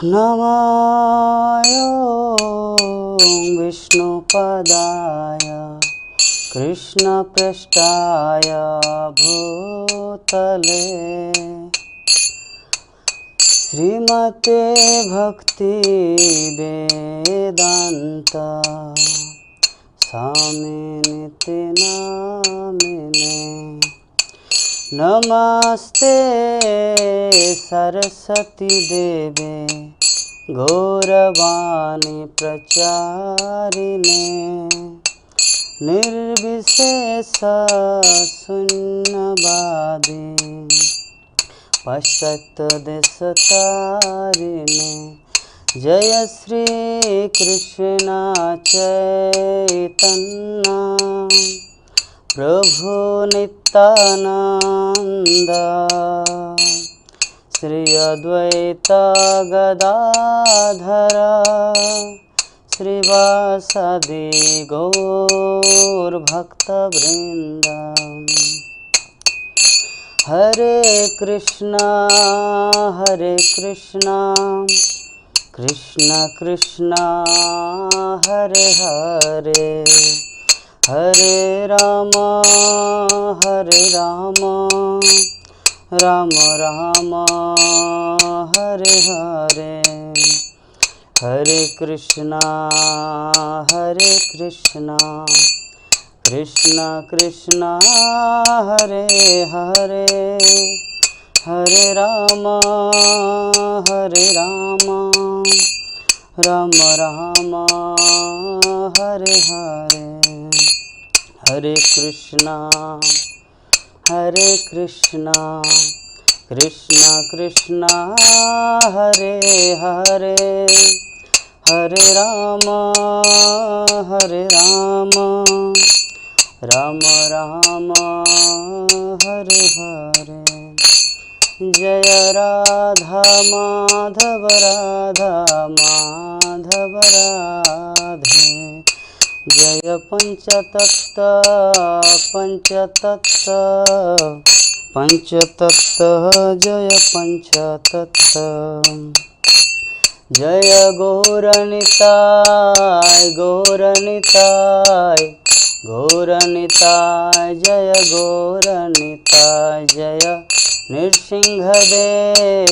नमाय विष्णुपदाय कृष्णपृष्ठाय भूतले श्रीमते भक्ति वेदांत स्वामिनिति नामिने। नमस्ते सरस्वती देवे गौरवाणी प्रचारिणे निर्विशेष शून्यवादी पश्चात्देशतारिणे। जय श्री कृष्ण चैतन्य प्रभु नित्यानंद श्री अद्वैत गदाधर श्रीवासदि गौरभक्तवृंद। हरे कृष्णा कृष्ण कृष्णा हरे हरे हरे राम राम राम हरे हरे। हरे कृष्णा कृष्ण कृष्ण हरे हरे हरे राम राम राम हरे हरे। हरे कृष्णा कृष्ण कृष्ण हरे हरे हरे राम राम राम हरे हरे। जय राधा माधव राधे जय पंचतत्व जय पंचतत्व। जय गौरनिताय जय गौरनिताय। जय नृसिंहदेव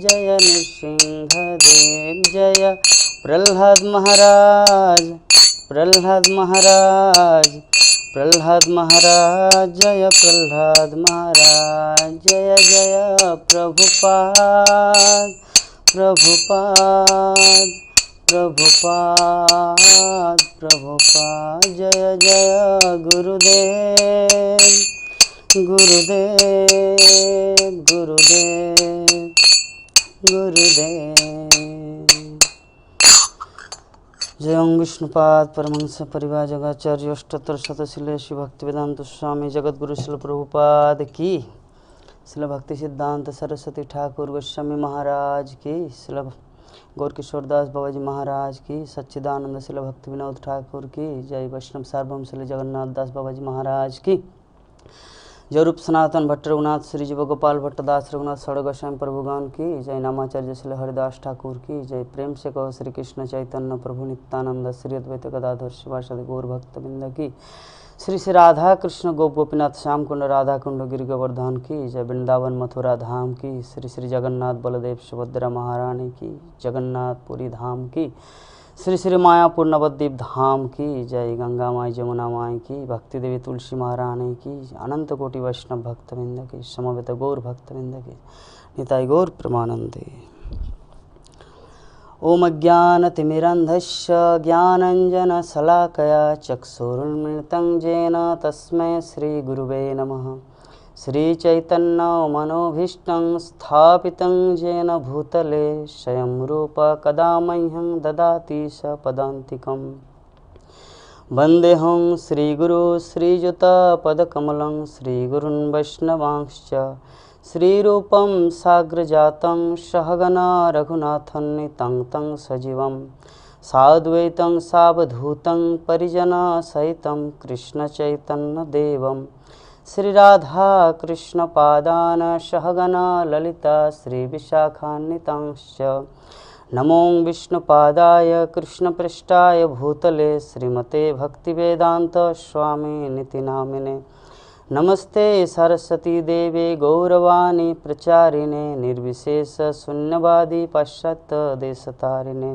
जय नृसिंहदेव। जय प्रहलाद महाराज जय प्रहलाद महाराज। जय जय प्रभुपाद जय जय गुरुदेव जय ओं विष्णुपाद परमहंस परिवार जगाचार्य अष्टोत्तर शतशिले श्री भक्तिवेदांत स्वामी जगद्गुरु श्रील प्रभुपाद की। श्रील भक्ति सिद्धांत सरस्वती ठाकुर गोस्वामी महाराज की। श्रील गौर किशोरदास बाबाजी महाराज की। सच्चिदानंद श्रील भक्ति विनोद ठाकुर की जय। वैष्णव सार्वभौम श्री जगन्नाथ दास बाबाजी महाराज की जय। रूप सनातन भट्ट रघुनाथ श्री जीव गोपाल भट्टदास रघुनाथ सड़ गोस्वामी प्रभुगण की जय। नामाचार्य श्री हरिदास ठाकुर की जय। प्रेम से कहो श्री कृष्ण चैतन्य प्रभु नित्यानंद श्री अद्वैत गदाधर शिवासादि गौर भक्तवृंद की। श्री श्री राधा कृष्ण गोप गोपीनाथ श्याम कुंड राधा कुंड गिरि गोवर्धन की जय। वृंदावन मथुरा धाम की। श्री श्री जगन्नाथ बलदेव सुभद्रा महारानी की। जगन्नाथपुरी धाम की। श्री श्री मायापुर नवद्वीप धाम की जय। गंगा माई जमुना माई की। भक्ति देवी तुलसी महारानी की। अनंत कोटि वैष्णव भक्तवृंद की। समवेत गौर भक्तवृंद की। निताई गौर प्रमानंदे। ओम अज्ञानतिमिरन्धस्य ज्ञानञ्जनशलाकया चक्षुरुन्मिलितं येन तस्मै श्रीगुरुवे नमः। श्रीचैतन्यमनोभीष्टं स्थापितं येन भूतले स्वयं रूप कदा मह्यं ददाति स पदान्तिकम्। वन्देऽहं श्रीगुरो श्रीयुतपदकमलं श्रीगुरुन् वैष्णवांश्च श्रीरूपं साग्रजातं सहगना रघुनाथन्नितं तं सजीवं साद्वैतं सावधूतं परिजनसहितं कृष्णचैतन्यदेवं श्री राधा कृष्ण पादान सहगना ललिता श्री विशाखान्वितांश्च नमो विष्णुपादाय कृष्णपृष्ठाय भूतले श्रीमते भक्तिवेदांत स्वामी निति नामिने नमस्ते सरस्वती देवे गौरवाणी प्रचारिणे निर्विशेष शून्यवादी पाश्चात्य देशतारिणे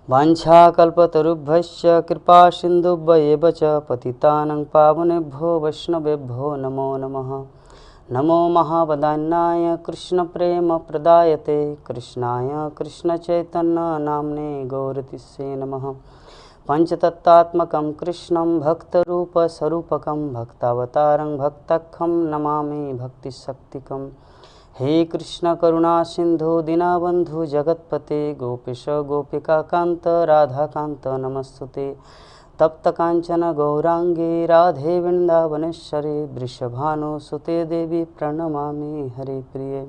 वाञ्छाकल्पतरुभ्यश्च कृपा सिन्धुभ्येव च पतितानां पावनेभ्यो वैष्णवेभ्यो नमो नमः। नमो महावदान्याय कृष्णप्रेमप्रदायते कृष्णाय कृष्णचैतन्य नाम्ने गौरतिस्से नमः। पंचतत्त्वात्मकं कृष्णं भक्तरूपस्वरूपकं भक्तावतारं भक्तखं नमामि भक्तिशक्तिकम्। हे कृष्ण करुणा सिंधु दीनबंधु जगतपते गोपीश गोपिकाकांत राधाकांत नमस्तुते। तप्त कांचन गौरांगी राधे वृंदावनेश्वरी वृषभानुसुते देवी प्रणमामि हरे प्रिये।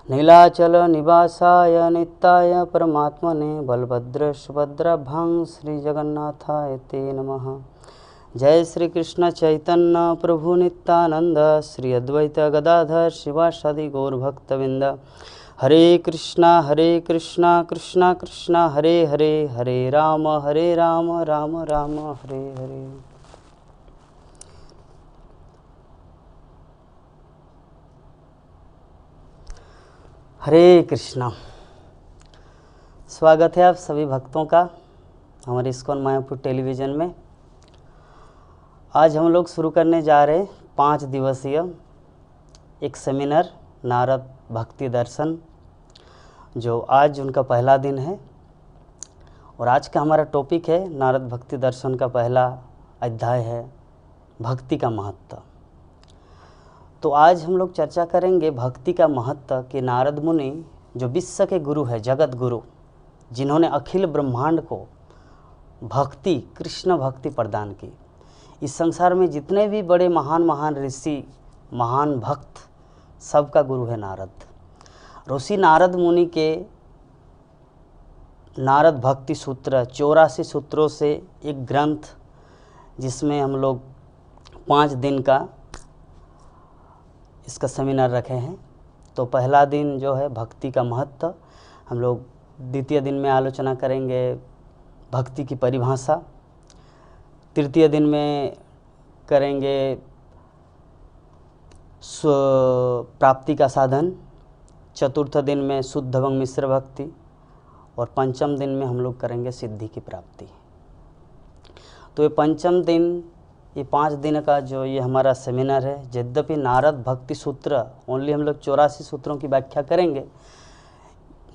नीलाचल निवासाय नित्याय परमात्मने बलभद्र सुभद्राभ्यां श्री जगन्नाथाय ते नमः। जय श्री कृष्ण चैतन्य प्रभु नित्यानंद श्री अद्वैत गदाधर शिवासादि गौरभक्तवृंद। हरे कृष्णा कृष्णा कृष्णा हरे हरे हरे राम राम राम हरे हरे। हरे कृष्णा। स्वागत है आप सभी भक्तों का हमारे इस्कॉन मायापुर टेलीविज़न में। आज हम लोग शुरू करने जा रहे 5 दिवसीय एक सेमिनार नारद भक्ति दर्शन, जो आज उनका पहला दिन है। और आज का हमारा टॉपिक है नारद भक्ति दर्शन का पहला अध्याय है भक्ति का महत्व। तो आज हम लोग चर्चा करेंगे भक्ति का महत्व कि नारद मुनि जो विश्व के गुरु है, जगत गुरु, जिन्होंने अखिल ब्रह्मांड को भक्ति, कृष्ण भक्ति प्रदान की। इस संसार में जितने भी बड़े महान ऋषि, महान भक्त, सबका गुरु है नारद। ऋषि नारद मुनि के नारद भक्ति सूत्र 84 सूत्रों से एक ग्रंथ, जिसमें हम लोग 5 दिन का इसका सेमिनार रखे हैं। तो पहला दिन जो है भक्ति का महत्व, हम लोग द्वितीय दिन में आलोचना करेंगे भक्ति की परिभाषा, तृतीय दिन में करेंगे प्राप्ति का साधन, चतुर्थ दिन में शुद्ध एवं मिश्र भक्ति, और पंचम दिन में हम लोग करेंगे सिद्धि की प्राप्ति। तो ये पंचम दिन, ये 5 दिन का जो ये हमारा सेमिनार है, यद्यपि नारद भक्ति सूत्र ओनली हम लोग 84 सूत्रों की व्याख्या करेंगे।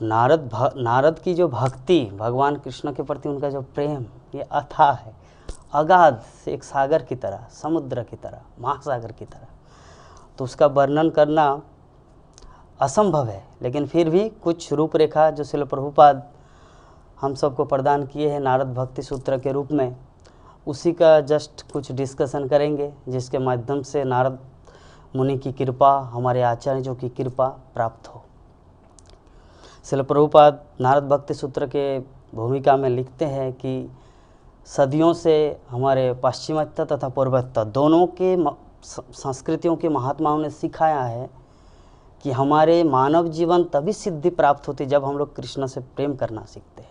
नारद की जो भक्ति, भगवान कृष्ण के प्रति उनका जो प्रेम, ये अथाह है, अगाध से एक सागर की तरह, समुद्र की तरह, महासागर की तरह। तो उसका वर्णन करना असंभव है, लेकिन फिर भी कुछ रूपरेखा जो श्रील प्रभुपाद हम सबको प्रदान किए हैं नारद भक्ति सूत्र के रूप में, उसी का जस्ट कुछ डिस्कशन करेंगे, जिसके माध्यम से नारद मुनि की कृपा, हमारे आचार्यों की कृपा प्राप्त हो। श्रील प्रभुपाद नारद भक्ति सूत्र के भूमिका में लिखते हैं कि सदियों से हमारे पाश्चिमात्य तथा पूर्वोत्तर दोनों के संस्कृतियों के महात्माओं ने सिखाया है कि हमारे मानव जीवन तभी सिद्धि प्राप्त होती जब हम लोग कृष्ण से प्रेम करना सीखते हैं।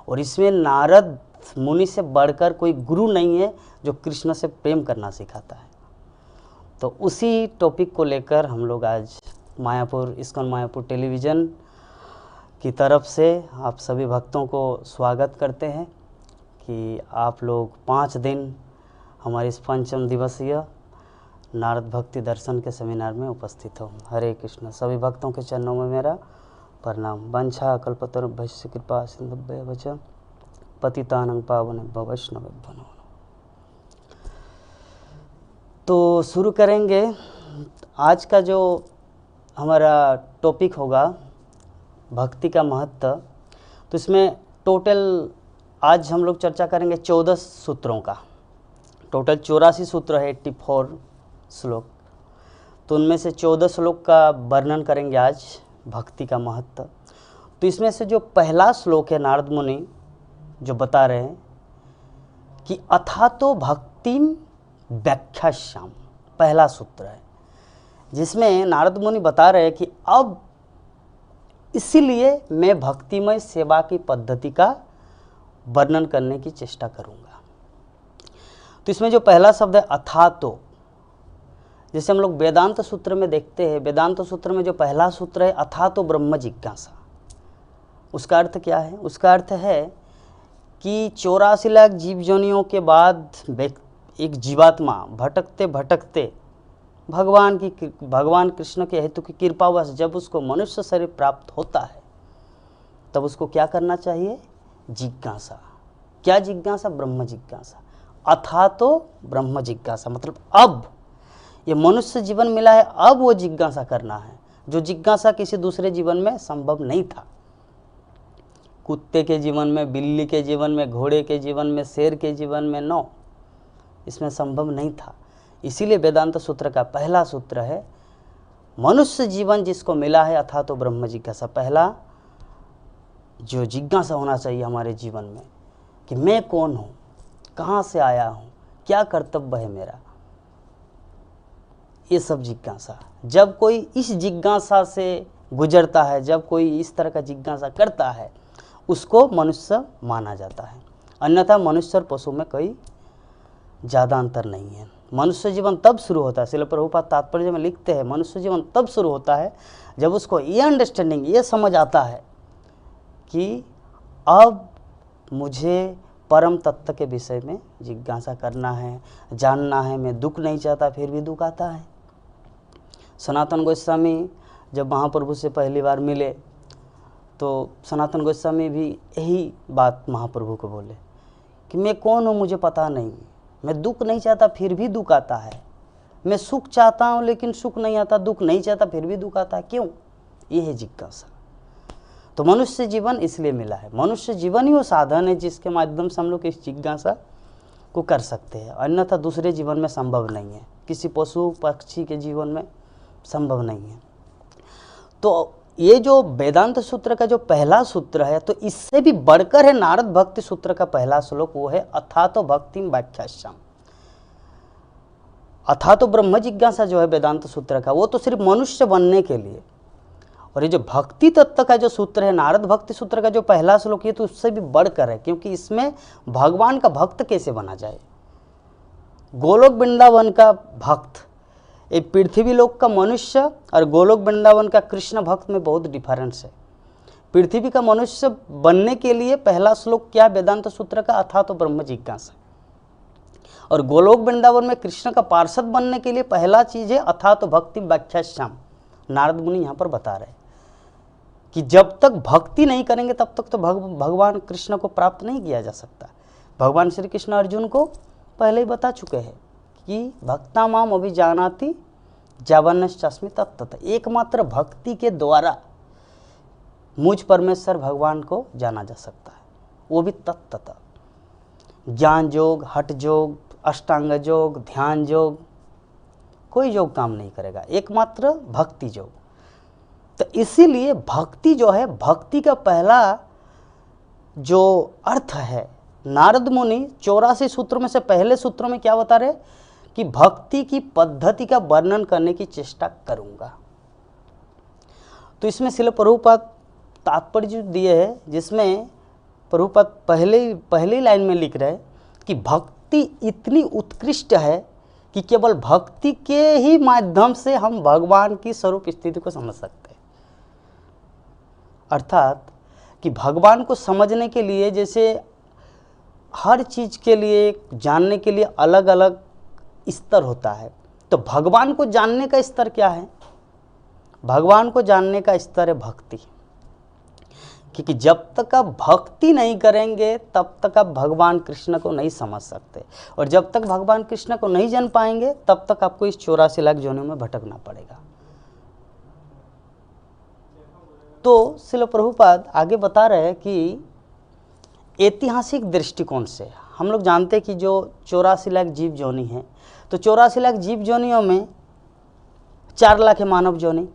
और इसमें नारद मुनि से बढ़कर कोई गुरु नहीं है जो कृष्ण से प्रेम करना सिखाता है। तो उसी टॉपिक को लेकर हम लोग आज मायापुर, इस्कॉन मायापुर टेलीविज़न की तरफ से आप सभी भक्तों को स्वागत करते हैं कि आप लोग 5 दिन हमारे इस पंचम दिवसीय नारद भक्ति दर्शन के सेमिनार में उपस्थित हो। हरे कृष्ण। सभी भक्तों के चरणों में मेरा प्रणाम। वंशा कल्पतरुभ्यश्च कृपा सिन्धुभ्येव च पतितानां पावनेभ्यो वैष्णवेभ्यो नमो नमः। तो शुरू करेंगे। आज का जो हमारा टॉपिक होगा भक्ति का महत्व, तो इसमें टोटल आज हम लोग चर्चा करेंगे 14 सूत्रों का। टोटल 84 सूत्र है, 84 श्लोक। तो उनमें से 14 श्लोक का वर्णन करेंगे आज भक्ति का महत्व। तो इसमें से जो पहला श्लोक है, नारद मुनि जो बता रहे हैं कि अथा तो भक्तिम व्याख्याश्याम पहला सूत्र है, जिसमें नारद मुनि बता रहे हैं कि अब इसीलिए मैं भक्तिमय सेवा की पद्धति का वर्णन करने की चेष्टा करूंगा। तो इसमें जो पहला शब्द है अथातो, जैसे हम लोग वेदांत सूत्र में देखते हैं, वेदांत सूत्र में जो पहला सूत्र है अथातो ब्रह्म जिज्ञासा, उसका अर्थ क्या है? उसका अर्थ है कि 84 लाख जीव योनियों के बाद एक जीवात्मा भटकते भटकते भगवान कृष्ण के हेतु की कृपावश जब उसको मनुष्य शरीर प्राप्त होता है, तब उसको क्या करना चाहिए? जिज्ञासा। क्या जिज्ञासा? ब्रह्म जिज्ञासा। अथातो ब्रह्म जिज्ञासा मतलब अब ये मनुष्य जीवन मिला है, अब वो जिज्ञासा करना है, जो जिज्ञासा किसी दूसरे जीवन में संभव नहीं था। कुत्ते के जीवन में, बिल्ली के जीवन में, घोड़े के जीवन में, शेर के जीवन में इसमें संभव नहीं था। इसीलिए वेदांत सूत्र का पहला सूत्र है मनुष्य जीवन जिसको मिला है अथातो ब्रह्म जिज्ञासा। पहला जो जिज्ञासा होना चाहिए हमारे जीवन में कि मैं कौन हूँ, कहाँ से आया हूँ, क्या कर्तव्य है मेरा, ये सब जिज्ञासा। जब कोई इस जिज्ञासा से गुजरता है, जब कोई इस तरह का जिज्ञासा करता है, उसको मनुष्य माना जाता है। अन्यथा मनुष्य और पशु में कोई ज़्यादा अंतर नहीं है। मनुष्य जीवन तब शुरू होता है, श्रील प्रभुपाद तात्पर्य में लिखते हैं, मनुष्य जीवन तब शुरू होता है जब उसको ये अंडरस्टैंडिंग, ये समझ आता है कि अब मुझे परम तत्व के विषय में जिज्ञासा करना है, जानना है। मैं दुख नहीं चाहता, फिर भी दुख आता है। सनातन गोस्वामी जब महाप्रभु से पहली बार मिले तो सनातन गोस्वामी भी यही बात महाप्रभु को बोले कि मैं कौन हूँ, मुझे पता नहीं, मैं दुख नहीं चाहता फिर भी दुख आता है, मैं सुख चाहता हूँ लेकिन सुख नहीं आता, दुख नहीं चाहता फिर भी दुख आता है, क्यों? ये है जिज्ञासा। तो मनुष्य जीवन इसलिए मिला है। मनुष्य जीवन ही वो साधन है जिसके माध्यम से हम लोग इस जिज्ञासा को कर सकते हैं, अन्यथा दूसरे जीवन में संभव नहीं है, किसी पशु पक्षी के जीवन में संभव नहीं है। तो ये जो वेदांत सूत्र का जो पहला सूत्र है, तो इससे भी बढ़कर है नारद भक्ति सूत्र का पहला श्लोक, वो है अथातो भक्तिम व्याख्यास्याम। अथातो ब्रह्म जिज्ञासा जो है वेदांत सूत्र का, वो तो सिर्फ मनुष्य बनने के लिए। और ये जो भक्ति तत्व का जो सूत्र है नारद भक्ति सूत्र का जो पहला श्लोक है, तो उससे भी बढ़कर है, क्योंकि इसमें भगवान का भक्त कैसे बना जाए। गोलोक वृंदावन का भक्त, ये पृथ्वी लोक का मनुष्य और गोलोक वृंदावन का कृष्ण भक्त में बहुत डिफरेंस है। पृथ्वी का मनुष्य बनने के लिए पहला श्लोक क्या वेदांत सूत्र का? अथातो ब्रह्म जिज्ञासा। और गोलोक वृंदावन में कृष्ण का पार्षद बनने के लिए पहला चीज है अथातो भक्ति व्याख्यास्याम। नारद मुनि यहाँ पर बता रहे कि जब तक भक्ति नहीं करेंगे तब तक तो भगवान कृष्ण को प्राप्त नहीं किया जा सकता। भगवान श्री कृष्ण अर्जुन को पहले ही बता चुके हैं कि भक्ता माम अभिजानाति जावन्नश्चास्मि तत्तत। एकमात्र भक्ति के द्वारा मुझ परमेश्वर भगवान को जाना जा सकता है, वो भी तत्तत। ज्ञान योग, हठ योग, अष्टांग योग, ध्यान योग, कोई योग काम नहीं करेगा, एकमात्र भक्ति योग। तो इसीलिए भक्ति जो है, भक्ति का पहला जो अर्थ है, नारद मुनि 84 सूत्रों में से पहले सूत्रों में क्या बता रहे कि भक्ति की पद्धति का वर्णन करने की चेष्टा करूंगा। तो इसमें श्रील प्रभुपाद तात्पर्य जो दिए है, जिसमें प्रभुपाद पहली लाइन में लिख रहे हैं कि भक्ति इतनी उत्कृष्ट है कि केवल भक्ति के ही माध्यम से हम भगवान की स्वरूप स्थिति को समझ सकते हैं। अर्थात कि भगवान को समझने के लिए, जैसे हर चीज के लिए जानने के लिए अलग अलग स्तर होता है, तो भगवान को जानने का स्तर क्या है? भगवान को जानने का स्तर है भक्ति। क्योंकि जब तक आप भक्ति नहीं करेंगे तब तक आप भगवान कृष्ण को नहीं समझ सकते, और जब तक भगवान कृष्ण को नहीं जान पाएंगे तब तक आपको इस 84 लाख योनियों में भटकना पड़ेगा। तो श्रील प्रभुपाद आगे बता रहे हैं कि ऐतिहासिक दृष्टिकोण से हम लोग जानते हैं कि जो 84 लाख जीव योनि है, तो 84 लाख जीव योनियों में 4 लाख है मानव योनि।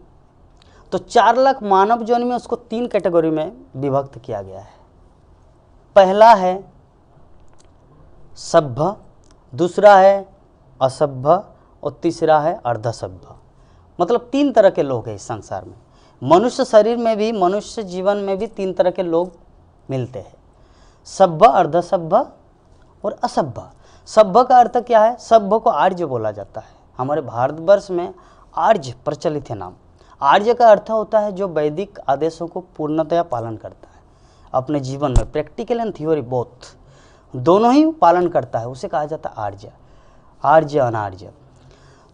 तो 4 लाख मानव योनि में उसको 3 कैटेगरी में विभक्त किया गया है। पहला है सभ्य, दूसरा है असभ्य और तीसरा है अर्धसभ्य। मतलब 3 तरह के लोग हैं इस संसार में। मनुष्य शरीर में भी, मनुष्य जीवन में भी 3 तरह के लोग मिलते हैं, सभ्य, अर्धसभ्य और असभ्य। सभ्य का अर्थ क्या है? सभ्य को आर्य बोला जाता है। हमारे भारतवर्ष में आर्य प्रचलित है नाम। आर्य का अर्थ होता है जो वैदिक आदेशों को पूर्णतया पालन करता है अपने जीवन में, प्रैक्टिकल एंड थ्योरी बोथ, दोनों ही पालन करता है, उसे कहा जाता है आर्य। आर्य, अनार्य।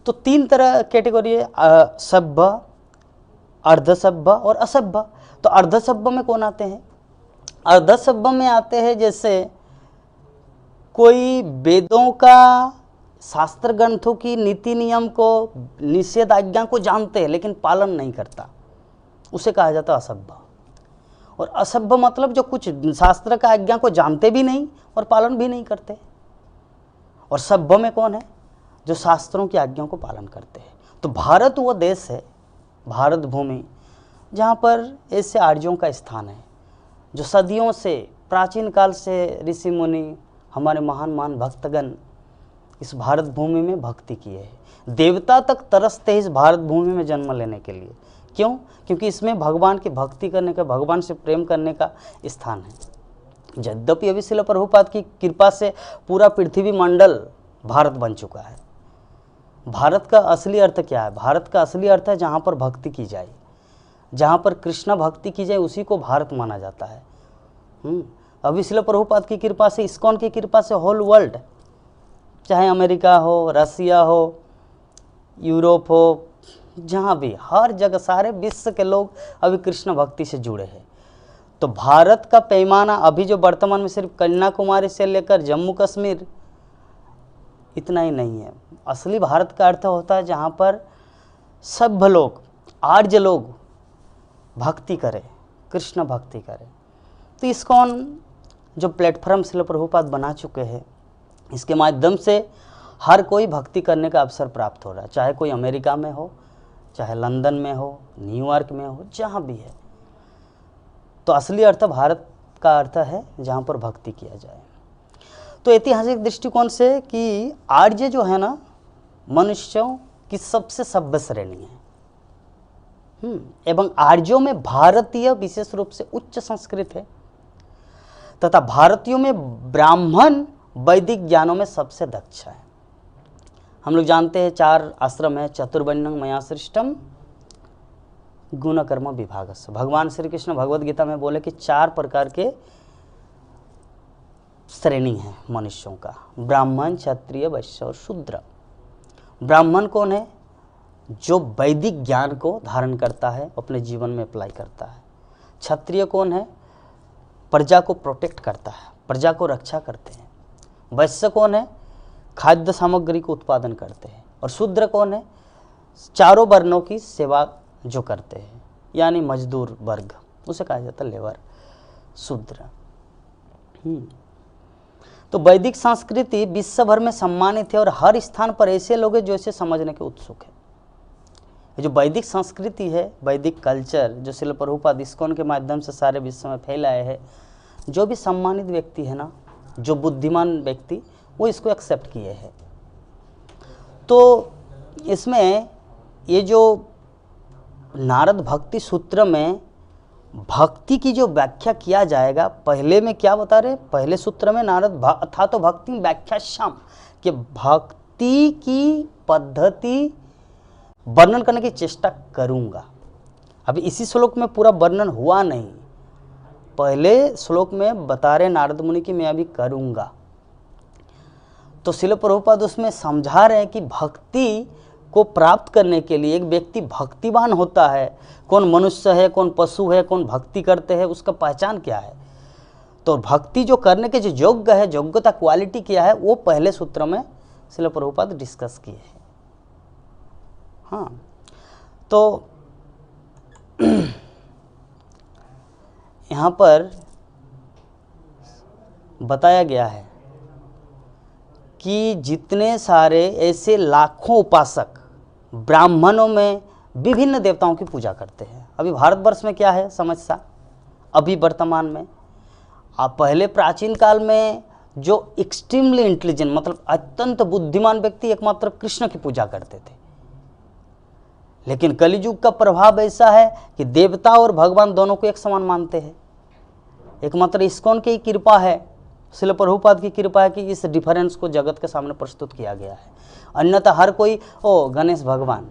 तो 3 तरह कैटेगरी है, सभ्य, अर्धसभ्य और असभ्य। तो अर्धसभ्य में कौन आते हैं? अर्धसभ्य में आते हैं जैसे कोई वेदों का, शास्त्र ग्रंथों की नीति नियम को, निषेध आज्ञा को जानते हैं लेकिन पालन नहीं करता, उसे कहा जाता है असभ्य। और असभ्य मतलब जो कुछ शास्त्र का आज्ञा को जानते भी नहीं और पालन भी नहीं करते। और सभ्य में कौन है? जो शास्त्रों की आज्ञाओं को पालन करते हैं। तो भारत वो देश है, भारत भूमि, जहाँ पर ऐसे आर्यों का स्थान है जो सदियों से, प्राचीन काल से ऋषि मुनि, हमारे महान महान भक्तगण इस भारत भूमि में भक्ति किए हैं। देवता तक तरसते हैं इस भारत भूमि में जन्म लेने के लिए। क्यों? क्योंकि इसमें भगवान की भक्ति करने का, भगवान से प्रेम करने का स्थान है। यद्यपि अभी श्रील प्रभुपाद की कृपा से पूरा पृथ्वी मंडल भारत बन चुका है। भारत का असली अर्थ क्या है? भारत का असली अर्थ है जहाँ पर भक्ति की जाए, जहाँ पर कृष्ण भक्ति की जाए, उसी को भारत माना जाता है। अभी श्रील प्रभुपाद की कृपा से, इस्कॉन की कृपा से होल वर्ल्ड, चाहे अमेरिका हो, रसिया हो, यूरोप हो, जहाँ भी, हर जगह सारे विश्व के लोग अभी कृष्ण भक्ति से जुड़े हैं। तो भारत का पैमाना अभी जो वर्तमान में सिर्फ कन्याकुमारी से लेकर जम्मू कश्मीर, इतना ही नहीं है। असली भारत का अर्थ होता है जहाँ पर सभ्य लोग, आर्य लोग भक्ति करें, कृष्ण भक्ति करें। तो इस्कॉन जो प्लेटफॉर्म श्रील प्रभुपाद बना चुके हैं, इसके माध्यम से हर कोई भक्ति करने का अवसर प्राप्त हो रहा है, चाहे कोई अमेरिका में हो, चाहे लंदन में हो, न्यूयॉर्क में हो, जहाँ भी है। तो असली अर्थ भारत का अर्थ है जहाँ पर भक्ति किया जाए। तो ऐतिहासिक दृष्टिकोण से कि आर्य जो है ना, मनुष्यों की सबसे सभ्य श्रेणी है। एवं आर्यों में भारतीय विशेष रूप से उच्च संस्कृत है, तथा भारतीयों में ब्राह्मण वैदिक ज्ञानों में सबसे दक्ष है। हम लोग जानते हैं 4 आश्रम है, चतुर्वर्ण्यं मया सृष्टम गुण कर्म विभागस्य। भगवान श्री कृष्ण भगवद गीता में बोले कि 4 प्रकार के श्रेणी है मनुष्यों का, ब्राह्मण, क्षत्रिय, वैश्य और शूद्र। ब्राह्मण कौन है? जो वैदिक ज्ञान को धारण करता है, अपने जीवन में अप्लाई करता है। क्षत्रिय कौन है? प्रजा को प्रोटेक्ट करता है, प्रजा को रक्षा करते हैं। वैश्य कौन है? खाद्य सामग्री को उत्पादन करते हैं। और शूद्र कौन है? 4 वर्णों की सेवा जो करते हैं, यानी मजदूर वर्ग, उसे कहा जाता है लेबर, शूद्र। तो वैदिक संस्कृति विश्व भर में सम्मानित है और हर स्थान पर ऐसे लोग हैं जो इसे समझने के उत्सुक है। जो वैदिक संस्कृति है, वैदिक कल्चर, जो श्रील प्रभुपाद इस्कॉन के माध्यम से सारे विश्व में फैलाए है, जो भी सम्मानित व्यक्ति है ना, जो बुद्धिमान व्यक्ति, वो इसको एक्सेप्ट किए हैं। तो इसमें ये जो नारद भक्ति सूत्र में भक्ति की जो व्याख्या किया जाएगा, पहले में क्या बता रहे? पहले सूत्र में नारद था तो भक्ति व्याख्या शाम, कि भक्ति की पद्धति वर्णन करने की चेष्टा करूंगा। अभी इसी श्लोक में पूरा वर्णन हुआ नहीं, पहले श्लोक में बता रहे नारद मुनि कि मैं अभी करूंगा। तो श्रील प्रभुपाद उसमें समझा रहे हैं कि भक्ति को प्राप्त करने के लिए एक व्यक्ति भक्तिवान होता है। कौन मनुष्य है, कौन पशु है, कौन भक्ति करते हैं, उसका पहचान क्या है। तो भक्ति जो करने के जो योग्य है, योग्यता क्वालिटी क्या है, वो पहले सूत्र में श्रील प्रभुपाद डिस्कस किए हैं। हाँ, तो यहाँ पर बताया गया है कि जितने सारे ऐसे लाखों उपासक ब्राह्मणों में विभिन्न देवताओं की पूजा करते हैं। अभी भारतवर्ष में क्या है समस्या, अभी वर्तमान में, आप पहले प्राचीन काल में जो एक्सट्रीमली इंटेलिजेंट मतलब अत्यंत बुद्धिमान व्यक्ति एकमात्र कृष्ण की पूजा करते थे। लेकिन कलियुग का प्रभाव ऐसा है कि देवता और भगवान दोनों को एक समान मानते हैं। एकमात्र इस्कॉन की कृपा है, श्रील प्रभुपाद की कृपा है कि इस डिफरेंस को जगत के सामने प्रस्तुत किया गया है। अन्यथा हर कोई गणेश भगवान,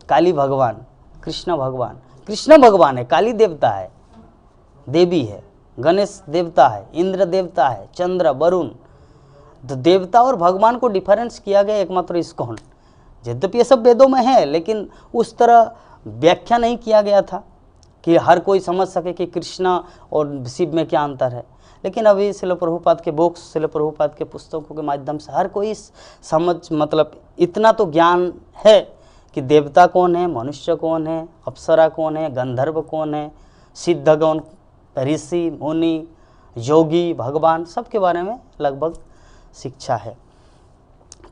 काली भगवान, कृष्ण भगवान है, काली देवता है, देवी है, गणेश देवता है, इंद्र देवता है, चंद्र, वरुण। तो देवता और भगवान को डिफरेंस किया गया एकमात्र इस्कॉन। यद्यपि ये सब वेदों में है, लेकिन उस तरह व्याख्या नहीं किया गया था कि हर कोई समझ सके कि कृष्ण और शिव में क्या अंतर है। लेकिन अभी श्रील प्रभुपाद के बुक्स, श्रील प्रभुपाद के पुस्तकों के माध्यम से हर कोई समझ मतलब इतना तो ज्ञान है कि देवता कौन है, मनुष्य कौन है, अप्सरा कौन है, गंधर्व कौन है, सिद्धगण, ऋषि, मुनि, योगी, भगवान, सबके बारे में लगभग शिक्षा है।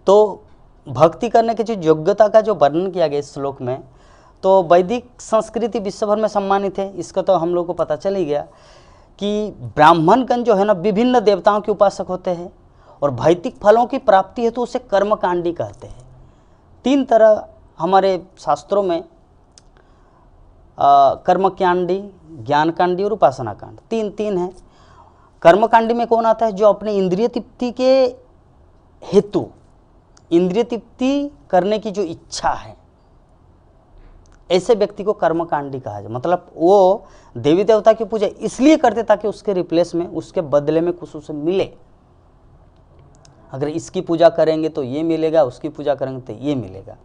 तो भक्ति करने की जो योग्यता का जो वर्णन किया गया इस श्लोक में, तो वैदिक संस्कृति विश्व भर में सम्मानित है। इसका तो हम लोग को पता चल ही गया कि ब्राह्मणगण जो है ना विभिन्न देवताओं के उपासक होते हैं और भौतिक फलों की प्राप्ति हेतु उसे कर्मकांडी कहते हैं। 3 तरह हमारे शास्त्रों में कर्मकांडी, ज्ञानकांडी और उपासना कांड, 3 है। कर्मकांडी में कौन आता है? जो अपने इंद्रिय तृप्ति के हेतु, इंद्रिय तृप्ति करने की जो इच्छा है, ऐसे व्यक्ति को कर्मकांडी कहा जाए। मतलब वो देवी देवता की पूजा इसलिए करते ताकि उसके रिप्लेस में, उसके बदले में कुछ उसे मिले। अगर इसकी पूजा करेंगे तो ये मिलेगा, उसकी पूजा करेंगे तो ये मिलेगा।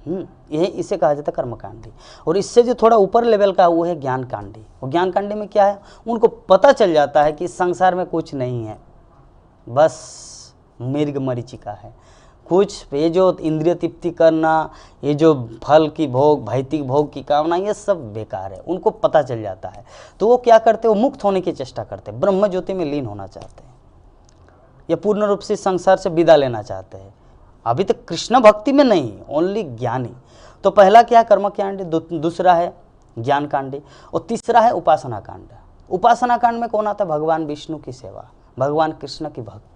यह इसे कहा जाता है कर्मकांडी। और इससे जो थोड़ा ऊपर लेवल का वो है ज्ञानकांडी। और ज्ञानकांडी में क्या है? उनको पता चल जाता है कि संसार में कुछ नहीं है, बस मृग मरीचिका है। कुछ ये जो इंद्रिय तृप्ति करना, ये जो फल की भोग, भौतिक भोग की कामना, ये सब बेकार है। उनको पता चल जाता है। तो वो क्या करते हैं? वो मुक्त होने की चेष्टा करते हैं, ब्रह्म ज्योति में लीन होना चाहते हैं, या पूर्ण रूप से संसार से विदा लेना चाहते हैं। अभी तक कृष्ण भक्ति में नहीं, ओनली ज्ञानी। तो पहला क्या है? कर्मकांडी, दूसरा है ज्ञानकांडी, और तीसरा है उपासना कांड। उपासना कांड में कौन आता है? भगवान विष्णु की सेवा, भगवान कृष्ण की भक्ति।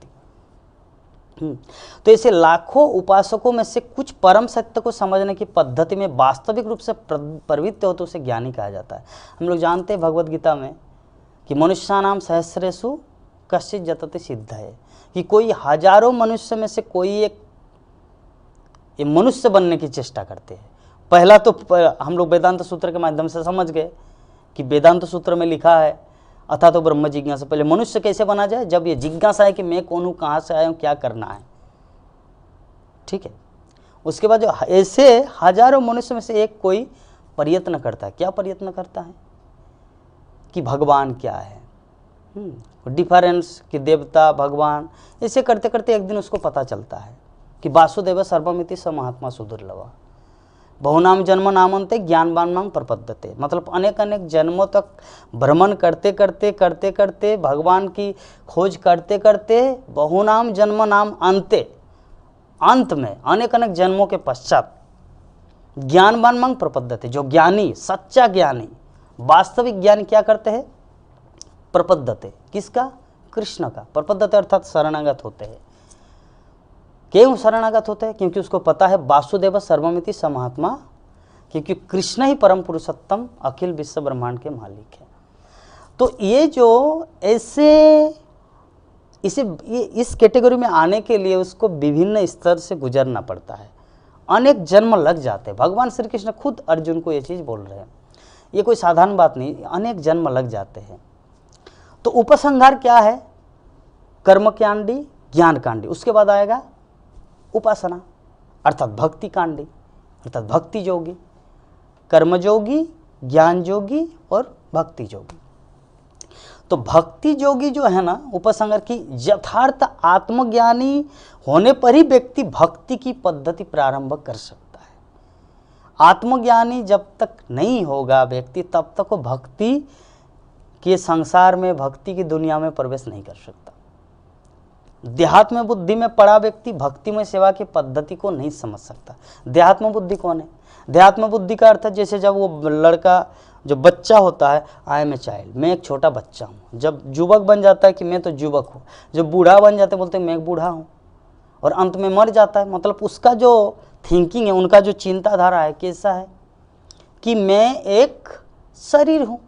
तो ऐसे लाखों उपासकों में से कुछ परम सत्य को समझने की पद्धति में वास्तविक रूप से प्रवृत्त हो तो उसे ज्ञानी कहा जाता है। हम लोग जानते हैं भगवद गीता में कि मनुष्यानाम सहस्रेषु कश्चित् यतते सिद्धये, कि कोई हजारों मनुष्य में से कोई एक ये मनुष्य बनने की चेष्टा करते हैं। पहला तो हम लोग वेदांत सूत्र के माध्यम से समझ गए कि वेदांत सूत्र में लिखा है अथा तो ब्रह्म जिज्ञासा। पहले मनुष्य कैसे बना जाए? जब ये जिज्ञासा है कि मैं कौन हूँ, कहाँ से आया हूँ, क्या करना है। ठीक है। उसके बाद जो ऐसे हजारों मनुष्य में से एक कोई प्रयत्न करता है। क्या प्रयत्न करता है? कि भगवान क्या है, डिफरेंस कि देवता भगवान। ऐसे करते करते एक दिन उसको पता चलता है कि वासुदेव सर्वमिति स महात्मा सुदुर्लभ, बहुनाम जन्म नामंते ज्ञानवान मांग प्रपद्यते। मतलब अनेक अनेक जन्मों तक भ्रमण करते करते करते करते, भगवान की खोज करते करते, बहुनाम जन्म नाम अंते, अंत में अनेक अनेक जन्मों के पश्चात ज्ञानवान मांग प्रपद्यते, जो ज्ञानी, सच्चा ज्ञानी, वास्तविक ज्ञानी क्या करते हैं? प्रपद्यते। किसका? कृष्ण का। प्रपद्यते अर्थात शरणागत होते हैं। क्यों शरणागत होते हैं? क्योंकि उसको पता है वासुदेव सर्वमिति स महात्मा, क्योंकि कृष्ण ही परम पुरुषोत्तम अखिल विश्व ब्रह्मांड के मालिक है। तो ये जो ऐसे इस कैटेगरी में आने के लिए उसको विभिन्न स्तर से गुजरना पड़ता है, अनेक जन्म लग जाते हैं। भगवान श्री कृष्ण खुद अर्जुन को ये चीज़ बोल रहे हैं, ये कोई साधारण बात नहीं, अनेक जन्म लग जाते हैं। तो उपसंहार क्या है? कर्मकांडी, ज्ञानकांडी, उसके बाद आएगा उपासना अर्थात भक्ति कांडी, अर्थात भक्ति योगी, कर्म योगी, ज्ञान योगी और भक्ति योगी। तो भक्ति योगी जो है ना, उपसंहार की यथार्थ आत्मज्ञानी होने पर ही व्यक्ति भक्ति की पद्धति प्रारंभ कर सकता है। आत्मज्ञानी जब तक नहीं होगा व्यक्ति, तब तक वो भक्ति के संसार में, भक्ति की दुनिया में प्रवेश नहीं कर सकता। देहात्म बुद्धि में पड़ा व्यक्ति भक्ति में सेवा की पद्धति को नहीं समझ सकता। देहात्म बुद्धि कौन है? देहात्म बुद्धि का अर्थ जैसे जब वो लड़का जो बच्चा होता है, आई एम ए चाइल्ड, मैं एक छोटा बच्चा हूँ। जब युवक बन जाता है कि मैं तो युवक हूँ। जब बूढ़ा बन जाते बोलते हैं मैं एक बूढ़ा हूँ। और अंत में मर जाता है, मतलब उसका जो थिंकिंग है, उनका जो चिंताधारा है कैसा है कि मैं एक शरीर हूँ।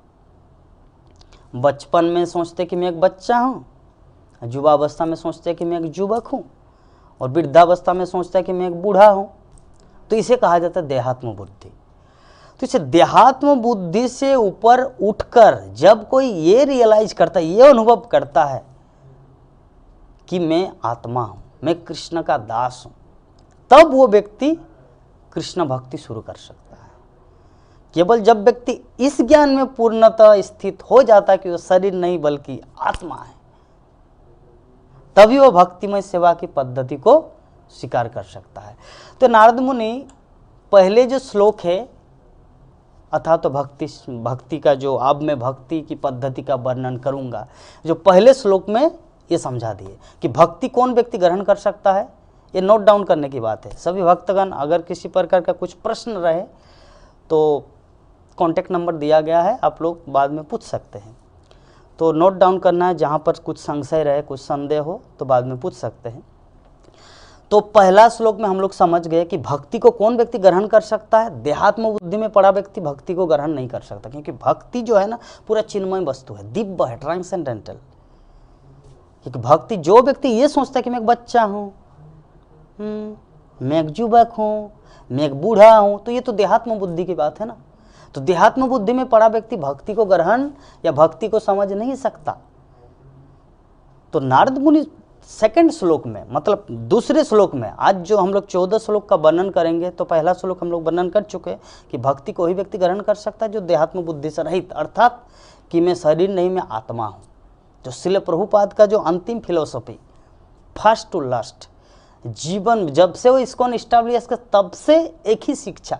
बचपन में सोचते कि मैं एक बच्चा हूँ, युवावस्था में सोचते कि मैं एक युवक हूँ, और वृद्धावस्था में सोचता है कि मैं एक बूढ़ा हूँ। तो इसे कहा जाता है देहात्म बुद्धि। तो इसे देहात्म बुद्धि से ऊपर उठकर जब कोई ये रियलाइज करता है, ये अनुभव करता है कि मैं आत्मा हूँ, मैं कृष्ण का दास हूँ, तब वो व्यक्ति कृष्ण भक्ति शुरू कर सकता है। केवल जब व्यक्ति इस ज्ञान में पूर्णतः स्थित हो जाता है कि वो शरीर नहीं बल्कि आत्मा है, तभी वो भक्तिमय सेवा की पद्धति को स्वीकार कर सकता है। तो नारद मुनि पहले जो श्लोक है अर्थात तो भक्ति का जो अब मैं भक्ति की पद्धति का वर्णन करूंगा, जो पहले श्लोक में ये समझा दिए कि भक्ति कौन व्यक्ति ग्रहण कर सकता है। ये नोट डाउन करने की बात है। सभी भक्तगण अगर किसी प्रकार का कुछ प्रश्न रहे तो कॉन्टेक्ट नंबर दिया गया है, आप लोग बाद में पूछ सकते हैं। तो नोट डाउन करना है, जहाँ पर कुछ संशय रहे, कुछ संदेह हो तो बाद में पूछ सकते हैं। तो पहला श्लोक में हम लोग समझ गए कि भक्ति को कौन व्यक्ति ग्रहण कर सकता है। देहात्म बुद्धि में पड़ा व्यक्ति भक्ति को ग्रहण नहीं कर सकता, क्योंकि भक्ति जो है ना पूरा चिन्मय वस्तु है, दिव्य है, ट्रांसेंडेंटल। क्योंकि भक्ति जो व्यक्ति ये सोचता है कि मैं एक बच्चा हूँ, मैं एक युवक हूँ, मैं एक बूढ़ा हूँ, तो ये तो देहात्म बुद्धि की बात है ना। तो देहात्म बुद्धि में पड़ा व्यक्ति भक्ति को ग्रहण या भक्ति को समझ नहीं सकता। तो नारद मुनि सेकंड श्लोक में, मतलब दूसरे श्लोक में, आज जो हम लोग 14 श्लोक का वर्णन करेंगे, तो पहला श्लोक हम लोग वर्णन कर चुके कि भक्ति को ही व्यक्ति ग्रहण कर सकता है जो देहात्म बुद्धि से रहित, अर्थात कि मैं शरीर नहीं, मैं आत्मा हूँ। जो श्रील प्रभुपाद का जो अंतिम फिलोसफी, फर्स्ट टू लास्ट, जीवन जब से वो इसको इस्टेब्लिश कर, तब से एक ही शिक्षा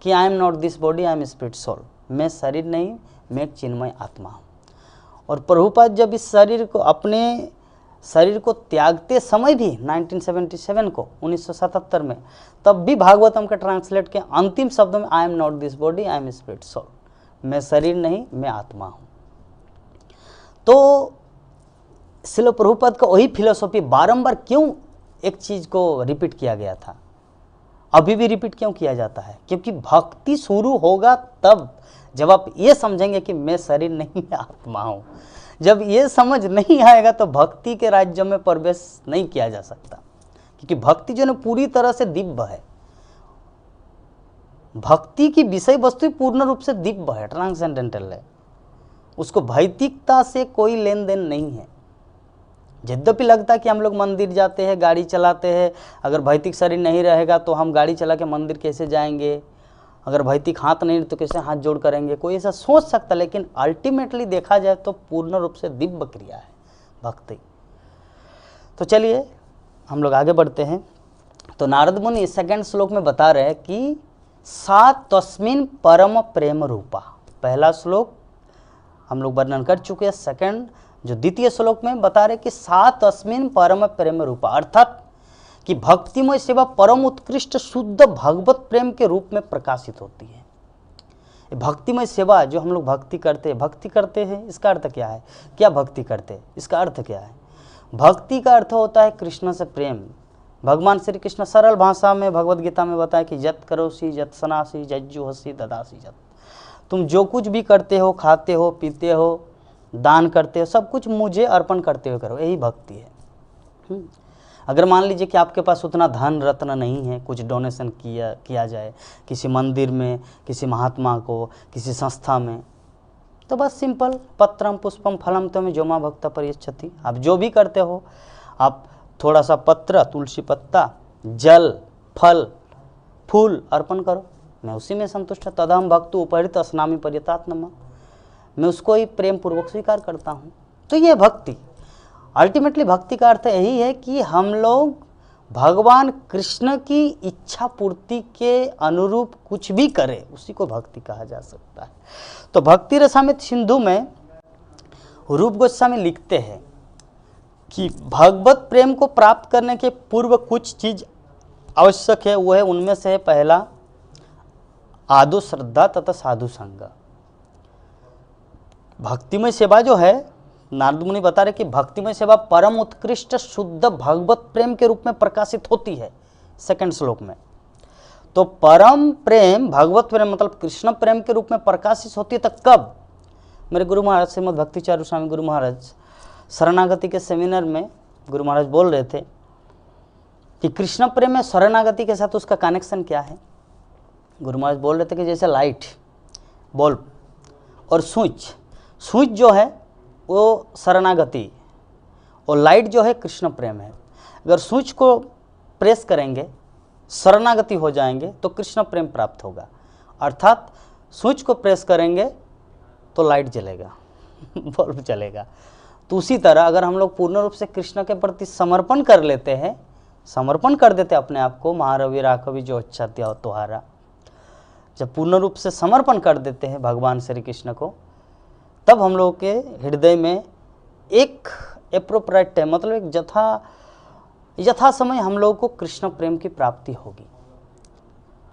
कि I am not this body, I am spirit soul, मैं शरीर नहीं, मैं एक चिन्मय आत्मा हूँ। और प्रभुपाद जब इस शरीर को, अपने शरीर को त्यागते समय भी 1977 को 1977 में, तब भी भागवतम के ट्रांसलेट के अंतिम शब्दों में I am not this body, I am spirit soul, मैं शरीर नहीं, मैं आत्मा हूँ। तो श्रील प्रभुपाद का वही फिलोसॉफी बारंबार क्यों एक चीज़ को रिपीट किया गया था, अभी भी रिपीट क्यों किया जाता है? क्योंकि भक्ति शुरू होगा तब जब आप ये समझेंगे कि मैं शरीर नहीं, मैं आत्मा हूँ। जब ये समझ नहीं आएगा तो भक्ति के राज्य में प्रवेश नहीं किया जा सकता, क्योंकि भक्ति जो है पूरी तरह से दिव्य है। भक्ति की विषय वस्तु पूर्ण रूप से दिव्य है, ट्रांसेंडेंटल है, उसको भौतिकता से कोई लेन देन नहीं है। यद्यपि लगता है कि हम लोग मंदिर जाते हैं, गाड़ी चलाते हैं, अगर भौतिक शरीर नहीं रहेगा तो हम गाड़ी चला के मंदिर कैसे जाएंगे, अगर भौतिक हाथ नहीं तो कैसे हाथ जोड़ करेंगे, कोई ऐसा सोच सकता, लेकिन अल्टीमेटली देखा जाए तो पूर्ण रूप से दिव्य क्रिया है भक्ति। तो चलिए हम लोग आगे बढ़ते हैं। तो नारद मुनि सेकंड श्लोक में बता रहे हैं कि सा तस्मिन परम प्रेम रूपा। पहला श्लोक हम लोग वर्णन कर चुके हैं, सेकंड जो द्वितीय श्लोक में बता रहे कि सा तस्मिन परम प्रेम रूपा, अर्थात कि भक्तिमय सेवा परम उत्कृष्ट शुद्ध भगवत प्रेम के रूप में प्रकाशित होती है। भक्तिमय सेवा जो हम लोग भक्ति करते हैं, इसका अर्थ क्या है? क्या भक्ति करते हैं, इसका अर्थ क्या है? भक्ति का अर्थ होता है कृष्ण से प्रेम। भगवान श्री कृष्ण सरल भाषा में भगवद गीता में बताया कि यत करोसी यत सनासी जज्जुहसी ददासी जत। तुम जो कुछ भी करते हो, खाते हो, पीते हो, दान करते हो, सब कुछ मुझे अर्पण करते हुए करो, यही भक्ति है। अगर मान लीजिए कि आपके पास उतना धन रत्न नहीं है, कुछ डोनेशन किया जाए किसी मंदिर में, किसी महात्मा को, किसी संस्था में, तो बस सिंपल पत्रम पुष्पम फलम तमें जो माँ भक्त परियच्छति। आप जो भी करते हो, आप थोड़ा सा पत्र, तुलसी पत्ता, जल, फल, फूल अर्पण करो, मैं उसी में संतुष्ट। तदहम भक्तु उपहृत स्नामि पर्यतात्मा, मैं उसको ही प्रेम पूर्वक स्वीकार करता हूँ। तो ये भक्ति, अल्टीमेटली भक्ति का अर्थ यही है कि हम लोग भगवान कृष्ण की इच्छा पूर्ति के अनुरूप कुछ भी करें, उसी को भक्ति कहा जा सकता है। तो भक्ति रसामृत सिंधु में रूप गोस्वामी लिखते हैं कि भगवत प्रेम को प्राप्त करने के पूर्व कुछ चीज आवश्यक है, वो है, उनमें से है पहला आदो श्रद्धा तथा साधु संग। भक्तिमय सेवा जो है, नारद मुनि बता रहे कि भक्तिमय सेवा परम उत्कृष्ट शुद्ध भगवत प्रेम के रूप में प्रकाशित होती है, सेकंड श्लोक में। तो परम प्रेम, भगवत प्रेम मतलब कृष्ण प्रेम के रूप में प्रकाशित होती है। तो कब? मेरे गुरु महाराज श्रीमद भक्तिचार्य स्वामी गुरु महाराज शरणागति के सेमिनार में गुरु महाराज बोल रहे थे कि कृष्ण प्रेम में शरणागति के साथ उसका कनेक्शन क्या है। गुरु महाराज बोल रहे थे कि जैसे लाइट, बल्ब और स्विच जो है वो शरणागति, और लाइट जो है कृष्ण प्रेम है। अगर स्विच को प्रेस करेंगे, शरणागति हो जाएंगे तो कृष्ण प्रेम प्राप्त होगा। अर्थात स्विच को प्रेस करेंगे तो लाइट जलेगा, बल्ब जलेगा। तो उसी तरह अगर हम लोग पूर्ण रूप से कृष्ण के प्रति समर्पण कर लेते हैं, समर्पण कर देते अपने आप को, महारवि राघवी जो अच्छा दिया तुहारा, जब पूर्ण रूप से समर्पण कर देते हैं भगवान श्री कृष्ण को, तब हम लोग के हृदय में एक एप्रोप्रिएट टाइम, मतलब एक यथा समय हम लोगों को कृष्ण प्रेम की प्राप्ति होगी।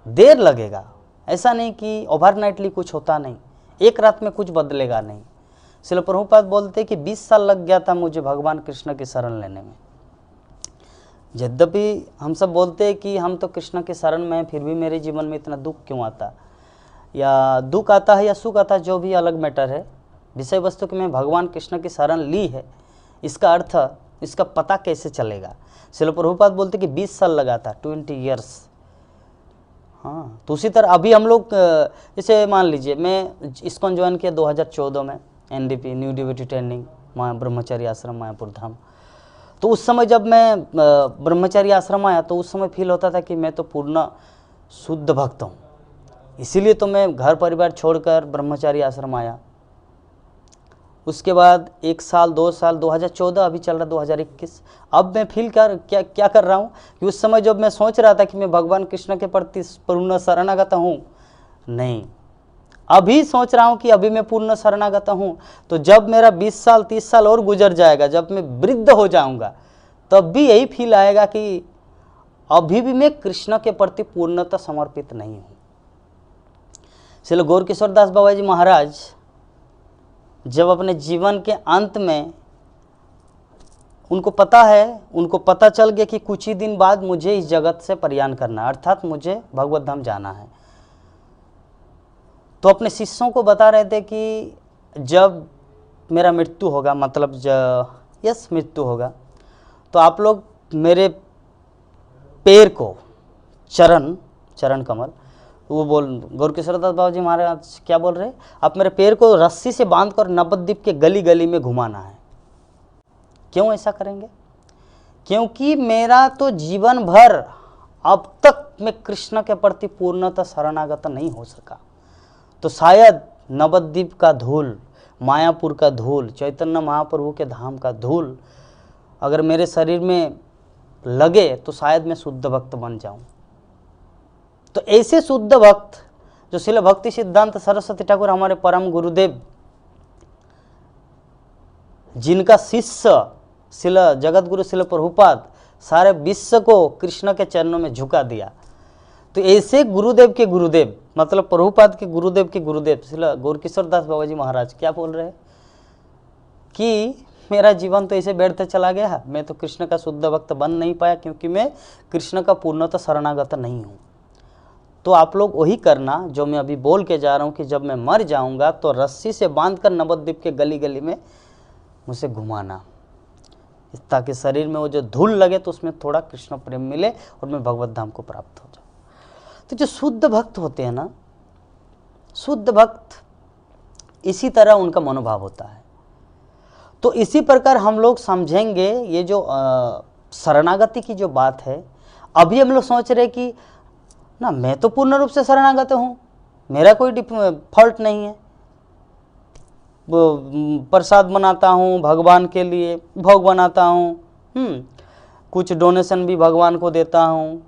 देर लगेगा, ऐसा नहीं कि ओवरनाइटली कुछ होता नहीं, एक रात में कुछ बदलेगा नहीं। श्रील प्रभुपाद बोलते कि 20 साल लग गया था मुझे भगवान कृष्ण की शरण लेने में। यद्यपि हम सब बोलते हैं कि हम तो कृष्ण के शरण में हैं, फिर भी मेरे जीवन में इतना दुख क्यों आता, या दुख आता है या सुख आता है, जो भी अलग मैटर है। विषय वस्तु कि मैं भगवान कृष्ण की शरण ली है, इसका अर्थ, इसका पता कैसे चलेगा। श्रील प्रभुपाद बोलते कि 20 साल लगा था, 20 ईयर्स। हाँ, तो उसी तरह अभी हम लोग, जैसे मान लीजिए मैं इस्कॉन ज्वाइन किया 2014 में, NDP न्यू डिवोटी ट्रेनिंग ब्रह्मचारी आश्रम मायापुर धाम। तो उस समय जब मैं ब्रह्मचारी आश्रम आया तो उस समय फील होता था कि मैं तो पूर्ण शुद्ध भक्त हूँ, इसीलिए तो मैं घर परिवार छोड़कर ब्रह्मचारी आश्रम आया। उसके बाद 1 साल 2 साल, 2014 अभी चल रहा 2021। अब मैं फील क्या कर रहा हूँ कि उस समय जब मैं सोच रहा था कि मैं भगवान कृष्ण के प्रति पूर्ण शरणागत हूँ, नहीं, अभी सोच रहा हूँ कि अभी मैं पूर्ण शरणागत हूँ। तो जब मेरा 20 साल 30 साल और गुजर जाएगा, जब मैं वृद्ध हो जाऊँगा, तब भी यही फील आएगा कि अभी भी मैं कृष्ण के प्रति पूर्णतः समर्पित नहीं हूँ। इसलिए गौर किशोर दास बाबा जी महाराज जब अपने जीवन के अंत में उनको पता चल गया कि कुछ ही दिन बाद मुझे इस जगत से प्रयाण करना है, अर्थात मुझे भगवत धाम जाना है, तो अपने शिष्यों को बता रहे थे कि जब मेरा मृत्यु होगा, मतलब मृत्यु होगा, तो आप लोग मेरे पैर को, चरण कमल, वो गौर किशोर दास बाबा जी महाराज क्या बोल रहे हैं, आप मेरे पैर को रस्सी से बांधकर नवद्वीप के गली गली में घुमाना है। क्यों ऐसा करेंगे? क्योंकि मेरा तो जीवन भर अब तक मैं कृष्ण के प्रति पूर्णतः शरणागत नहीं हो सका, तो शायद नवद्वीप का धूल, मायापुर का धूल, चैतन्य महाप्रभु के धाम का धूल अगर मेरे शरीर में लगे तो शायद मैं शुद्ध भक्त बन जाऊं। तो ऐसे शुद्ध भक्त जो श्रील भक्ति सिद्धांत सरस्वती ठाकुर हमारे परम गुरुदेव, जिनका शिष्य श्रील जगत गुरु श्रील प्रभुपाद सारे विश्व को कृष्ण के चरणों में झुका दिया, तो ऐसे गुरुदेव के गुरुदेव, मतलब प्रभुपाद के गुरुदेव श्रील गौर किशोर दास बाबा जी महाराज क्या बोल रहे हैं कि मेरा जीवन तो ऐसे व्यर्थ चला गया, मैं तो कृष्ण का शुद्ध भक्त बन नहीं पाया क्योंकि मैं कृष्ण का पूर्णतः शरणागत नहीं हूँ। तो आप लोग वही करना जो मैं अभी बोल के जा रहा हूँ कि जब मैं मर जाऊँगा तो रस्सी से बांधकर नवद्वीप के गली गली में मुझे घुमाना, ताकि शरीर में वो जो धूल लगे तो उसमें थोड़ा कृष्ण प्रेम मिले और मैं भगवत धाम को प्राप्त हो जाऊँ। तो जो शुद्ध भक्त होते हैं ना, शुद्ध भक्त, इसी तरह उनका मनोभाव होता है। तो इसी प्रकार हम लोग समझेंगे ये जो शरणागति की जो बात है। अभी हम लोग सोच रहे कि ना मैं तो पूर्ण रूप से शरणागत हूँ, मेरा कोई फॉल्ट नहीं है, प्रसाद बनाता हूँ भगवान के लिए, भोग बनाता हूँ, कुछ डोनेशन भी भगवान को देता हूँ,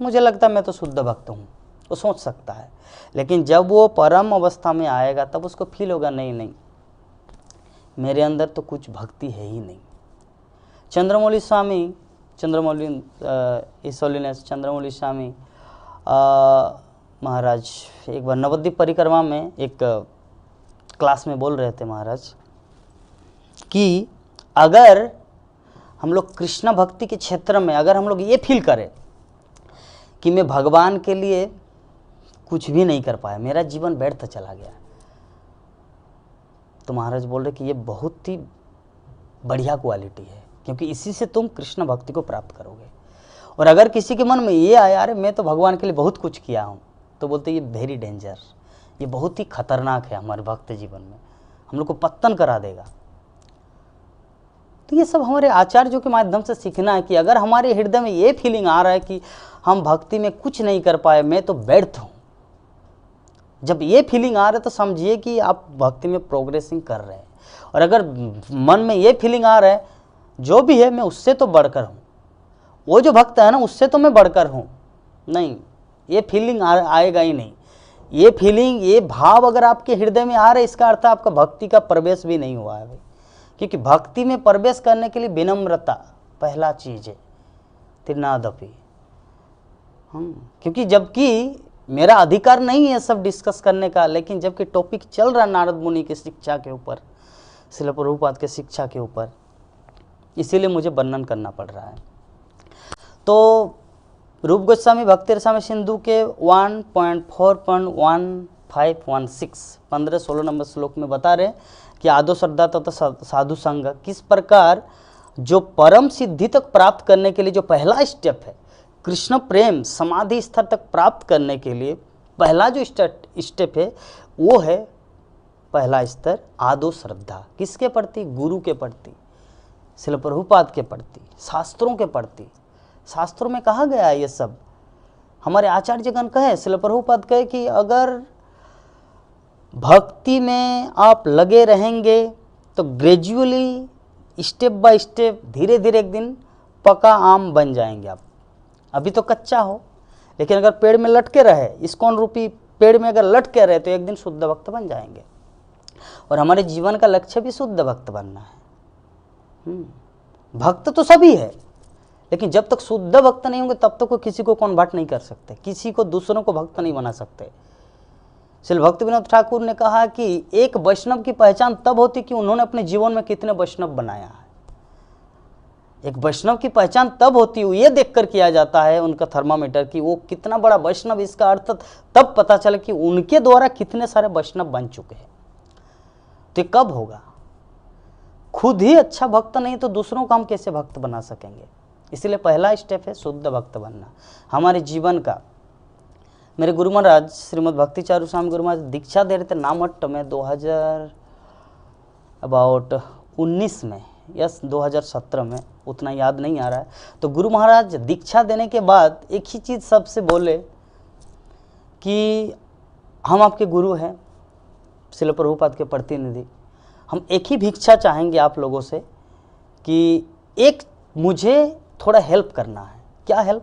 मुझे लगता है मैं तो शुद्ध भक्त हूँ। वो सोच सकता है, लेकिन जब वो परम अवस्था में आएगा तब उसको फील होगा नहीं, मेरे अंदर तो कुछ भक्ति है ही नहीं। चंद्रमौली स्वामी, चंद्रमौली स्वामी महाराज एक बार नवद्वीप परिक्रमा में एक क्लास में बोल रहे थे महाराज कि अगर हम लोग कृष्ण भक्ति के क्षेत्र में अगर हम लोग ये फील करें कि मैं भगवान के लिए कुछ भी नहीं कर पाया, मेरा जीवन व्यर्थ चला गया, तो महाराज बोल रहे कि ये बहुत ही बढ़िया क्वालिटी है, क्योंकि इसी से तुम कृष्ण भक्ति को प्राप्त करोगे। और अगर किसी के मन में ये आया अरे मैं तो भगवान के लिए बहुत कुछ किया हूँ, तो बोलते ये वेरी डेंजर, ये बहुत ही खतरनाक है हमारे भक्त जीवन में, हम लोग को पतन करा देगा। तो ये सब हमारे आचार्यों के माध्यम से सीखना है कि अगर हमारे हृदय में ये फीलिंग आ रहा है कि हम भक्ति में कुछ नहीं कर पाए, मैं तो व्यर्थ हूँ, जब ये फीलिंग आ रहा है तो समझिए कि आप भक्ति में प्रोग्रेसिंग कर रहे हैं। और अगर मन में ये फीलिंग आ रहा है जो भी है मैं उससे तो बढ़कर हूँ, वो जो भक्त है ना उससे तो मैं बढ़कर हूँ, नहीं, ये फीलिंग आएगा ही नहीं। ये फीलिंग, ये भाव अगर आपके हृदय में आ रहा है, इसका अर्थ आपका भक्ति का प्रवेश भी नहीं हुआ है भाई। क्योंकि भक्ति में प्रवेश करने के लिए विनम्रता पहला चीज है, त्रिनादपि। क्योंकि जबकि मेरा अधिकार नहीं है सब डिस्कस करने का, लेकिन जबकि टॉपिक चल रहा नारद मुनि की शिक्षा के ऊपर, श्रील प्रभुपाद के शिक्षा के ऊपर, इसीलिए मुझे वर्णन करना पड़ रहा है। तो रूप गोस्वामी भक्ति रसामृत सिंधु के 1.4.1516 15-16 नंबर श्लोक में बता रहे कि आदो श्रद्धा तथा साधु संग किस प्रकार जो परम सिद्धि तक प्राप्त करने के लिए जो पहला स्टेप है, कृष्ण प्रेम समाधि स्तर तक प्राप्त करने के लिए पहला जो स्टेप है वो है पहला स्तर आदो श्रद्धा। किसके प्रति? गुरु के प्रति, श्रील प्रभुपाद के प्रति, शास्त्रों के प्रति। शास्त्रों में कहा गया है ये सब, हमारे आचार्यगण कहे, श्रील प्रभुपाद कहे कि अगर भक्ति में आप लगे रहेंगे तो ग्रेजुअली स्टेप बाय स्टेप धीरे धीरे एक दिन पका आम बन जाएंगे आप। अभी तो कच्चा हो, लेकिन अगर पेड़ में लटके रहे, इस्कॉन रूपी पेड़ में अगर लटके रहे तो एक दिन शुद्ध भक्त बन जाएंगे। और हमारे जीवन का लक्ष्य भी शुद्ध भक्त बनना है। भक्त तो सभी है, लेकिन जब तक शुद्ध भक्त नहीं होंगे तब तक किसी को कन्वर्ट नहीं कर सकते, किसी को दूसरों को भक्त नहीं बना सकते। श्री भक्ति विनोद ठाकुर ने कहा कि एक वैष्णव की पहचान तब होती कि उन्होंने अपने जीवन में कितने वैष्णव बनाया है। एक वैष्णव की पहचान तब होती है, ये देखकर किया जाता है उनका थर्मामीटर कि वो कितना बड़ा वैष्णव, इसका अर्थ तब पता चले कि उनके द्वारा कितने सारे वैष्णव बन चुके हैं। तो कब होगा? खुद ही अच्छा भक्त नहीं तो दूसरों को हम कैसे भक्त बना सकेंगे? इसलिए पहला स्टेप है शुद्ध भक्त बनना हमारे जीवन का। मेरे गुरु महाराज श्रीमद् भक्ति चारू स्वामी गुरु महाराज दीक्षा दे रहे थे नामट्ट में 2019 में, यस 2017 में, उतना याद नहीं आ रहा है। तो गुरु महाराज दीक्षा देने के बाद एक ही चीज़ सबसे बोले कि हम आपके गुरु हैं, श्रील प्रभुपाद के प्रतिनिधि, हम एक ही भिक्षा चाहेंगे आप लोगों से कि एक मुझे थोड़ा हेल्प करना है। क्या हेल्प?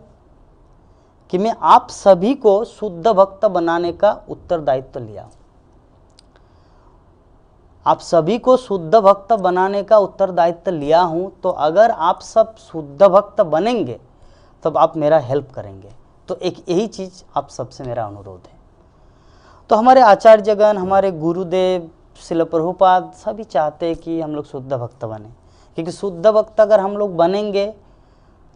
कि मैं आप सभी को शुद्ध भक्त बनाने का उत्तरदायित्व लिया। आप सभी को शुद्ध भक्त बनाने का उत्तरदायित्व लिया हूं, तो अगर आप सब शुद्ध भक्त बनेंगे तब आप मेरा हेल्प करेंगे। तो एक यही चीज आप सबसे मेरा अनुरोध है। तो हमारे आचार्यगण, हमारे गुरुदेव श्रील प्रभुपाद सभी चाहते हैं कि हम लोग शुद्ध भक्त बने, क्योंकि शुद्ध भक्त अगर हम लोग बनेंगे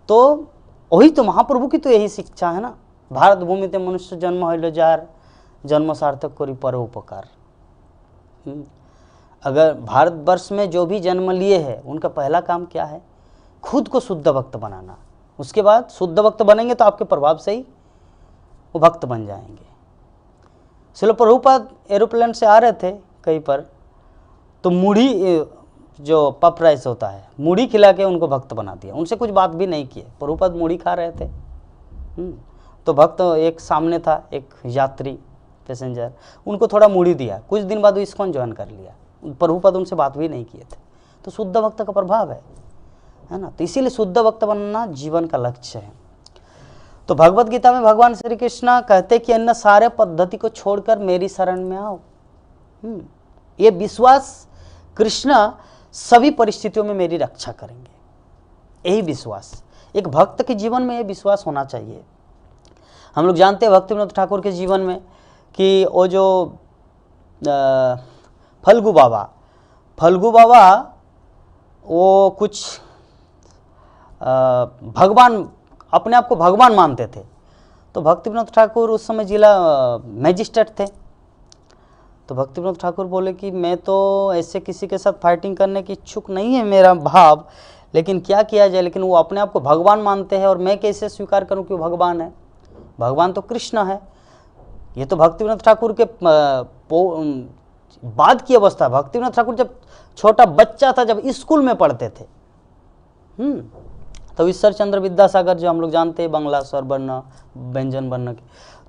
तो वही तो महाप्रभु की तो यही शिक्षा है ना, भारत भूमि ते मनुष्य जन्म होइल जार, जन्म सार्थक करी परोपकार। अगर भारतवर्ष में जो भी जन्म लिए हैं उनका पहला काम क्या है? खुद को शुद्ध भक्त बनाना। उसके बाद शुद्ध भक्त बनेंगे तो आपके प्रभाव से ही वो भक्त बन जाएंगे। श्रील प्रभुपाद एरोप्लेन से आ रहे थे कहीं पर, तो मूढ़ी जो पफ राइस होता है, मूढ़ी खिला के उनको भक्त बना दिया। उनसे कुछ बात भी नहीं किए, प्रभुपाद मूढ़ी खा रहे थे। तो भक्त एक सामने था, एक यात्री पैसेंजर, उनको थोड़ा मूढ़ी दिया। कुछ दिन बाद वो इस्कॉन ज्वाइन कर लिया, प्रभुपाद उनसे बात भी नहीं किए थे। तो शुद्ध भक्त का प्रभाव है ना। तो इसीलिए शुद्ध भक्त बनना जीवन का लक्ष्य है। तो भगवत गीता में भगवान श्री कृष्ण कहते कि अन्य सारे पद्धति को छोड़कर मेरी शरण में आओ। ये विश्वास, कृष्ण सभी परिस्थितियों में मेरी रक्षा करेंगे, यही विश्वास एक भक्त के जीवन में, ये विश्वास होना चाहिए। हम लोग जानते हैं भक्ति विनोद ठाकुर के जीवन में कि वो जो फल्गु बाबा, फल्गु बाबा वो कुछ भगवान, अपने आप को भगवान मानते थे। तो भक्ति विनोद ठाकुर उस समय जिला मैजिस्ट्रेट थे। तो भक्ति विनोद ठाकुर बोले कि मैं तो ऐसे किसी के साथ फाइटिंग करने की इच्छुक नहीं है मेरा भाव, लेकिन क्या किया जाए। लेकिन वो अपने आप को भगवान मानते हैं और मैं कैसे स्वीकार करूं कि वो भगवान है? भगवान तो कृष्ण है। ये तो भक्ति विनोद ठाकुर के बाद की अवस्था। भक्ति विनोद ठाकुर जब छोटा बच्चा था, जब स्कूल में पढ़ते थे, तो ईश्वर चंद्र विद्यासागर जो हम लोग जानते हैं, बांग्ला स्वर वर्ण व्यंजन वर्ण के,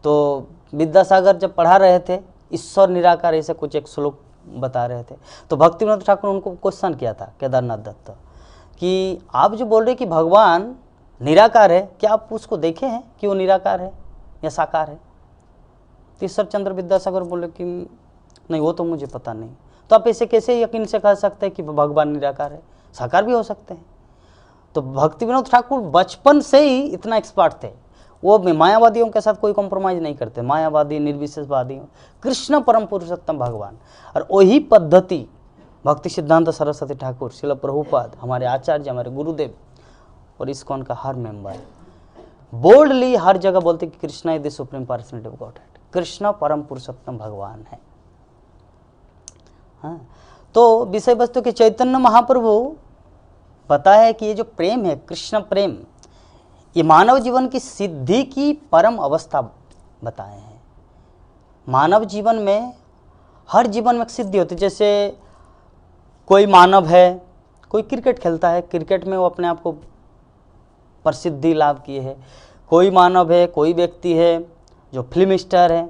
तो विद्यासागर जब पढ़ा रहे थे ईश्वर निराकार ऐसे कुछ एक श्लोक बता रहे थे। तो भक्ति विनोद ठाकुर ने उनको क्वेश्चन किया था, केदारनाथ दत्त, कि आप जो बोल रहे कि भगवान निराकार है, क्या आप उसको देखे हैं कि वो निराकार है या साकार है? ईश्वर चंद्र विद्यासागर बोले कि नहीं, वो तो मुझे पता नहीं। तो आप ऐसे कैसे यकीन से कह सकते हैं कि भगवान निराकार है? साकार भी हो सकते हैं। तो भक्ति विनोद ठाकुर बचपन से ही इतना एक्सपर्ट थे। वो मायावादियों के साथ कोई कॉम्प्रोमाइज नहीं करते, मायावादी निर्विशेषवादी, कृष्ण परम पुरुषोत्तम भगवान। और वही पद्धति भक्ति सिद्धांत सरस्वती ठाकुर, श्रील प्रभुपाद, हमारे आचार्य, हमारे गुरुदेव और इस्कॉन का हर मेंबर बोल्डली हर जगह बोलते कि Krishna is the supreme personality of godhead, Krishna परम पुरुषोत्तम भगवान है। हाँ, तो विषय वस्तु के चैतन्य महाप्रभु पता है कि ये जो प्रेम है, कृष्ण प्रेम, ये मानव जीवन की सिद्धि की परम अवस्था बताए हैं। मानव जीवन में, हर जीवन में सिद्धि होती है। जैसे कोई मानव है, कोई क्रिकेट खेलता है, क्रिकेट में वो अपने आप को प्रसिद्धि लाभ किए है। कोई मानव है, कोई व्यक्ति है जो फिल्म स्टार है,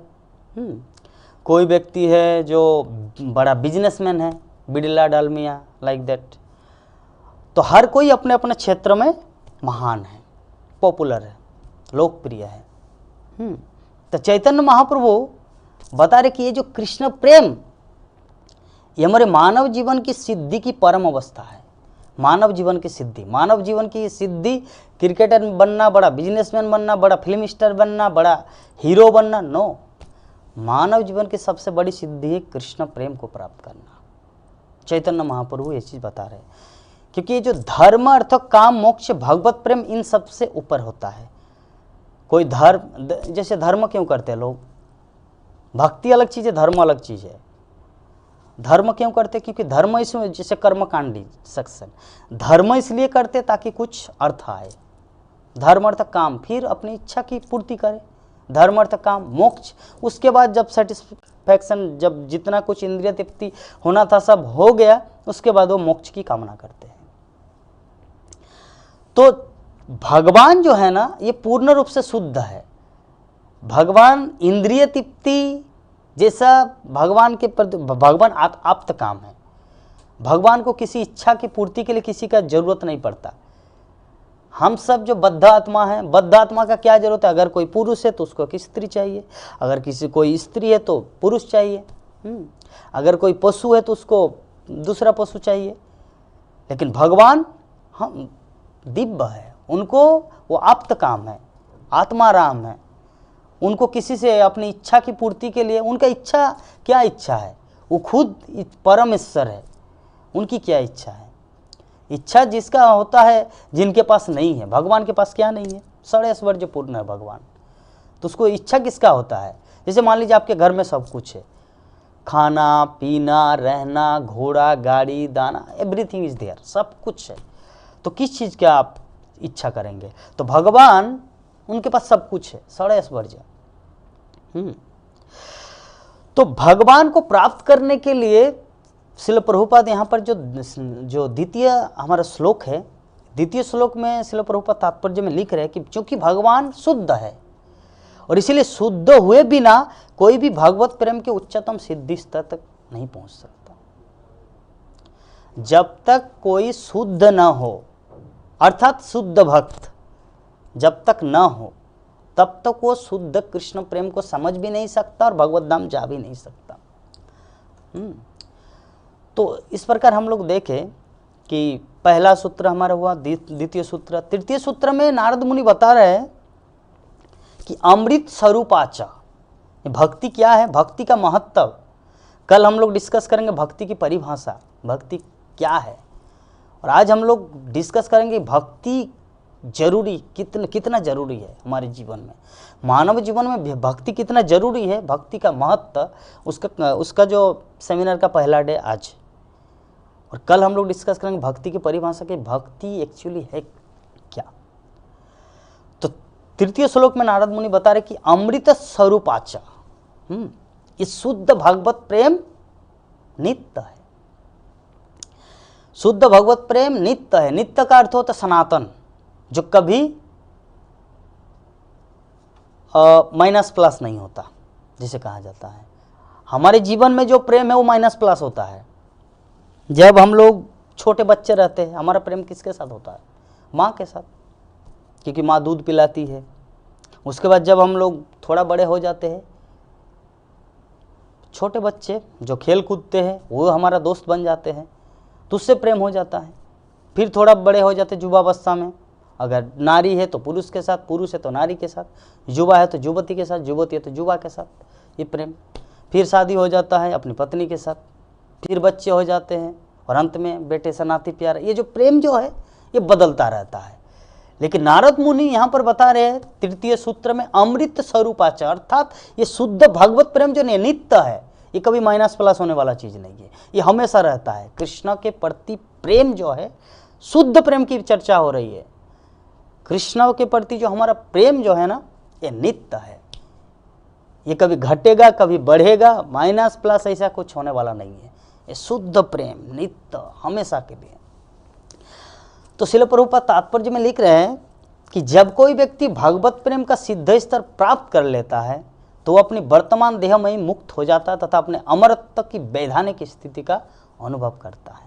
कोई व्यक्ति है जो बड़ा बिजनेसमैन है, बिड़ला डालमिया, लाइक दैट। तो हर कोई अपने अपने क्षेत्र में महान है, पॉपुलर है, लोकप्रिय है। तो चैतन्य महाप्रभु बता रहे कि ये जो कृष्ण प्रेम, ये हमारे मानव जीवन की सिद्धि की परम अवस्था है। मानव जीवन की सिद्धि, मानव जीवन की सिद्धि क्रिकेटर बनना, बड़ा बिजनेसमैन बनना, बड़ा फिल्म स्टार बनना, बड़ा हीरो बनना, नो। मानव जीवन की सबसे बड़ी सिद्धि है कृष्ण प्रेम को प्राप्त करना। चैतन्य महाप्रभु ये चीज़ बता रहे हैं, क्योंकि ये जो धर्म, अर्थ, काम, मोक्ष, भगवत प्रेम, इन सबसे ऊपर होता है। कोई धर्म, जैसे धर्म क्यों करते हैं लोग? भक्ति अलग चीज़ है, धर्म अलग चीज़ है। धर्म क्यों करते? क्योंकि धर्म इसमें, जैसे कर्मकांडी सेक्शन, धर्म इसलिए करते ताकि कुछ अर्थ आए। धर्म अर्थ काम, फिर अपनी इच्छा की पूर्ति करे। धर्म अर्थ काम मोक्ष, उसके बाद जब सेटिस्फैक्शन, जब जितना कुछ इंद्रिय तृप्ति होना था सब हो गया, उसके बाद वो मोक्ष की कामना करते हैं। तो भगवान जो है ना, ये पूर्ण रूप से शुद्ध है। भगवान इंद्रिय तृप्ति जैसा भगवान के प्रति, भगवान आप्त काम है। भगवान को किसी इच्छा की पूर्ति के लिए किसी का जरूरत नहीं पड़ता। हम सब जो बद्ध आत्मा है, बद्ध आत्मा का क्या जरूरत है? अगर कोई पुरुष है तो उसको एक स्त्री चाहिए, अगर किसी कोई स्त्री है तो पुरुष चाहिए, अगर कोई पशु है तो उसको दूसरा पशु चाहिए। लेकिन भगवान हम दिव्य है, उनको वो आप्त काम है, आत्मा राम है। उनको किसी से अपनी इच्छा की पूर्ति के लिए, उनका इच्छा क्या इच्छा है? वो खुद परमेश्वर है, उनकी क्या इच्छा है? इच्छा जिसका होता है, जिनके पास नहीं है। भगवान के पास क्या नहीं है? सारे ऐश्वर्य पूर्ण है भगवान। तो उसको इच्छा किसका होता है? जैसे मान लीजिए आपके घर में सब कुछ है, खाना पीना, रहना, घोड़ा गाड़ी, दाना, एवरीथिंग इज देयर, सब कुछ है। तो किस चीज़ का आप इच्छा करेंगे? तो भगवान, उनके पास सब कुछ है, सारे ऐश्वर्य। तो भगवान को प्राप्त करने के लिए श्रील प्रभुपाद यहाँ पर जो द्वितीय हमारा श्लोक है, द्वितीय श्लोक में श्रील प्रभुपाद तात्पर्य में लिख रहे हैं कि चूंकि भगवान शुद्ध है और इसीलिए शुद्ध हुए बिना कोई भी भगवत प्रेम के उच्चतम सिद्धि स्तर तक नहीं पहुंच सकता। जब तक कोई शुद्ध न हो, अर्थात शुद्ध भक्त जब तक न हो, तब तक वो शुद्ध कृष्ण प्रेम को समझ भी नहीं सकता और भगवत धाम जा भी नहीं सकता। तो इस प्रकार हम लोग देखें कि पहला सूत्र हमारा हुआ, द्वितीय सूत्र, तृतीय सूत्र में नारद मुनि बता रहे हैं कि अमृत स्वरूपाचा, भक्ति क्या है, भक्ति का महत्व, कल हम लोग डिस्कस करेंगे भक्ति की परिभाषा, भक्ति क्या है, और आज हम लोग डिस्कस करेंगे भक्ति जरूरी कितना जरूरी है हमारे जीवन में, मानव जीवन में भक्ति कितना जरूरी है, भक्ति का महत्व, उसका जो सेमिनार का पहला डे आज। और कल हम लोग डिस्कस करेंगे भक्ति की परिभाषा कि भक्ति एक्चुअली है क्या। तो तृतीय श्लोक में नारद मुनि बता रहे कि अमृत स्वरूपाचा, ये शुद्ध भगवत प्रेम नित्य है। शुद्ध भगवत प्रेम नित्य है। नित्य का अर्थ होता सनातन, जो कभी माइनस प्लस नहीं होता, जिसे कहा जाता है। हमारे जीवन में जो प्रेम है वो माइनस प्लस होता है। जब हम लोग छोटे बच्चे रहते हैं, हमारा प्रेम किसके साथ होता है? माँ के साथ, क्योंकि माँ दूध पिलाती है। उसके बाद जब हम लोग थोड़ा बड़े हो जाते हैं, छोटे बच्चे जो खेल कूदते हैं वो हमारा दोस्त बन जाते हैं, तो उससे प्रेम हो जाता है। फिर थोड़ा बड़े हो जाते युवावस्था में, अगर नारी है तो पुरुष के साथ, पुरुष है तो नारी के साथ, युवा है तो युवती के साथ, युवती है तो युवा के साथ, ये प्रेम। फिर शादी हो जाता है अपनी पत्नी के साथ, फिर बच्चे हो जाते हैं, और अंत में बेटे से नाती प्यार। ये जो प्रेम जो है ये बदलता रहता है। लेकिन नारद मुनि यहाँ पर बता रहे हैं तृतीय सूत्र में अमृत स्वरूपाचा, अर्थात ये शुद्ध भगवत प्रेम जो नित्य है, ये कभी माइनस प्लस होने वाला चीज नहीं है, ये हमेशा रहता है। कृष्ण के प्रति प्रेम जो है, शुद्ध प्रेम की चर्चा हो रही है। कृष्ण के प्रति जो हमारा प्रेम जो है ना, ये नित्य है। ये कभी घटेगा कभी बढ़ेगा, माइनस प्लस ऐसा कुछ होने वाला नहीं है। ये शुद्ध प्रेम नित्य हमेशा के लिए। तो श्रील प्रभुपाद तात्पर्य में लिख रहे हैं कि जब कोई व्यक्ति भगवत प्रेम का सिद्ध स्तर प्राप्त कर लेता है तो वो अपनी वर्तमान देह में ही मुक्त हो जाता है तथा अपने अमरत्व की वैधानिक स्थिति का अनुभव करता है।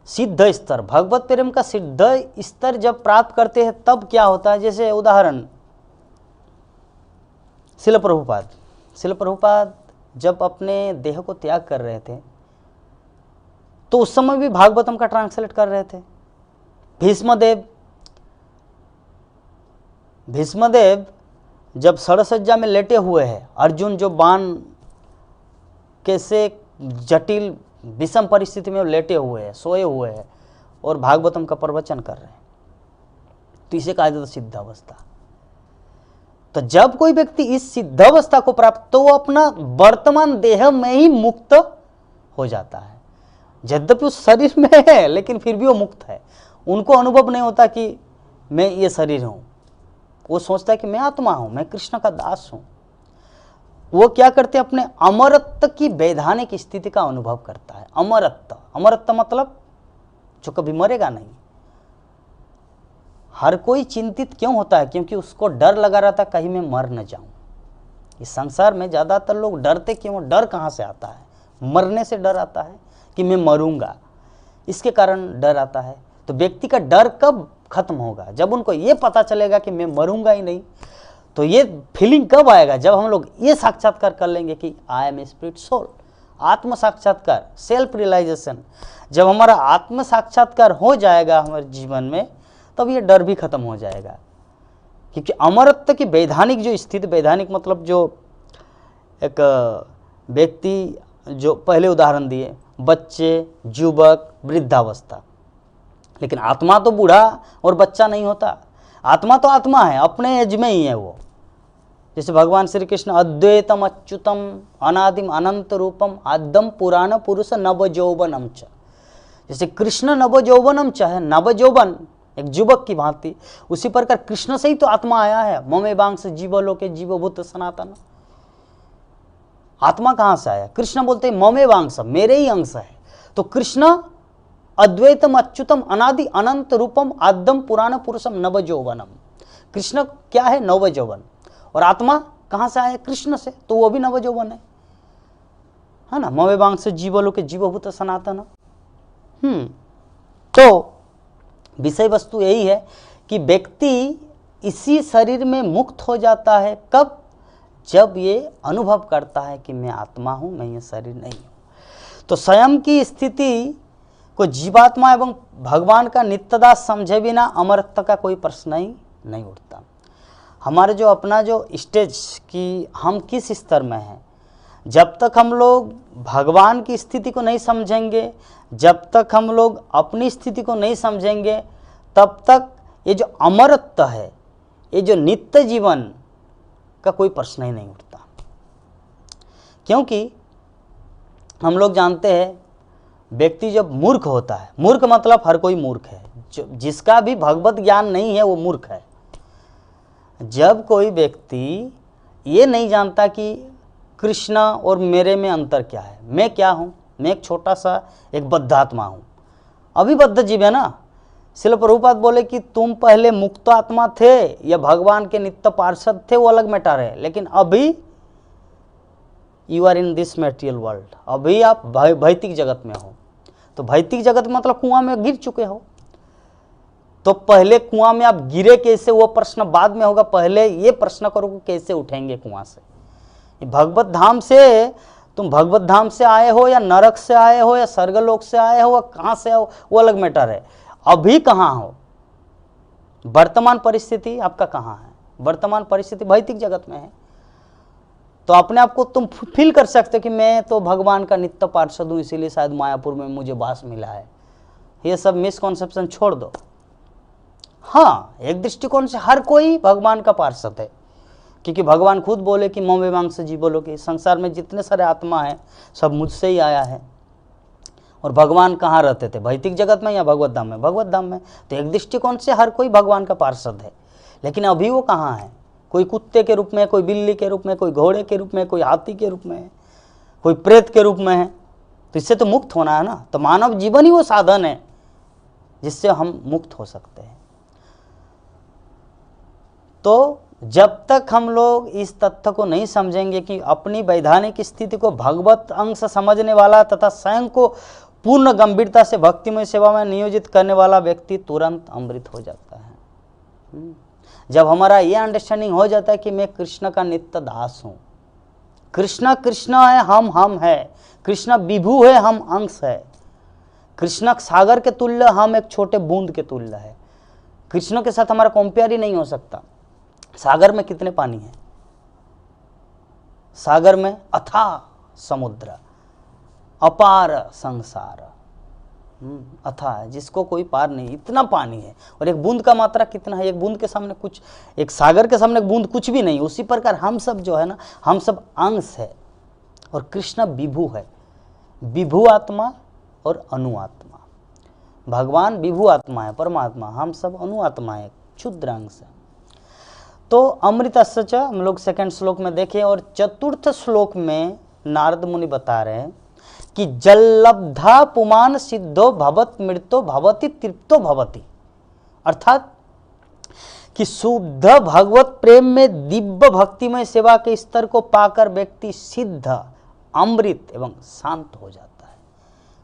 सिद्ध स्तर, भगवत प्रेम का सिद्ध स्तर जब प्राप्त करते हैं तब क्या होता है? जैसे उदाहरण, श्रील प्रभुपाद जब अपने देह को त्याग कर रहे थे तो उस समय भी भागवतम का ट्रांसलेट कर रहे थे। भीष्मदेव जब सड़सज्जा में लेटे हुए हैं, अर्जुन जो बाण कैसे जटिल विषम परिस्थिति में लेटे हुए हैं, सोए हुए हैं, और भागवतम का प्रवचन कर रहे हैं, तो इसे कहा जाता है सिद्ध अवस्था। तो जब कोई व्यक्ति इस सिद्ध अवस्था को प्राप्त, तो वो अपना वर्तमान देह में ही मुक्त हो जाता है। यद्यपि उस शरीर में है लेकिन फिर भी वो मुक्त है। उनको अनुभव नहीं होता कि मैं ये शरीर हूं, वो सोचता है कि मैं आत्मा हूं, मैं कृष्ण का दास हूं। वो क्या करते हैं? अपने अमरत्व की वैधानिक स्थिति का अनुभव करता है। अमरत्व मतलब जो कभी मरेगा नहीं। हर कोई चिंतित क्यों होता है? क्योंकि उसको डर लगा रहता है कहीं मैं मर न जाऊं। इस संसार में ज्यादातर लोग डरते क्यों? डर कहां से आता है? मरने से डर आता है कि मैं मरूंगा, इसके कारण डर आता है। तो व्यक्ति का डर कब खत्म होगा? जब उनको ये पता चलेगा कि मैं मरूंगा ही नहीं। तो ये फीलिंग कब आएगा? जब हम लोग ये साक्षात्कार कर लेंगे कि I am a spirit soul, आत्म साक्षात्कार, सेल्फ रियलाइजेशन। जब हमारा आत्म साक्षात्कार हो जाएगा हमारे जीवन में, तब ये डर भी खत्म हो जाएगा। क्योंकि अमरत्व की वैधानिक जो स्थिति, वैधानिक मतलब जो एक व्यक्ति, जो पहले उदाहरण दिए, बच्चे, युवक, वृद्धावस्था, लेकिन आत्मा तो बूढ़ा और बच्चा नहीं होता। आत्मा तो आत्मा है, अपने एज में ही है वो। जैसे भगवान श्री कृष्ण अद्वैतम अच्युतम अनादिम अनंत रूपम आद्यम पुराण पुरुष नवजौवनम च, जैसे कृष्ण नवजौवनम च है, नवजौवन एक युवक की भांति, उसी प्रकार कृष्ण से ही तो आत्मा आया है। ममेवांश जीवलोके जीवभूत सनातन। आत्मा कहां से आया? कृष्ण बोलते हैं ममेवांश, मेरे ही अंश है। तो कृष्ण अद्वैतम अच्युतम अनादि अनंत रूपम आद्यम पुराण पुरुषम नवजौवनम। कृष्ण क्या है? नवजौवन। और आत्मा कहां से आया? कृष्ण से, तो वो भी नवजौवन है ना। मवेवांश जीवलोके जीवभूत सनातन। तो विषय वस्तु यही है कि व्यक्ति इसी शरीर में मुक्त हो जाता है। कब? जब ये अनुभव करता है कि मैं आत्मा हूं, मैं ये शरीर नहीं हूं। तो स्वयं की स्थिति को जीवात्मा एवं भगवान का नित्यदास समझे बिना अमरत्व का कोई प्रश्न ही नहीं उठता। हमारे जो अपना जो स्टेज की हम किस स्तर में हैं, जब तक हम लोग भगवान की स्थिति को नहीं समझेंगे, जब तक हम लोग अपनी स्थिति को नहीं समझेंगे, तब तक ये जो अमरत्व है, ये जो नित्य जीवन का कोई प्रश्न ही नहीं उठता। क्योंकि हम लोग जानते हैं व्यक्ति जब मूर्ख होता है, मूर्ख मतलब हर कोई मूर्ख है, जिसका भी भगवत ज्ञान नहीं है वो मूर्ख है। जब कोई व्यक्ति ये नहीं जानता कि कृष्णा और मेरे में अंतर क्या है, मैं क्या हूँ, मैं एक छोटा सा एक बद्ध आत्मा हूँ, अभी बद्ध जीव है ना। श्रील प्रभुपाद बोले कि तुम पहले मुक्त आत्मा थे या भगवान के नित्य पार्षद थे, वो अलग मैटर है, लेकिन अभी you are in this material world, अभी आप भौतिक जगत में हो। तो भौतिक जगत मतलब कुआं में गिर चुके हो। तो पहले कुआं में आप गिरे कैसे, वो प्रश्न बाद में होगा, पहले ये प्रश्न करो कि कैसे उठेंगे कुआं से। भगवत धाम से, तुम भगवत धाम से आए हो या नरक से आए हो या स्वर्गलोक से आए हो, कहाँ से आओ वो अलग मैटर है। अभी कहाँ हो, वर्तमान परिस्थिति आपका कहाँ है, वर्तमान परिस्थिति भौतिक जगत में है। तो अपने आप को तुम फील कर सकते हो कि मैं तो भगवान का नित्य पार्षद हूँ, इसीलिए शायद मायापुर में मुझे वास मिला है। ये सब मिसकॉन्सेप्शन छोड़ दो। हाँ, एक दृष्टिकोण से हर कोई भगवान का पार्षद है, क्योंकि भगवान खुद बोले कि मम एवांश जीवो लोके, संसार में जितने सारे आत्मा है सब मुझसे ही आया है। और भगवान कहाँ रहते थे, भौतिक जगत में या भगवत धाम में? भगवत धाम में। तो एक दृष्टिकोण से हर कोई भगवान का पार्षद है, लेकिन अभी वो कहाँ है? कोई कुत्ते के रूप में, कोई बिल्ली के रूप में, कोई घोड़े के रूप में, कोई हाथी के रूप में, कोई प्रेत के रूप में है। तो इससे तो मुक्त होना है ना। तो मानव जीवन ही वो साधन है जिससे हम मुक्त हो सकते हैं। तो जब तक हम लोग इस तथ्य को नहीं समझेंगे कि अपनी वैधानिक स्थिति को भगवत अंश समझने वाला तथा स्वयं को पूर्ण गंभीरता से भक्तिमय सेवा में नियोजित करने वाला व्यक्ति तुरंत अमृत हो जाता है। जब हमारा ये अंडरस्टैंडिंग हो जाता है कि मैं कृष्ण का नित्य दास हूँ, कृष्ण कृष्ण है, हम है, कृष्ण विभु है, हम अंश है, कृष्ण सागर के तुल्य, हम एक छोटे बूंद के तुल्य है। कृष्ण के साथ हमारा कंपेयर ही नहीं हो सकता। सागर में कितने पानी है? सागर में अथाह समुद्र, अपार संसार, अथाह है, जिसको कोई पार नहीं, इतना पानी है। और एक बूंद का मात्रा कितना है? एक बूंद के सामने कुछ, एक सागर के सामने एक बूंद कुछ भी नहीं। उसी प्रकार हम सब जो है ना, हम सब अंश है और कृष्ण विभु है, विभु आत्मा और अनु आत्मा। भगवान विभु आत्मा है, परमात्मा, हम सब अनु आत्मा है, क्षुद्र अंश है। तो अमृतस्य च हम लोग सेकंड श्लोक में देखें, और चतुर्थ श्लोक में नारद मुनि बता रहे हैं कि जल्लब्धा पुमान सिद्धो भवत मृतो भवति तृप्तो भवति, अर्थात कि शुद्ध भगवत प्रेम में दिव्य भक्तिमय सेवा के स्तर को पाकर व्यक्ति सिद्ध, अमृत एवं शांत हो जाता है।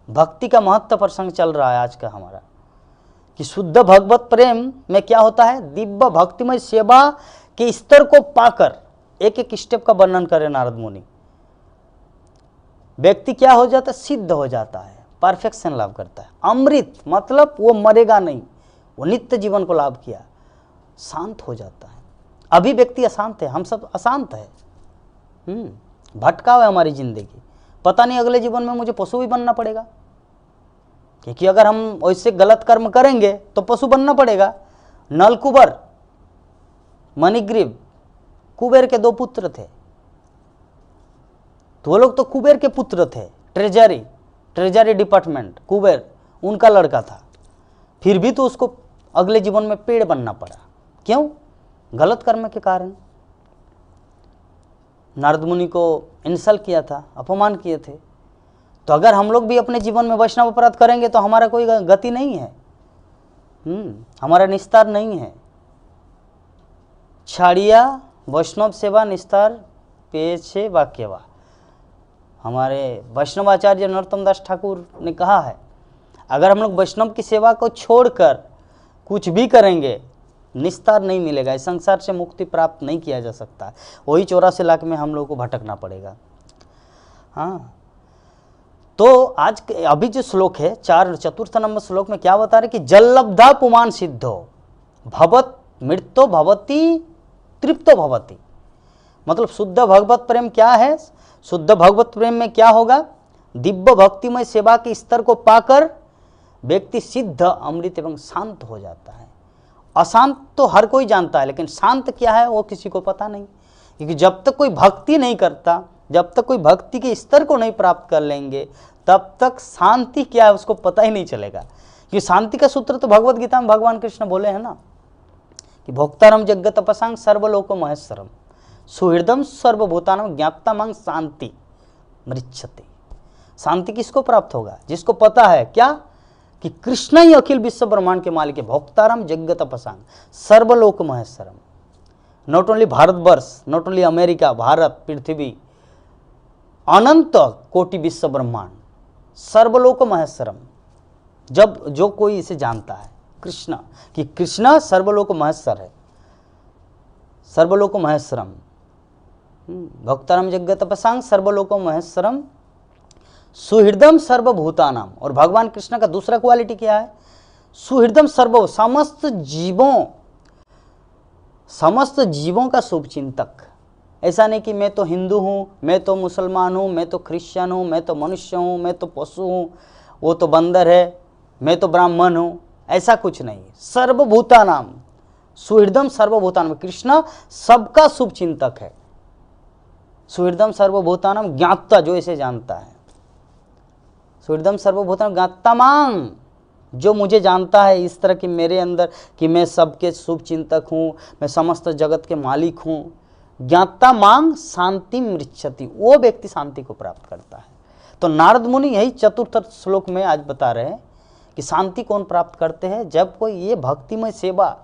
भक्ति का महत्व प्रसंग चल रहा है आज का हमारा, कि शुद्ध भगवत प्रेम में क्या होता है? दिव्य भक्तिमय सेवा के स्तर को पाकर, एक एक स्टेप का वर्णन करे नारद मुनि, व्यक्ति क्या हो जाता है? सिद्ध हो जाता है, परफेक्शन लाभ करता है। अमृत मतलब वो मरेगा नहीं, वो नित्य जीवन को लाभ किया, शांत हो जाता है। अभी व्यक्ति अशांत है, हम सब अशांत है, भटकाव है हमारी जिंदगी। पता नहीं अगले जीवन में मुझे पशु भी बनना पड़ेगा, क्योंकि अगर हम वैसे गलत कर्म करेंगे तो पशु बनना पड़ेगा। नलकुबर, मणिग्रीव, कुबेर के 2 पुत्र थे, तो वो लोग तो कुबेर के पुत्र थे। ट्रेजरी डिपार्टमेंट, कुबेर उनका लड़का था, फिर भी तो उसको अगले जीवन में पेड़ बनना पड़ा। क्यों? गलत कर्म के कारण। नारद मुनि को इंसल्ट किया था, अपमान किए थे। तो अगर हम लोग भी अपने जीवन में वैष्णव अपराध करेंगे तो हमारा कोई गति नहीं है, हमारा निस्तार नहीं है। छाड़िया वैष्णव सेवा निस्तार पेछे वाक्यवा, हमारे वैष्णवाचार्य नरोत्तम दास ठाकुर ने कहा है, अगर हम लोग वैष्णव की सेवा को छोड़कर कुछ भी करेंगे, निस्तार नहीं मिलेगा, इस संसार से मुक्ति प्राप्त नहीं किया जा सकता। वही 84 लाख में हम लोग को भटकना पड़ेगा। हाँ, तो आज अभी जो श्लोक है, चतुर्थ नंबर श्लोक में क्या बता रहे कि जल्लब्धा पुमान सिद्धो भवत मृतो भवति तृप्तो भवति, मतलब शुद्ध भगवत प्रेम क्या है? शुद्ध भगवत प्रेम में क्या होगा? दिव्य भक्तिमय सेवा के स्तर को पाकर व्यक्ति सिद्ध, अमृत एवं शांत हो जाता है। अशांत तो हर कोई जानता है, लेकिन शांत क्या है वो किसी को पता नहीं, क्योंकि जब तक कोई भक्ति नहीं करता, जब तक कोई भक्ति के स्तर को नहीं प्राप्त कर लेंगे, तब तक शांति क्या है उसको पता ही नहीं चलेगा। क्योंकि शांति का सूत्र तो भगवत गीता में भगवान कृष्ण बोले हैं ना कि भोक्तारम यज्ञ तपसांग सर्वलोको महेश्वरम सुहृदम सर्वभूतानम ज्ञातामंग शांति मृच्छते। शांति किसको प्राप्त होगा? जिसको पता है क्या कि कृष्ण ही अखिल विश्व ब्रह्मांड के मालिक है। भोक्तारम यज्ञ तपसांग सर्वलोक महेश्वरम। Not only Bharatvarsh, not only America, Bharat, पृथ्वी, अनंत कोटि विश्व ब्रह्मांड, सर्वलोक महेश्वरम। जब जो कोई इसे जानता है कृष्ण कि कृष्ण सर्वलोक महेश्वर है, सर्वलोक महेश्वरम, भक्तारम यज्ञ तपसांग सर्वलोको महेश्वरम सुहृदम सर्वभूतानाम। और भगवान कृष्ण का दूसरा क्वालिटी क्या है? सुहृदम सर्व, समस्त जीवों का शुभचिंतक। ऐसा नहीं कि मैं तो हिंदू हूँ, मैं तो मुसलमान हूँ, मैं तो क्रिश्चियन हूँ, मैं तो मनुष्य हूँ, मैं तो पशु हूँ, वो तो बंदर है, मैं तो ब्राह्मण हूँ, ऐसा कुछ नहीं। सर्वभूतानाम सुहृदम सर्वभूतानाम, कृष्ण सबका शुभचिंतक है। सुहृदम सर्वभूतानाम ज्ञाता, जो इसे जानता है। सुहृदम सर्वभूतानाम ज्ञातामांग, जो मुझे जानता है इस तरह की मेरे अंदर कि मैं सबके शुभ चिंतक हूँ, मैं समस्त जगत के मालिक हूँ। ज्ञाता मांग शांति मृच्छति, वो व्यक्ति शांति को प्राप्त करता है। तो नारद मुनि यही चतुर्थ श्लोक में आज बता रहे हैं कि शांति कौन प्राप्त करते हैं? जब कोई ये भक्तिमय सेवा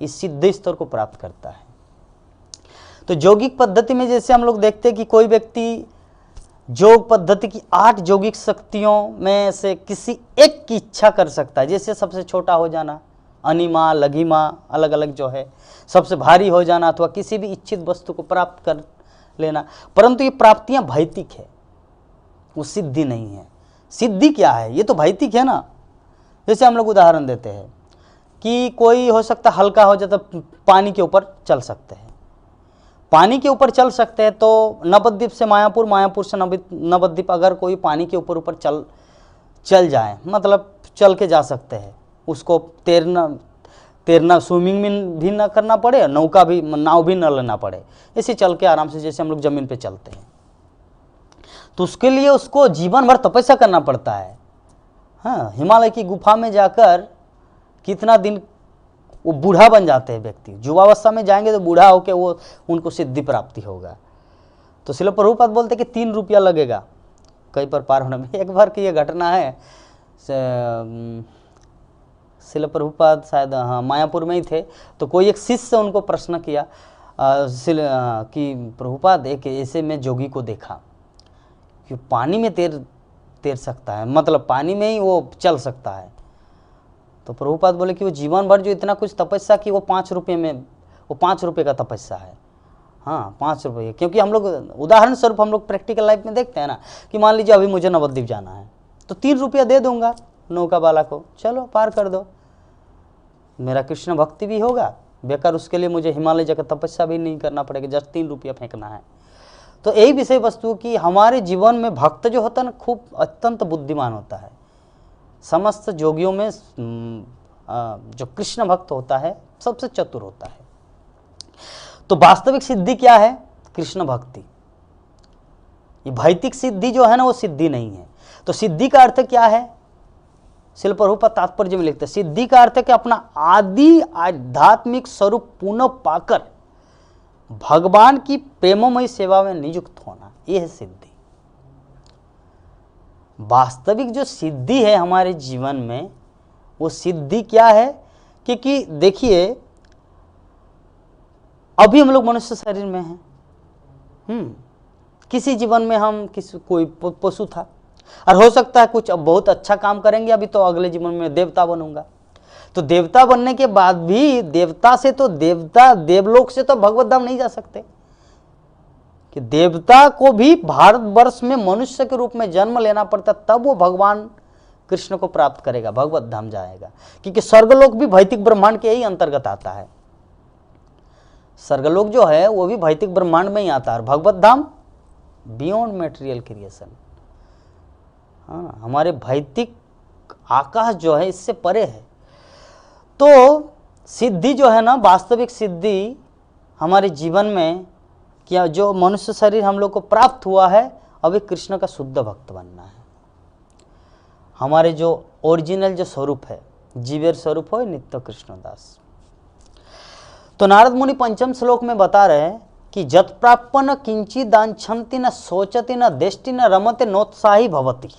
इस सिद्ध स्तर को प्राप्त करता है। तो यौगिक पद्धति में जैसे हम लोग देखते हैं कि कोई व्यक्ति योग पद्धति की 8 यौगिक शक्तियों में से किसी एक की इच्छा कर सकता है। जैसे सबसे छोटा हो जाना, अनिमा, लघिमा, अलग अलग जो है, सबसे भारी हो जाना, अथवा किसी भी इच्छित वस्तु को प्राप्त कर लेना। परंतु ये प्राप्तियां भौतिक है, वो सिद्धि नहीं है। सिद्धि क्या है? ये तो भौतिक है ना। जैसे हम लोग उदाहरण देते हैं कि कोई हो सकता हल्का हो जाता, पानी के ऊपर चल सकते हैं, पानी के ऊपर चल सकते हैं। तो नवद्वीप से मायापुर, मायापुर से नवद्वीप अगर कोई पानी के ऊपर चल जाए, मतलब चल के जा सकते हैं, उसको तैरना स्विमिंग में भी ना करना पड़े, नाव भी न लेना पड़े, ऐसे चल के आराम से जैसे हम लोग जमीन पे चलते हैं। तो उसके लिए उसको जीवन भर तपस्या करना पड़ता है। हाँ, हिमालय की गुफा में जाकर कितना दिन वो बूढ़ा बन जाते हैं व्यक्ति। युवावस्था में जाएंगे तो बूढ़ा होकर वो उनको सिद्धि प्राप्ति होगा। तो श्रील प्रभुपाद बोलते कि 3 रुपया लगेगा कहीं पर पार होने में। एक बार की ये घटना है, श्रील प्रभुपाद शायद हाँ मायापुर में ही थे। तो कोई एक शिष्य उनको प्रश्न किया कि प्रभुपाद एक ऐसे में जोगी को देखा कि पानी में तैर सकता है, मतलब पानी में ही वो चल सकता है। तो प्रभुपाद बोले कि वो जीवन भर जो इतना कुछ तपस्या की, वो 5 रुपये में, वो 5 रुपये का तपस्या है। हाँ 5 रुपये, क्योंकि हम लोग उदाहरण स्वरूप हम लोग प्रैक्टिकल लाइफ में देखते हैं ना कि मान लीजिए अभी मुझे नवद्वीप जाना है तो 3 रुपया दे दूंगा नौका वाला को, चलो पार कर दो, मेरा कृष्ण भक्ति भी होगा, बेकार उसके लिए मुझे हिमालय जाकर तपस्या भी नहीं करना पड़ेगा, जस्ट 3 रुपया फेंकना है। तो यही विषय वस्तु की हमारे जीवन में भक्त जो होता है ना, खूब अत्यंत बुद्धिमान होता है। समस्त जोगियों में जो कृष्ण भक्त होता है सबसे चतुर होता है। तो वास्तविक सिद्धि क्या है? कृष्ण भक्ति। ये भौतिक सिद्धि जो है ना, वो सिद्धि नहीं है। तो सिद्धि का अर्थ क्या है? श्रील प्रभुपाद तात्पर्य में लिखते हैं, सिद्धि का अर्थ है कि अपना आदि आध्यात्मिक स्वरूप पुनः पाकर भगवान की प्रेममयी सेवा में नियुक्त होना, यह है सिद्धि। वास्तविक जो सिद्धि है हमारे जीवन में, वो सिद्धि क्या है? क्योंकि देखिए अभी हम लोग मनुष्य शरीर में हैं, किसी जीवन में हम कोई पशु था, और हो सकता है कुछ अब बहुत अच्छा काम करेंगे अभी, तो अगले जीवन में देवता बनूंगा। तो देवता बनने के बाद भी देवता से तो देवलोक से तो भगवत धाम नहीं जा सकते, कि देवता को भी भारतवर्ष में मनुष्य के रूप में जन्म लेना पड़ता, तब वो भगवान कृष्ण को प्राप्त करेगा, भगवत धाम जाएगा। क्योंकि स्वर्गलोक भी भौतिक ब्रह्मांड के ही अंतर्गत आता है। स्वर्गलोक जो है वो भी भौतिक ब्रह्मांड में ही आता है, और भगवत धाम बियॉन्ड मेटेरियल क्रिएशन। हाँ, हमारे भौतिक आकाश जो है इससे परे है। तो सिद्धि जो है ना, वास्तविक सिद्धि हमारे जीवन में क्या, जो मनुष्य शरीर हम लोग को प्राप्त हुआ है, अभी कृष्ण का शुद्ध भक्त बनना है। हमारे जो ओरिजिनल जो स्वरूप है, जीवेर स्वरूप हो नित्य कृष्णदास। तो नारद मुनि पंचम श्लोक में बता रहे हैं कि जत प्राप्य न किंचित दांछन्ति न सोचति न देष्टि न रमते नोत्साही भवति,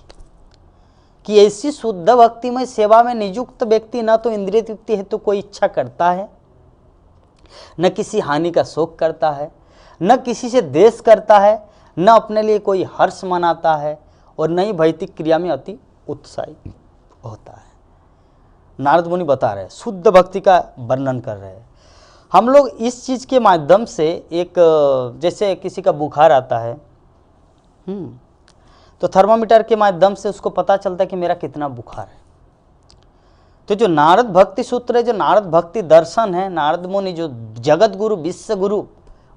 कि ऐसी शुद्ध भक्तिमय सेवा में नियुक्त व्यक्ति न तो इंद्रिय तृप्ति हेतु कोई इच्छा करता है, न किसी हानि का शोक करता है, न किसी से द्वेष करता है, न अपने लिए कोई हर्ष मनाता है, और न ही भौतिक क्रिया में अति उत्साही होता है। नारद मुनि बता रहे हैं, शुद्ध भक्ति का वर्णन कर रहे हैं। हम लोग इस चीज़ के माध्यम से, एक जैसे किसी का बुखार आता है, तो थर्मामीटर के माध्यम से उसको पता चलता है कि मेरा कितना बुखार है। तो जो नारद भक्ति सूत्र है, जो नारद भक्ति दर्शन है, नारद मुनि जो जगत गुरु, विश्व गुरु,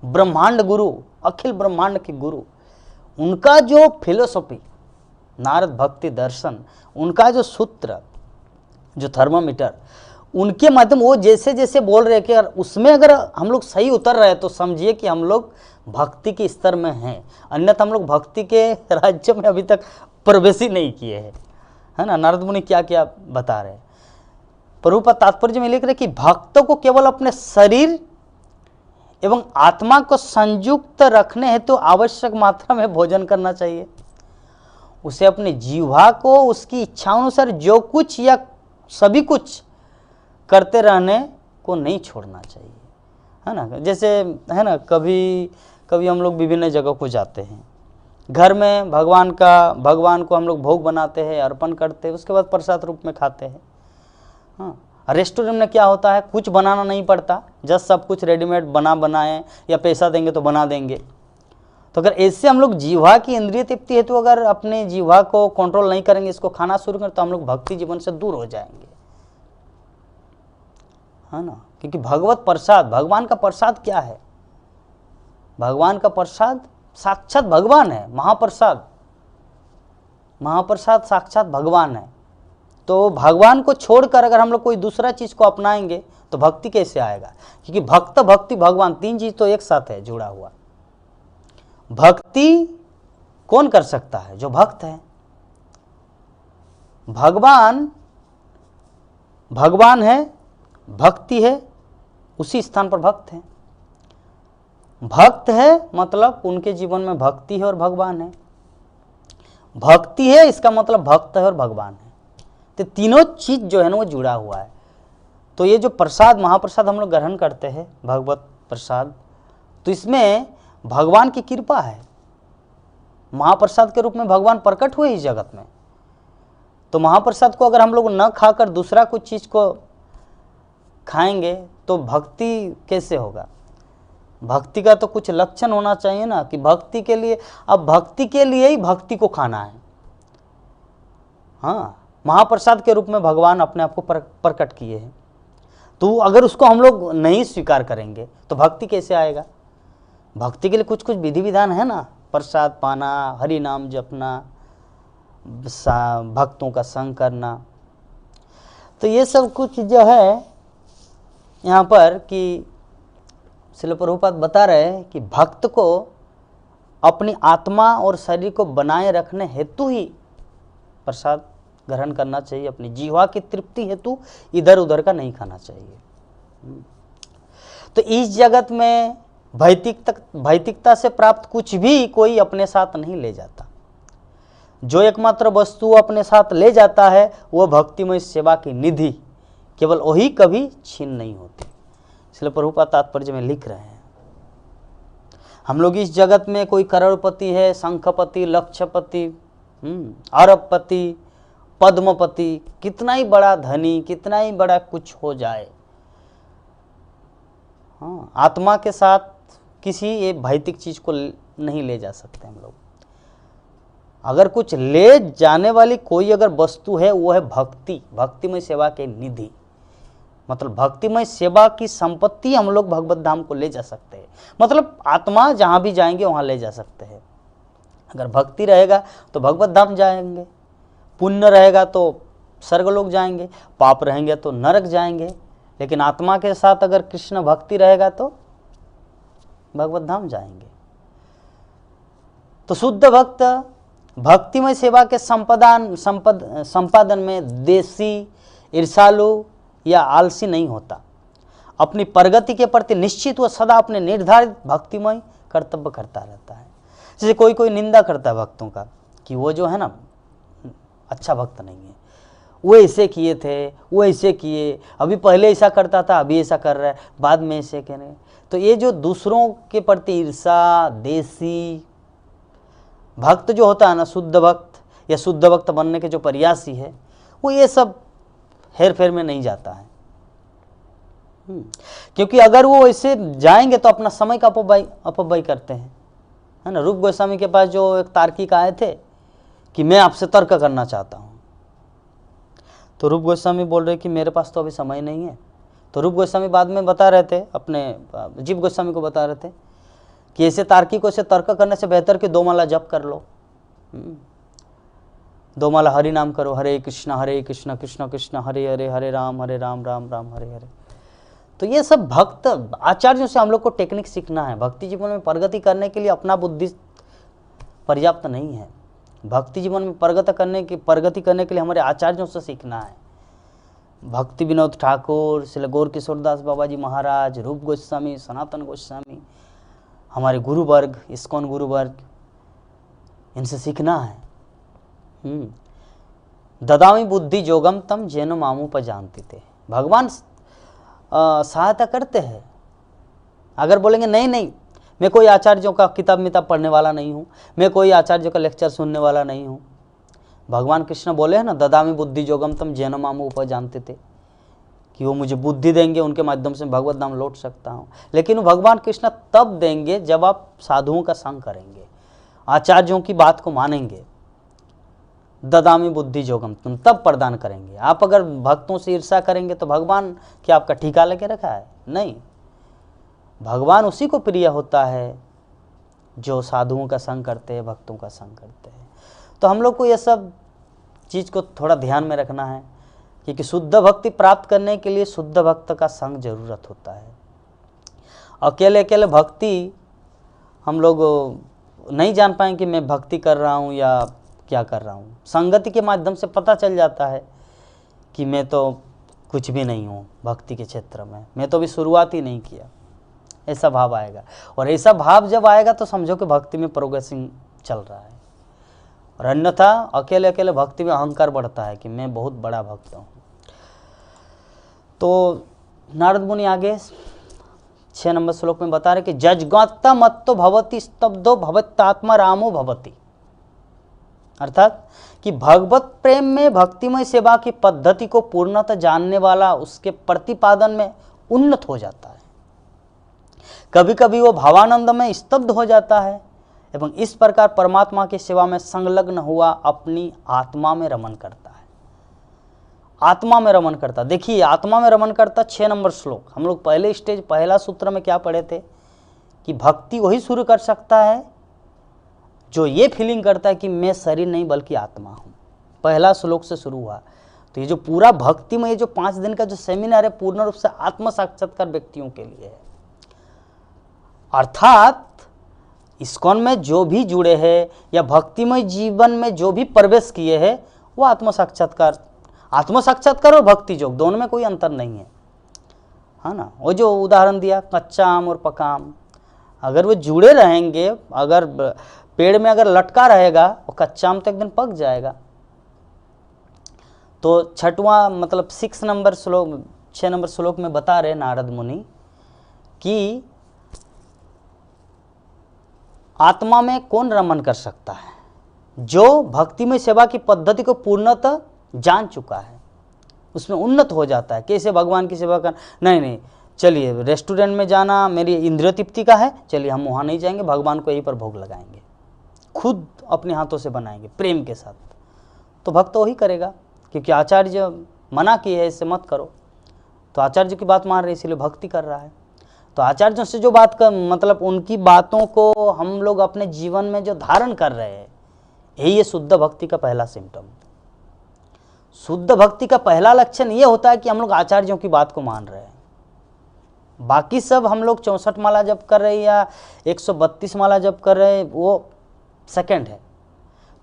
ब्रह्मांड गुरु, अखिल ब्रह्मांड के गुरु, उनका जो फिलोसॉफी नारद भक्ति दर्शन, उनका जो सूत्र, जो थर्मामीटर, उनके माध्यम वो जैसे जैसे बोल रहे कि उसमें अगर हम लोग सही उतर रहे तो समझिए कि हम लोग भक्ति के स्तर में हैं, अन्यथा हम लोग भक्ति के राज्य में अभी तक प्रवेश ही नहीं किए हैं, है ना। नारद मुनि क्या क्या बता रहे हैं। प्रभुपाद तात्पर्य में लिख रहे कि भक्तों को केवल अपने शरीर एवं आत्मा को संयुक्त रखने हेतु तो आवश्यक मात्रा में भोजन करना चाहिए। उसे अपनी जीवा को उसकी इच्छानुसार जो कुछ या सभी कुछ करते रहने को नहीं छोड़ना चाहिए, है ना। जैसे है ना, कभी कभी हम लोग विभिन्न जगह को जाते हैं, घर में भगवान को हम लोग भोग बनाते हैं, अर्पण करते हैं, उसके बाद प्रसाद रूप में खाते हैं। हाँ, रेस्टोरेंट में क्या होता है, कुछ बनाना नहीं पड़ता, जस्ट सब कुछ रेडीमेड बनाए, या पैसा देंगे तो बना देंगे। तो अगर ऐसे हम लोग जीवा की इंद्रिय तृप्ति है, तो अगर अपने जीवा को कंट्रोल नहीं करेंगे, इसको खाना शुरू करें, तो हम लोग भक्ति जीवन से दूर हो जाएंगे, है ना। क्योंकि भगवत प्रसाद, भगवान का प्रसाद क्या है? भगवान का प्रसाद साक्षात भगवान है। महाप्रसाद साक्षात भगवान है। तो भगवान को छोड़कर अगर हम लोग कोई दूसरा चीज को अपनाएंगे तो भक्ति कैसे आएगा? क्योंकि भक्त, भक्ति, भगवान, तीन चीज तो एक साथ है, जुड़ा हुआ। भक्ति कौन कर सकता है? जो भक्त है। भगवान है, भक्ति है, उसी स्थान पर भक्त है। भक्त है मतलब उनके जीवन में भक्ति है और भगवान है। भक्ति है इसका मतलब भक्त है और भगवान है। तो तीनों चीज जो है ना वो जुड़ा हुआ है। तो ये जो प्रसाद, महाप्रसाद हम लोग ग्रहण करते हैं, भगवत प्रसाद, तो इसमें भगवान की कृपा है। महाप्रसाद के रूप में भगवान प्रकट हुए इस जगत में। तो महाप्रसाद को अगर हम लोग न खाकर दूसरा कुछ चीज को खाएंगे तो भक्ति कैसे होगा? भक्ति का तो कुछ लक्षण होना चाहिए ना, कि भक्ति के लिए, अब भक्ति के लिए ही भक्ति को खाना है। हाँ, महाप्रसाद के रूप में भगवान अपने आप को प्रकट किए हैं। तो अगर उसको हम लोग नहीं स्वीकार करेंगे तो भक्ति कैसे आएगा? भक्ति के लिए कुछ कुछ विधि विधान है ना, प्रसाद पाना, हरि नाम जपना, भक्तों का संग करना। तो ये सब कुछ जो है यहाँ पर कि श्रील प्रभुपाद बता रहे हैं कि भक्त को अपनी आत्मा और शरीर को बनाए रखने हेतु ही प्रसाद ग्रहण करना चाहिए। अपनी जीवा की तृप्ति हेतु इधर उधर का नहीं खाना चाहिए। तो इस जगत में भौतिकता से प्राप्त कुछ भी कोई अपने साथ नहीं ले जाता। जो एकमात्र वस्तु अपने साथ ले जाता है वो भक्तिमय सेवा की निधि, केवल वही कभी छीन नहीं होती। इसलिए प्रभुपाद तात्पर्य में लिख रहे हैं, हम लोग इस जगत में कोई करोड़पति है, शंखपति, लक्षपति, अरबपति, पद्मपति, कितना ही बड़ा धनी, कितना ही बड़ा कुछ हो जाए, हाँ, आत्मा के साथ किसी ये भौतिक चीज को नहीं ले जा सकते हम लोग। अगर कुछ ले जाने वाली कोई अगर वस्तु है वो है भक्ति, भक्तिमय सेवा के निधि। मतलब भक्तिमय सेवा की संपत्ति हम लोग भगवत धाम को ले जा सकते हैं। मतलब आत्मा जहाँ भी जाएंगे वहाँ ले जा सकते हैं। अगर भक्ति रहेगा तो भगवत धाम जाएंगे, पुण्य रहेगा तो स्वर्गलोक जाएंगे, पाप रहेंगे तो नरक जाएंगे। लेकिन आत्मा के साथ अगर कृष्ण भक्ति रहेगा तो भगवत धाम जाएंगे। तो शुद्ध भक्त भक्तिमय सेवा के संपादन में देसी, ईर्षालु या आलसी नहीं होता। अपनी प्रगति के प्रति निश्चित व सदा अपने निर्धारित भक्तिमय कर्तव्य करता रहता है। जैसे कोई निंदा करता है भक्तों का कि वो जो है ना अच्छा भक्त नहीं है, वो ऐसे किए थे, वो ऐसे किए, अभी पहले ऐसा करता था अभी ऐसा कर रहा है, बाद में ऐसे कह रहे। तो ये जो दूसरों के प्रति ईर्षा, देसी भक्त जो होता है ना, शुद्ध भक्त या शुद्ध भक्त बनने के जो प्रयासी है, वो ये सब हेर फेर में नहीं जाता है। क्योंकि अगर वो ऐसे जाएंगे तो अपना समय का अपव्यय करते हैं, है ना। रूप गोस्वामी के पास जो एक तार्किक आए थे कि मैं आपसे तर्क करना चाहता हूँ, तो रूप गोस्वामी बोल रहे कि मेरे पास तो अभी समय नहीं है। तो रूप गोस्वामी बाद में बता रहे थे, अपने जीव गोस्वामी को बता रहे थे कि ऐसे तार्किकों से तर्क करने से बेहतर कि 2 माला जप कर लो, 2 माला हरि नाम करो, हरे कृष्ण कृष्ण कृष्ण हरे हरे, हरे राम राम राम हरे हरे। तो ये सब भक्त आचार्यों से हम लोग को टेक्निक सीखना है। भक्ति जीवन में प्रगति करने के लिए अपना बुद्धि पर्याप्त नहीं है। भक्ति जीवन में प्रगति करने के लिए हमारे आचार्यों से सीखना है। भक्ति विनोद ठाकुर, श्री गौर किशोरदास बाबा जी महाराज, रूप गोस्वामी, सनातन गोस्वामी, हमारे गुरु वर्ग, इस्कॉन गुरु वर्ग, इनसे सीखना है। ददामी बुद्धि जोगम तम जैनो मामू पर जानते थे। भगवान सहायता करते हैं। अगर बोलेंगे नहीं मैं कोई आचार्यों का किताब मिताब पढ़ने वाला नहीं हूँ, मैं कोई आचार्यों का लेक्चर सुनने वाला नहीं हूँ। भगवान कृष्ण बोले हैं ना, ददामी बुद्धि जोगम तम जैनो मामू पर जानते थे, कि वो मुझे बुद्धि देंगे, उनके माध्यम से भगवत धाम लौट सकता हूँ। लेकिन वो भगवान कृष्ण तब देंगे जब आप साधुओं का संग करेंगे, आचार्यों की बात को मानेंगे। ददामी बुद्धि जोगम तुम तब प्रदान करेंगे। आप अगर भक्तों से ईर्षा करेंगे तो भगवान क्या आपका ठीका लेके रखा है? नहीं, भगवान उसी को प्रिय होता है जो साधुओं का संग करते हैं, भक्तों का संग करते हैं। तो हम लोग को ये सब चीज़ को थोड़ा ध्यान में रखना है, क्योंकि शुद्ध भक्ति प्राप्त करने के लिए शुद्ध भक्त का संग जरूरत होता है। अकेले अकेले भक्ति हम लोग नहीं जान पाएंगे कि मैं भक्ति कर रहा हूँ या क्या कर रहा हूँ। संगति के माध्यम से पता चल जाता है कि मैं तो कुछ भी नहीं हूँ भक्ति के क्षेत्र में, मैं तो अभी शुरुआत ही नहीं किया। ऐसा भाव आएगा, और ऐसा भाव जब आएगा तो समझो कि भक्ति में प्रोग्रेसिंग चल रहा है। और अन्यथा अकेले अकेले भक्ति में अहंकार बढ़ता है कि मैं बहुत बड़ा भक्त हूँ। तो नारद मुनि आगे 6 नंबर श्लोक में बता रहे कि जज्ञाता मत्तो भवति स्तब्धो भवत्यात्मा रामो भवति। अर्थात कि भगवत प्रेम में भक्तिमय सेवा की पद्धति को पूर्णतः जानने वाला उसके प्रतिपादन में उन्नत हो जाता है। कभी कभी वो भावानंद में स्तब्ध हो जाता है एवं इस प्रकार परमात्मा की सेवा में संलग्न हुआ अपनी आत्मा में रमन करता है। आत्मा में रमन करता, देखिए आत्मा में रमन करता 6 नंबर श्लोक। हम लोग पहले स्टेज, पहला सूत्र में क्या पढ़े थे कि भक्ति वही शुरू कर सकता है जो ये फीलिंग करता है कि मैं शरीर नहीं बल्कि आत्मा हूँ। पहला श्लोक से शुरू हुआ। तो ये जो पूरा भक्ति में ये जो 5 दिन का जो सेमिनार है पूर्ण रूप से आत्म साक्षात्कार व्यक्तियों के लिए है। अर्थात इस्कॉन में जो भी जुड़े हैं या भक्तिमय जीवन में जो भी प्रवेश किए हैं वो आत्म साक्षात्कार और भक्ति योग दोनों में कोई अंतर नहीं है ना। वो जो उदाहरण दिया कच्चा आम और पका आम, अगर वो जुड़े रहेंगे, अगर पेड़ में अगर लटका रहेगा वो कच्चा आम तो एक दिन पक जाएगा। तो 6 नंबर श्लोक में बता रहे नारद मुनि कि आत्मा में कौन रमन कर सकता है? जो भक्तिमय सेवा की पद्धति को पूर्णतः जान चुका है, उसमें उन्नत हो जाता है। कैसे भगवान की सेवा कर, नहीं चलिए रेस्टोरेंट में जाना मेरी इंद्रिय तृप्ति का है, चलिए हम वहाँ नहीं जाएंगे, भगवान को यहीं पर भोग लगाएंगे, खुद अपने हाथों से बनाएंगे प्रेम के साथ। तो भक्त वही करेगा, क्योंकि आचार्य मना किए है इससे मत करो। तो आचार्य की बात मान रहे इसीलिए भक्ति कर रहा है। तो आचार्यों से जो बात कर मतलब उनकी बातों को हम लोग अपने जीवन में जो धारण कर रहे हैं, यही ये शुद्ध भक्ति का पहला सिम्टम। शुद्ध भक्ति का पहला लक्षण ये होता है कि हम लोग आचार्यों की बात को मान रहे हैं। बाकी सब हम लोग 64 माला जप कर रहे हैं या 132 माला जप कर रहे हैं, वो सेकंड है।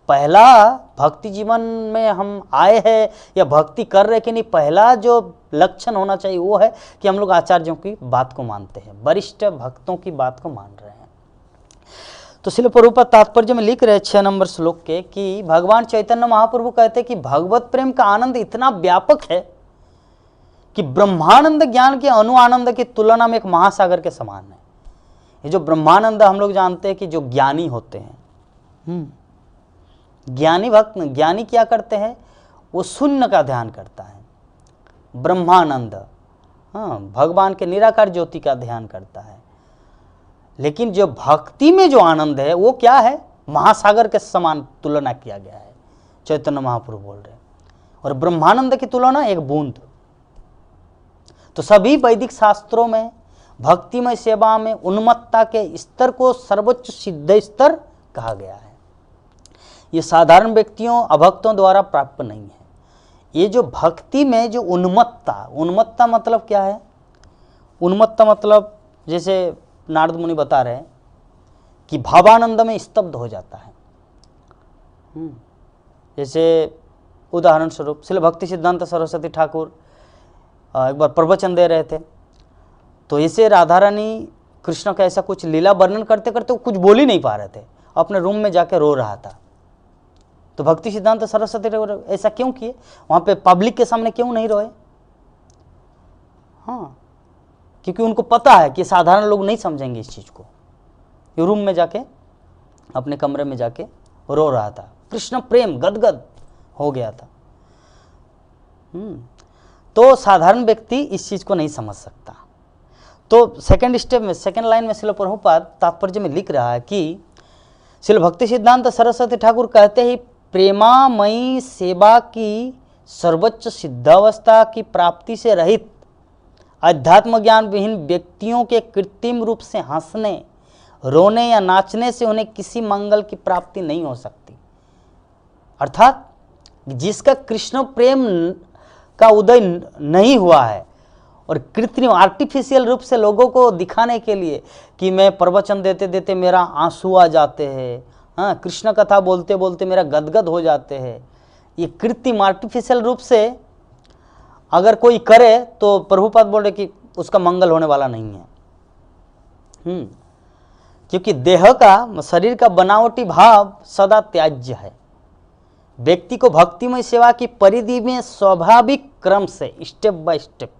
पहला भक्ति जीवन में हम आए हैं या भक्ति कर रहे कि नहीं, पहला जो लक्षण होना चाहिए वो है कि हम लोग आचार्यों की बात को मानते हैं, वरिष्ठ भक्तों की बात को मान रहे हैं। तो श्रील प्रभुपाद तात्पर्य में लिख रहे हैं 6 नंबर श्लोक के कि भगवान चैतन्य महाप्रभु कहते हैं कि भगवत प्रेम का आनंद इतना व्यापक है कि ब्रह्मानंद ज्ञान के अणु आनंद की तुलना में एक महासागर के समान है। ये जो ब्रह्मानंद हम लोग जानते हैं कि जो ज्ञानी होते हैं, ज्ञानी भक्त, ज्ञानी क्या करते हैं, वो शून्य का ध्यान करता है। ब्रह्मानंद भगवान के निराकार ज्योति का ध्यान करता है। लेकिन जो भक्ति में जो आनंद है वो क्या है, महासागर के समान तुलना किया गया है, चैतन्य महाप्रभु बोल रहे हैं। और ब्रह्मानंद की तुलना एक बूंद। तो सभी वैदिक शास्त्रों में भक्तिमय सेवा में उन्मत्तता के स्तर को सर्वोच्च सिद्ध स्तर कहा गया है। ये साधारण व्यक्तियों अभक्तों द्वारा प्राप्त नहीं है। ये जो भक्ति में जो उन्मत्तता मतलब क्या है, उन्मत्तता मतलब जैसे नारद मुनि बता रहे हैं कि भावानंद में स्तब्ध हो जाता है। जैसे उदाहरण स्वरूप श्रील भक्ति सिद्धांत सरस्वती ठाकुर एक बार प्रवचन दे रहे थे, तो ऐसे राधा रानी कृष्ण का ऐसा कुछ लीला वर्णन करते करते वो कुछ बोल ही नहीं पा रहे थे, अपने रूम में जाके रो रहा था। तो भक्ति सिद्धांत सरस्वती ठाकुर ऐसा क्यों किए, वहाँ पे पब्लिक के सामने क्यों नहीं रोए? हाँ, क्योंकि उनको पता है कि साधारण लोग नहीं समझेंगे इस चीज़ को। ये रूम में जाके अपने कमरे में जाके रो रहा था, कृष्ण प्रेम गदगद हो गया था। तो साधारण व्यक्ति इस चीज़ को नहीं समझ सकता। तो सेकंड स्टेप में, सेकंड लाइन में श्रील प्रभुपाद तात्पर्य में लिख रहा है कि श्रील भक्ति सिद्धांत सरस्वती ठाकुर कहते हैं प्रेमामयी सेवा की सर्वोच्च सिद्धावस्था की प्राप्ति से रहित अध्यात्म ज्ञान विहीन व्यक्तियों के कृत्रिम रूप से हंसने, रोने या नाचने से उन्हें किसी मंगल की प्राप्ति नहीं हो सकती। अर्थात जिसका कृष्ण प्रेम का उदय नहीं हुआ है और कृत्रिम आर्टिफिशियल रूप से लोगों को दिखाने के लिए कि मैं प्रवचन देते देते मेरा आंसू आ जाते हैं, हाँ, कृष्ण कथा बोलते बोलते मेरा गदगद हो जाते हैं, ये कृत्रिम आर्टिफिशियल रूप से अगर कोई करे तो प्रभुपाद बोल रहे कि उसका मंगल होने वाला नहीं है। क्योंकि देह का, शरीर का बनावटी भाव सदा त्याज्य है। व्यक्ति को भक्तिमय सेवा की परिधि में स्वाभाविक क्रम से स्टेप बाय स्टेप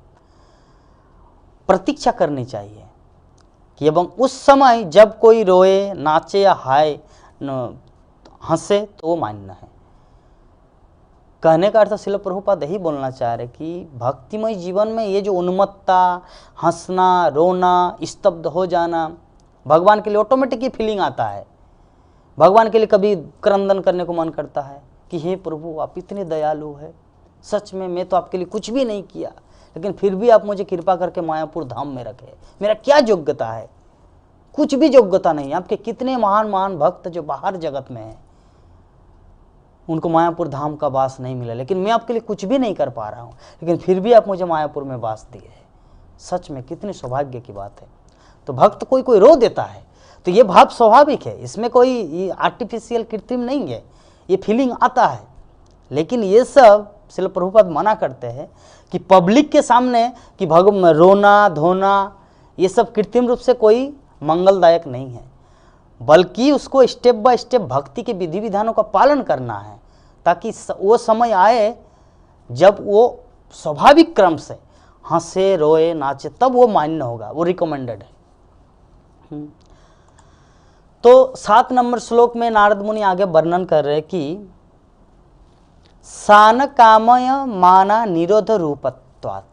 प्रतीक्षा करनी चाहिए कि एवं उस समय जब कोई रोए, नाचे या हंसे तो वो मान्य है। कहने का अर्थ श्रील प्रभुपाद यही बोलना चाह रहे कि भक्तिमय जीवन में ये जो उन्मत्तता, हंसना, रोना, स्तब्ध हो जाना, भगवान के लिए ऑटोमेटिक ये फीलिंग आता है। भगवान के लिए कभी क्रंदन करने को मन करता है कि हे प्रभु आप इतने दयालु है, सच में मैं तो आपके लिए कुछ भी नहीं किया, लेकिन फिर भी आप मुझे कृपा करके मायापुर धाम में रखे। मेरा क्या योग्यता है? कुछ भी योग्यता नहीं। आपके कितने महान महान भक्त जो बाहर जगत में हैं, उनको मायापुर धाम का वास नहीं मिला, लेकिन मैं आपके लिए कुछ भी नहीं कर पा रहा हूँ, लेकिन फिर भी आप मुझे मायापुर में वास दिए हैं। सच में कितनी सौभाग्य की बात है। तो भक्त कोई कोई रो देता है, तो ये भाव स्वाभाविक है, इसमें कोई आर्टिफिशियल कृत्रिम नहीं है, ये फीलिंग आता है। लेकिन ये सब श्रील प्रभुपाद मना करते हैं कि पब्लिक के सामने कि भगवान रोना धोना ये सब कृत्रिम रूप से कोई मंगलदायक नहीं है, बल्कि उसको स्टेप बाय स्टेप भक्ति के विधि विधानों का पालन करना है, ताकि वो समय आए जब वो स्वाभाविक क्रम से हंसे, रोए, नाचे, तब वो मान्य होगा, वो रिकमेंडेड है। तो 7 नंबर श्लोक में नारद मुनि आगे वर्णन कर रहे कि सान कामय माना निरोध रूपत्वात्,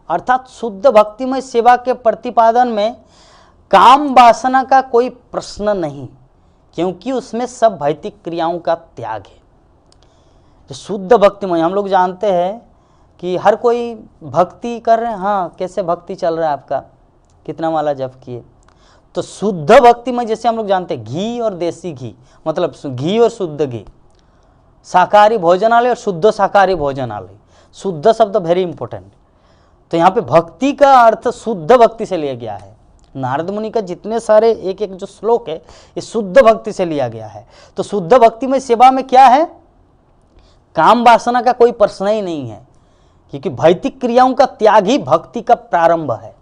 अर्थात शुद्ध भक्तिमय सेवा के प्रतिपादन में काम वासना का कोई प्रश्न नहीं, क्योंकि उसमें सब भौतिक क्रियाओं का त्याग है। जो शुद्ध भक्तिमय, हम लोग जानते हैं कि हर कोई भक्ति कर रहे हैं, हाँ कैसे भक्ति चल रहा है आपका, कितना माला जप किए। तो शुद्ध भक्ति में जैसे हम लोग जानते हैं घी और देसी घी, मतलब घी और शुद्ध घी, शाकाहारी भोजनालय और शुद्ध शाकाहारी भोजनालय, शुद्ध शब्द वेरी इंपॉर्टेंट। तो यहाँ पे भक्ति का अर्थ शुद्ध भक्ति से लिया गया है। नारद मुनि का जितने सारे एक एक जो श्लोक है ये शुद्ध भक्ति से लिया गया है। तो शुद्ध भक्ति में सेवा में क्या है, काम वासना का कोई प्रश्न ही नहीं है, क्योंकि भौतिक क्रियाओं का त्याग ही भक्ति का प्रारंभ है।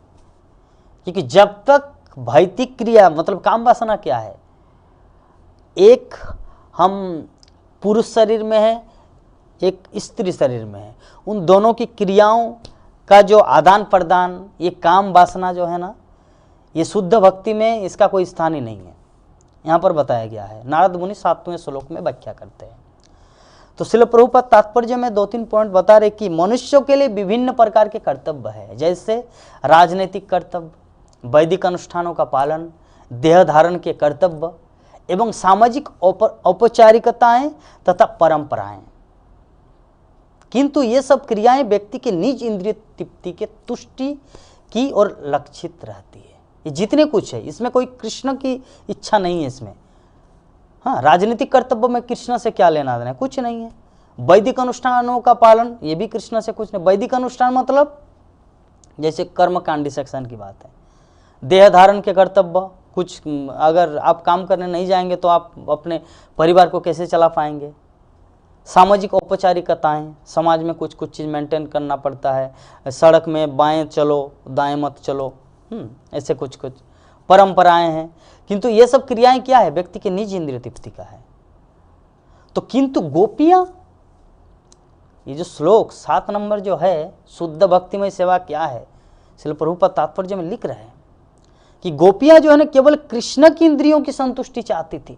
क्योंकि जब तक भौतिक क्रिया मतलब काम वासना क्या है, एक हम पुरुष शरीर में है, एक स्त्री शरीर में है, उन दोनों की क्रियाओं का जो आदान प्रदान, ये काम वासना जो है ना, ये शुद्ध भक्ति में इसका कोई स्थान ही नहीं है। यहाँ पर बताया गया है, नारद मुनि 7वें श्लोक में व्याख्या करते हैं। तो श्रील प्रभुपाद तात्पर्य में 2-3 पॉइंट बता रहे कि मनुष्यों के लिए विभिन्न प्रकार के कर्तव्य है, जैसे राजनीतिक कर्तव्य, वैदिक अनुष्ठानों का पालन, देह धारण के कर्तव्य एवं सामाजिक औपचारिकताएं तथा परंपराएं। किंतु ये सब क्रियाएं व्यक्ति के निज इंद्रिय तृप्ति के तुष्टि की ओर लक्षित रहती है। ये जितने कुछ है इसमें कोई कृष्ण की इच्छा नहीं है इसमें। हाँ, राजनीतिक कर्तव्य में कृष्ण से क्या लेना देना है, कुछ नहीं है। वैदिक अनुष्ठानों का पालन, ये भी कृष्ण से कुछ नहीं। वैदिक अनुष्ठान मतलब जैसे कर्मकांडी सेक्शन की बात है। देह धारण के कर्तव्य, कुछ अगर आप काम करने नहीं जाएंगे तो आप अपने परिवार को कैसे चला पाएंगे। सामाजिक औपचारिकताएं, समाज में कुछ कुछ चीज़ मेंटेन करना पड़ता है। सड़क में बाएं चलो दाएं मत चलो, ऐसे कुछ कुछ परंपराएं हैं। किंतु ये सब क्रियाएं क्या है, व्यक्ति के निज इंद्रिय तृप्ति का है। तो किंतु गोपियां, ये जो श्लोक 7 नंबर जो है, शुद्ध भक्तिमय सेवा क्या है, श्रील प्रभुपाद तात्पर्य में लिख रहे हैं कि गोपियां जो है ना केवल कृष्ण की इंद्रियों की संतुष्टि चाहती थी,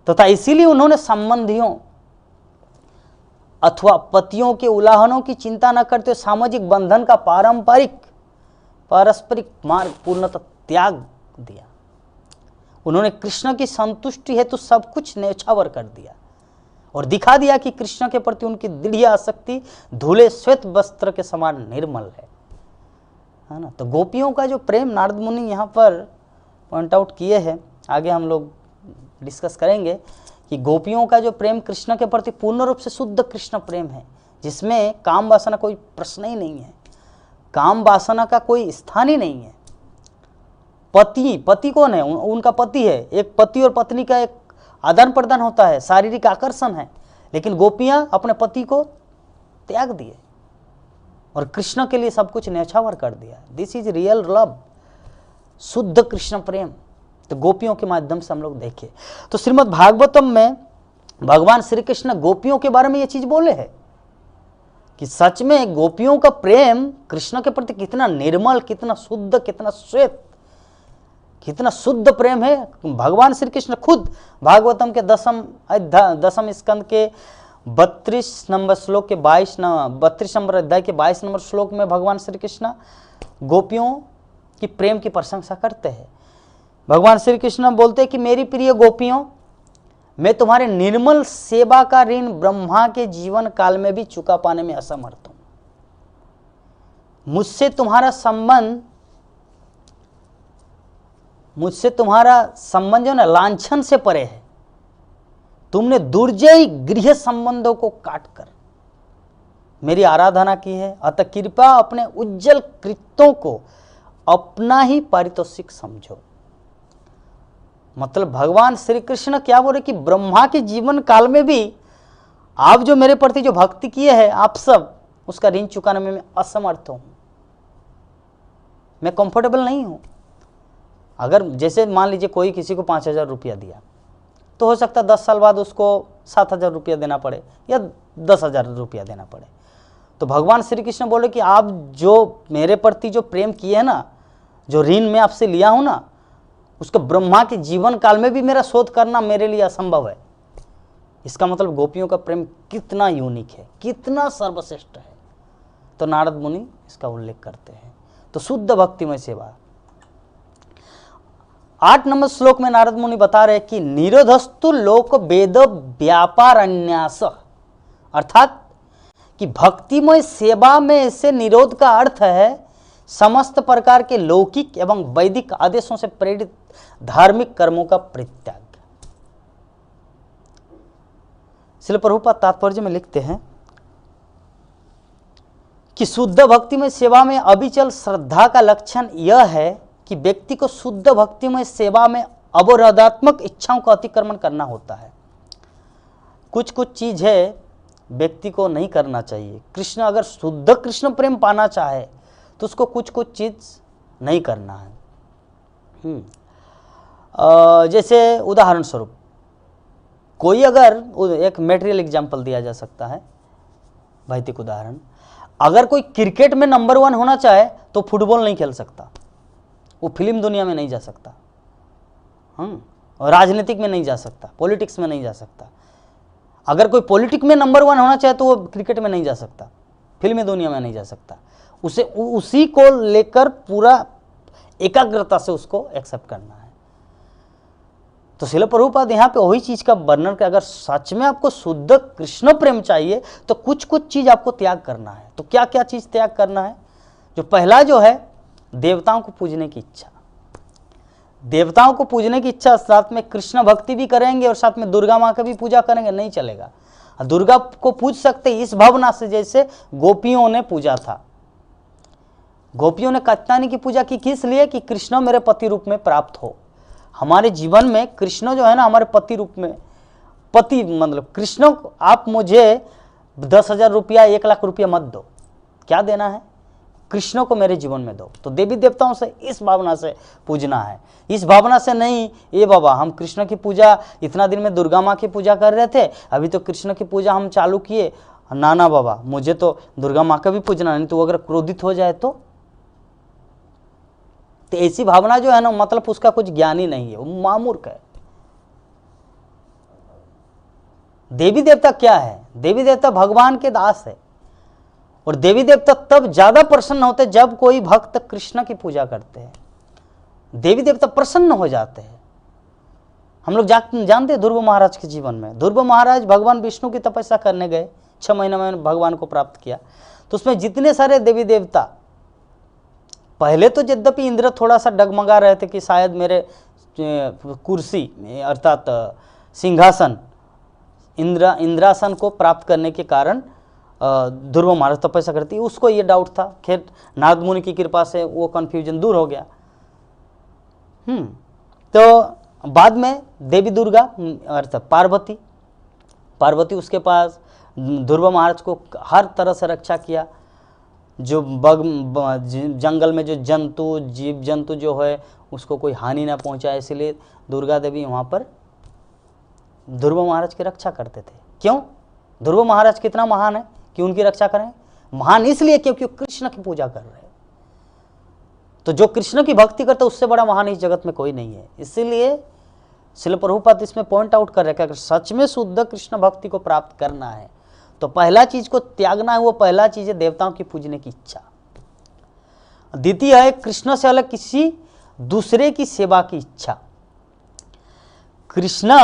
तथा इसीलिए उन्होंने संबंधियों अथवा पतियों के उल्लंघनों की चिंता न करते हुए सामाजिक बंधन का पारस्परिक मार्ग पूर्णतः त्याग दिया। उन्होंने कृष्ण की संतुष्टि हेतु सब कुछ न्यौछावर कर दिया और दिखा दिया कि कृष्ण के प्रति उनकी दृढ़ आसक्ति धुले श्वेत वस्त्र के समान निर्मल है ना। तो गोपियों का जो प्रेम नारद मुनि यहाँ पर पॉइंट आउट किए हैं, आगे हम लोग डिस्कस करेंगे कि गोपियों का जो प्रेम कृष्ण के प्रति पूर्ण रूप से शुद्ध कृष्ण प्रेम है, जिसमें काम वासना कोई प्रश्न ही नहीं है, काम वासना का कोई स्थान ही नहीं है। पति कौन है, उनका पति है। एक पति और पत्नी का एक आदान प्रदान होता है, शारीरिक आकर्षण है, लेकिन गोपियां अपने पति को त्याग दिए और कृष्ण के लिए सब कुछ न्यौछावर कर दिया। दिस इज रियल लव, शुद्ध कृष्ण प्रेम। तो गोपियों के माध्यम से हम लोग देखें तो श्रीमद् भागवतम में भगवान श्री कृष्ण गोपियों के बारे में ये चीज बोले हैं कि सच में गोपियों का प्रेम कृष्ण के प्रति कितना निर्मल, कितना शुद्ध, कितना श्वेत, कितना शुद्ध प्रेम है। भगवान श्री कृष्ण खुद भागवतम के 10 स्कंद के 32 नंबर श्लोक के 32 नंबर अध्याय के 22 नंबर श्लोक में भगवान श्री कृष्ण गोपियों की प्रेम की प्रशंसा करते हैं। भगवान श्री कृष्ण बोलते हैं कि मेरी प्रिय गोपियों, मैं तुम्हारे निर्मल सेवा का ऋण ब्रह्मा के जीवन काल में भी चुका पाने में असमर्थ हूं। मुझसे तुम्हारा संबंध जो ना लांछन से परे है। तुमने दुर्जय गृह संबंधों को काटकर मेरी आराधना की है, अतः कृपया अपने उज्जवल कृत्यों को अपना ही पारितोषिक समझो। मतलब भगवान श्री कृष्ण क्या बोल रहे कि ब्रह्मा के जीवन काल में भी आप जो मेरे प्रति जो भक्ति किए हैं, आप सब उसका ऋण चुकाने में मैं असमर्थ हूं, मैं कंफर्टेबल नहीं हूं। अगर जैसे मान लीजिए कोई किसी को 5,000 रुपया दिया, तो हो सकता है 10 साल बाद उसको 7,000 रुपया देना पड़े या 10,000 रुपया देना पड़े। तो भगवान श्री कृष्ण बोले कि आप जो मेरे प्रति जो प्रेम किए हैं ना, जो ऋण मैं आपसे लिया हूं ना, उसको ब्रह्मा के जीवन काल में भी मेरा शोध करना मेरे लिए असंभव है। इसका मतलब गोपियों का प्रेम कितना यूनिक है, कितना सर्वश्रेष्ठ है। तो नारद मुनि इसका उल्लेख करते हैं। तो शुद्ध भक्तिमय सेवा 8 नंबर श्लोक में नारद मुनि बता रहे कि निरोधस्तु लोक वेद व्यापार अन्यास, अर्थात कि भक्तिमय सेवा में से निरोध का अर्थ है समस्त प्रकार के लौकिक एवं वैदिक आदेशों से प्रेरित धार्मिक कर्मों का परित्याग। श्रील प्रभुपाद तात्पर्य में लिखते हैं कि शुद्ध भक्तिमय सेवा में अविचल श्रद्धा का लक्षण यह है कि व्यक्ति को शुद्ध भक्तिमय सेवा में अवरोधात्मक इच्छाओं का अतिक्रमण करना होता है। कुछ कुछ चीज है व्यक्ति को नहीं करना चाहिए। कृष्ण अगर शुद्ध कृष्ण प्रेम पाना चाहे तो उसको कुछ कुछ चीज नहीं करना है। जैसे उदाहरण स्वरूप कोई अगर एक मेटेरियल एग्जाम्पल दिया जा सकता है, भौतिक उदाहरण, अगर कोई क्रिकेट में नंबर 1 होना चाहे तो फुटबॉल नहीं खेल सकता, वो फिल्म दुनिया में नहीं जा सकता, और राजनीतिक में नहीं जा सकता, पॉलिटिक्स में नहीं जा सकता। अगर कोई पॉलिटिक्स में नंबर 1 होना चाहे तो वो क्रिकेट में नहीं जा सकता, फिल्मी दुनिया में नहीं जा सकता। उसे उसी को लेकर पूरा एकाग्रता से उसको एक्सेप्ट करना है। तो श्रील प्रभुपाद यहाँ पे वही चीज का वर्णन कर, अगर सच में आपको शुद्ध कृष्ण प्रेम चाहिए तो कुछ कुछ चीज आपको त्याग करना है। तो क्या क्या चीज त्याग करना है? जो पहला जो है देवताओं को पूजने की इच्छा। देवताओं को पूजने की इच्छा, साथ में कृष्ण भक्ति भी करेंगे और साथ में दुर्गा माँ का भी पूजा करेंगे, नहीं चलेगा। दुर्गा को पूज सकते इस भावना से जैसे गोपियों ने पूजा था। गोपियों ने कात्यायनी की पूजा की, किस लिए? कि कृष्ण मेरे पति रूप में प्राप्त हो। हमारे जीवन में कृष्ण जो है ना हमारे पति रूप में, पति मतलब कृष्ण, आप मुझे 10,000 रुपया 1 लाख रुपया मत दो, क्या देना है? कृष्ण को मेरे जीवन में दो। तो देवी देवताओं से इस भावना से पूजना है, इस भावना से नहीं ये बाबा हम कृष्ण की पूजा इतना दिन में दुर्गा माँ की पूजा कर रहे थे, अभी तो कृष्ण की पूजा हम चालू किए, ना बाबा मुझे तो दुर्गा माँ का भी पूजना, नहीं तो अगर क्रोधित हो जाए तो ऐसी भावना जो है ना मतलब उसका कुछ ज्ञान ही नहीं है, वो मामूर्ख है। देवी देवता क्या है? देवी देवता भगवान के दास है, और देवी देवता तब ज्यादा प्रसन्न होते जब कोई भक्त कृष्ण की पूजा करते हैं। देवी देवता प्रसन्न हो जाते हैं। हम लोग जानते हैं ध्रुव महाराज के जीवन में, ध्रुव महाराज भगवान विष्णु की तपस्या करने गए, 6 महीने में भगवान को प्राप्त किया। तो उसमें जितने सारे देवी देवता, पहले तो यद्यपि इंद्र थोड़ा सा डगमगा रहे थे कि शायद मेरे कुर्सी अर्थात सिंहासन इंद्रासन को प्राप्त करने के कारण ध्रुव महाराज तपस्या करती, उसको ये डाउट था। खैर नारद मुनि की कृपा से वो कन्फ्यूजन दूर हो गया। तो बाद में देवी दुर्गा अर्थात पार्वती उसके पास, ध्रुव महाराज को हर तरह से रक्षा किया। जो जंगल में जो जीव जंतु जो है उसको कोई हानि ना पहुंचाए, इसलिए दुर्गा देवी वहाँ पर ध्रुव महाराज की रक्षा करते थे। क्यों? ध्रुव महाराज कितना महान है कि उनकी रक्षा करें? महान इसलिए क्योंकि कृष्ण की पूजा कर रहे हैं। तो जो कृष्ण की भक्ति करता है उससे बड़ा महान इस जगत में कोई नहीं है। इसीलिए श्रील प्रभुपाद इसमें पॉइंट आउट कर रहे हैं कि अगर सच में शुद्ध कृष्ण भक्ति को प्राप्त करना है तो पहला चीज को त्यागना है, वो पहला चीज है देवताओं की पूजने की इच्छा। द्वितीय है कृष्ण से अलग किसी दूसरे की सेवा की इच्छा। कृष्ण,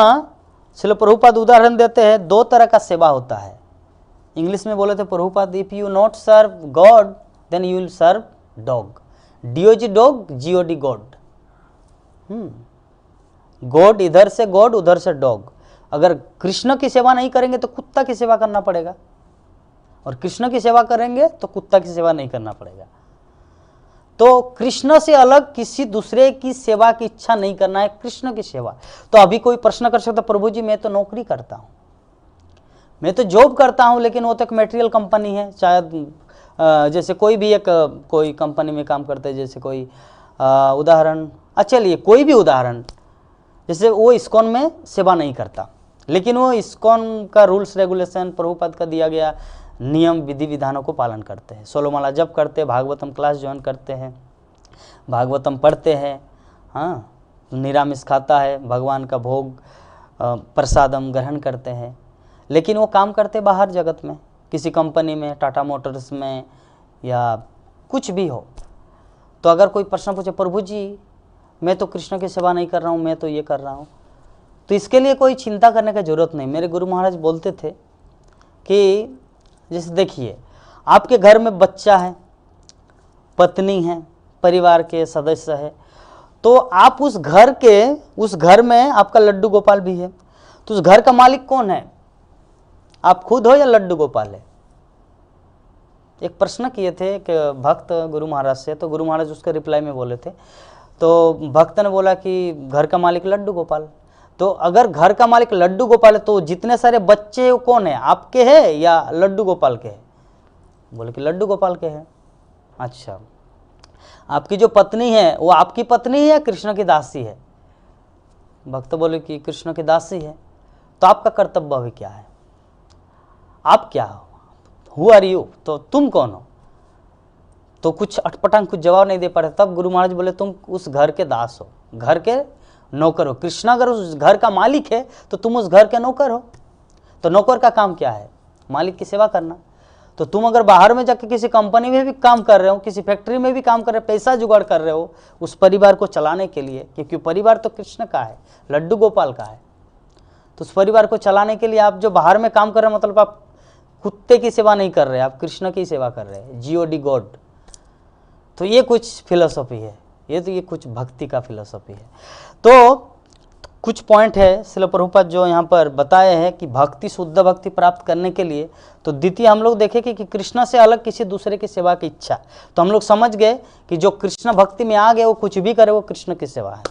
श्रील प्रभुपाद उदाहरण देते हैं, 2 तरह का सेवा होता है। इंग्लिश में बोले थे Prabhupada, if you not serve God then you will serve dog. DOG dog, GOD God. God इधर से गॉड, उधर से डॉग। अगर कृष्ण की सेवा नहीं करेंगे तो कुत्ता की सेवा करना पड़ेगा, और कृष्ण की सेवा करेंगे तो कुत्ता की सेवा नहीं करना पड़ेगा। तो कृष्ण से अलग किसी दूसरे की सेवा की इच्छा नहीं करना है, कृष्ण की सेवा। तो अभी कोई प्रश्न कर सकता, प्रभु जी मैं तो नौकरी करता हूं, मैं तो जॉब करता हूं, लेकिन वो तो एक मटेरियल कंपनी है, शायद जैसे कोई भी एक कोई कंपनी में काम करते हैं, जैसे कोई उदाहरण, चलिए कोई भी उदाहरण, जैसे वो इस्कॉन में सेवा नहीं करता, लेकिन वो इस्कॉन का रूल्स रेगुलेशन प्रभुपाद का दिया गया नियम विधि विधानों को पालन करते हैं, 16 माला जप करते हैं, भागवतम क्लास ज्वाइन करते हैं, भागवतम पढ़ते हैं, हाँ निरामिष खाता है, भगवान का भोग प्रसादम ग्रहण करते हैं, लेकिन वो काम करते बाहर जगत में, किसी कंपनी में, टाटा मोटर्स में या कुछ भी हो। तो अगर कोई प्रश्न पूछे, प्रभु जी मैं तो कृष्ण की सेवा नहीं कर रहा हूँ, मैं तो ये कर रहा हूँ, तो इसके लिए कोई चिंता करने की जरूरत नहीं। मेरे गुरु महाराज बोलते थे कि जैसे देखिए, आपके घर में बच्चा है, पत्नी है, परिवार के सदस्य है, तो आप उस घर में आपका लड्डू गोपाल भी है, तो उस घर का मालिक कौन है? आप खुद हो या लड्डू गोपाल है? एक प्रश्न किए थे एक भक्त गुरु महाराज से, तो गुरु महाराज उसके रिप्लाई में बोले थे, तो भक्त ने बोला कि घर का मालिक लड्डू गोपाल। तो अगर घर का मालिक लड्डू गोपाल है तो जितने सारे बच्चे कौन है, आपके हैं या लड्डू गोपाल के हैं? बोले कि लड्डू गोपाल के हैं। अच्छा, आपकी जो पत्नी है वो आपकी पत्नी है या कृष्ण की दासी है? भक्त बोले कि कृष्ण की दासी है। तो आपका कर्तव्य अभी क्या है? आप क्या हो? Who are you? तो तुम कौन हो? तो कुछ अटपटांग कुछ जवाब नहीं दे पा रहे। तब गुरु महाराज बोले तुम उस घर के दास हो, घर के नौकर हो। कृष्णा अगर उस घर का मालिक है तो तुम उस घर के नौकर हो। तो नौकर का काम क्या है? मालिक की सेवा करना। तो तुम अगर बाहर में जाकर किसी कंपनी में भी काम कर रहे हो, किसी फैक्ट्री में भी काम कर रहे हो, पैसा जुगाड़ कर रहे हो उस परिवार को चलाने के लिए, क्योंकि परिवार तो कृष्ण का है, लड्डू गोपाल का है, तो उस परिवार को चलाने के लिए आप जो बाहर में काम कर रहे हो, मतलब आप कुत्ते की सेवा नहीं कर रहे, आप कृष्ण की सेवा कर रहे हैं, जीओडी गॉड। तो ये कुछ फिलोसॉफी है, ये कुछ भक्ति का फिलोसॉफी है। तो कुछ पॉइंट है श्रील प्रभुपाद जो यहाँ पर बताए हैं कि भक्ति, शुद्ध भक्ति प्राप्त करने के लिए, तो द्वितीय हम लोग देखें कि कृष्ण से अलग किसी दूसरे की सेवा की इच्छा। तो हम लोग समझ गए कि जो कृष्ण भक्ति में आ गए वो कुछ भी करे वो कृष्ण की सेवा है।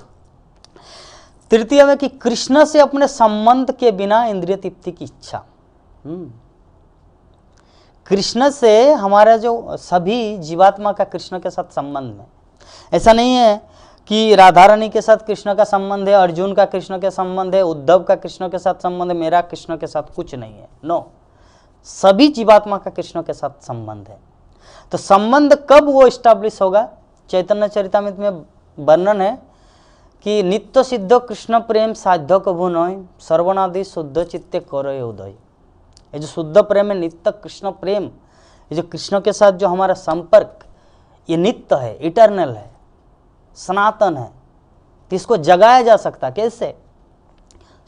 तृतीय में कि कृष्ण से अपने संबंध के बिना इंद्रिय तृप्ति की इच्छा। कृष्ण से हमारा जो सभी जीवात्मा का कृष्ण के साथ संबंध है। ऐसा नहीं है कि राधा रानी के साथ कृष्ण का संबंध है, अर्जुन का कृष्ण के संबंध है, उद्धव का कृष्ण के साथ संबंध है, मेरा कृष्ण के साथ कुछ नहीं है। नो, सभी जीवात्मा का कृष्ण के साथ संबंध है। तो संबंध कब वो स्टैब्लिश होगा? चैतन्य चरितामृत में वर्णन है कि नित्य सिद्ध कृष्ण प्रेम साध्य कभु नय, सर्वनादि शुद्ध चित्ते करोय उदय। ये जो शुद्ध प्रेम है, नित्य कृष्ण प्रेम, ये जो कृष्ण के साथ जो हमारा संपर्क, ये नित्य है, इटर्नल है, सनातन है। तो इसको जगाया जा सकता कैसे?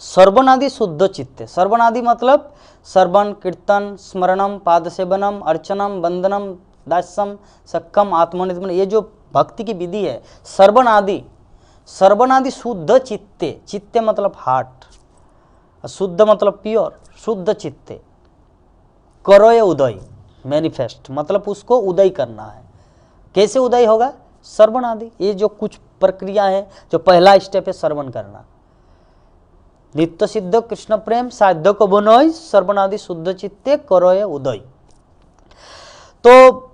सर्वनादि शुद्ध चित्ते। सर्वनादि मतलब सर्वन, कीर्तन, स्मरणम, पाद सेवनम, अर्चनम, वंदनम, दास्यम, सक्कम, आत्मनिर्भर, ये जो भक्ति की विधि है, सर्वनादि। सर्वनादि शुद्ध चित्ते, चित्ते मतलब हार्ट, शुद्ध मतलब प्योर, शुद्ध चित्ते। करोय उदय, मैनिफेस्ट, मतलब उसको उदय करना है। कैसे उदय होगा? श्रवण आदि। ये जो कुछ प्रक्रिया है, जो पहला स्टेप है श्रवण करना। नित्य सिद्ध कृष्ण प्रेम साध्य को बनोय, श्रवण आदि शुद्ध चित्ते करोय उदय। तो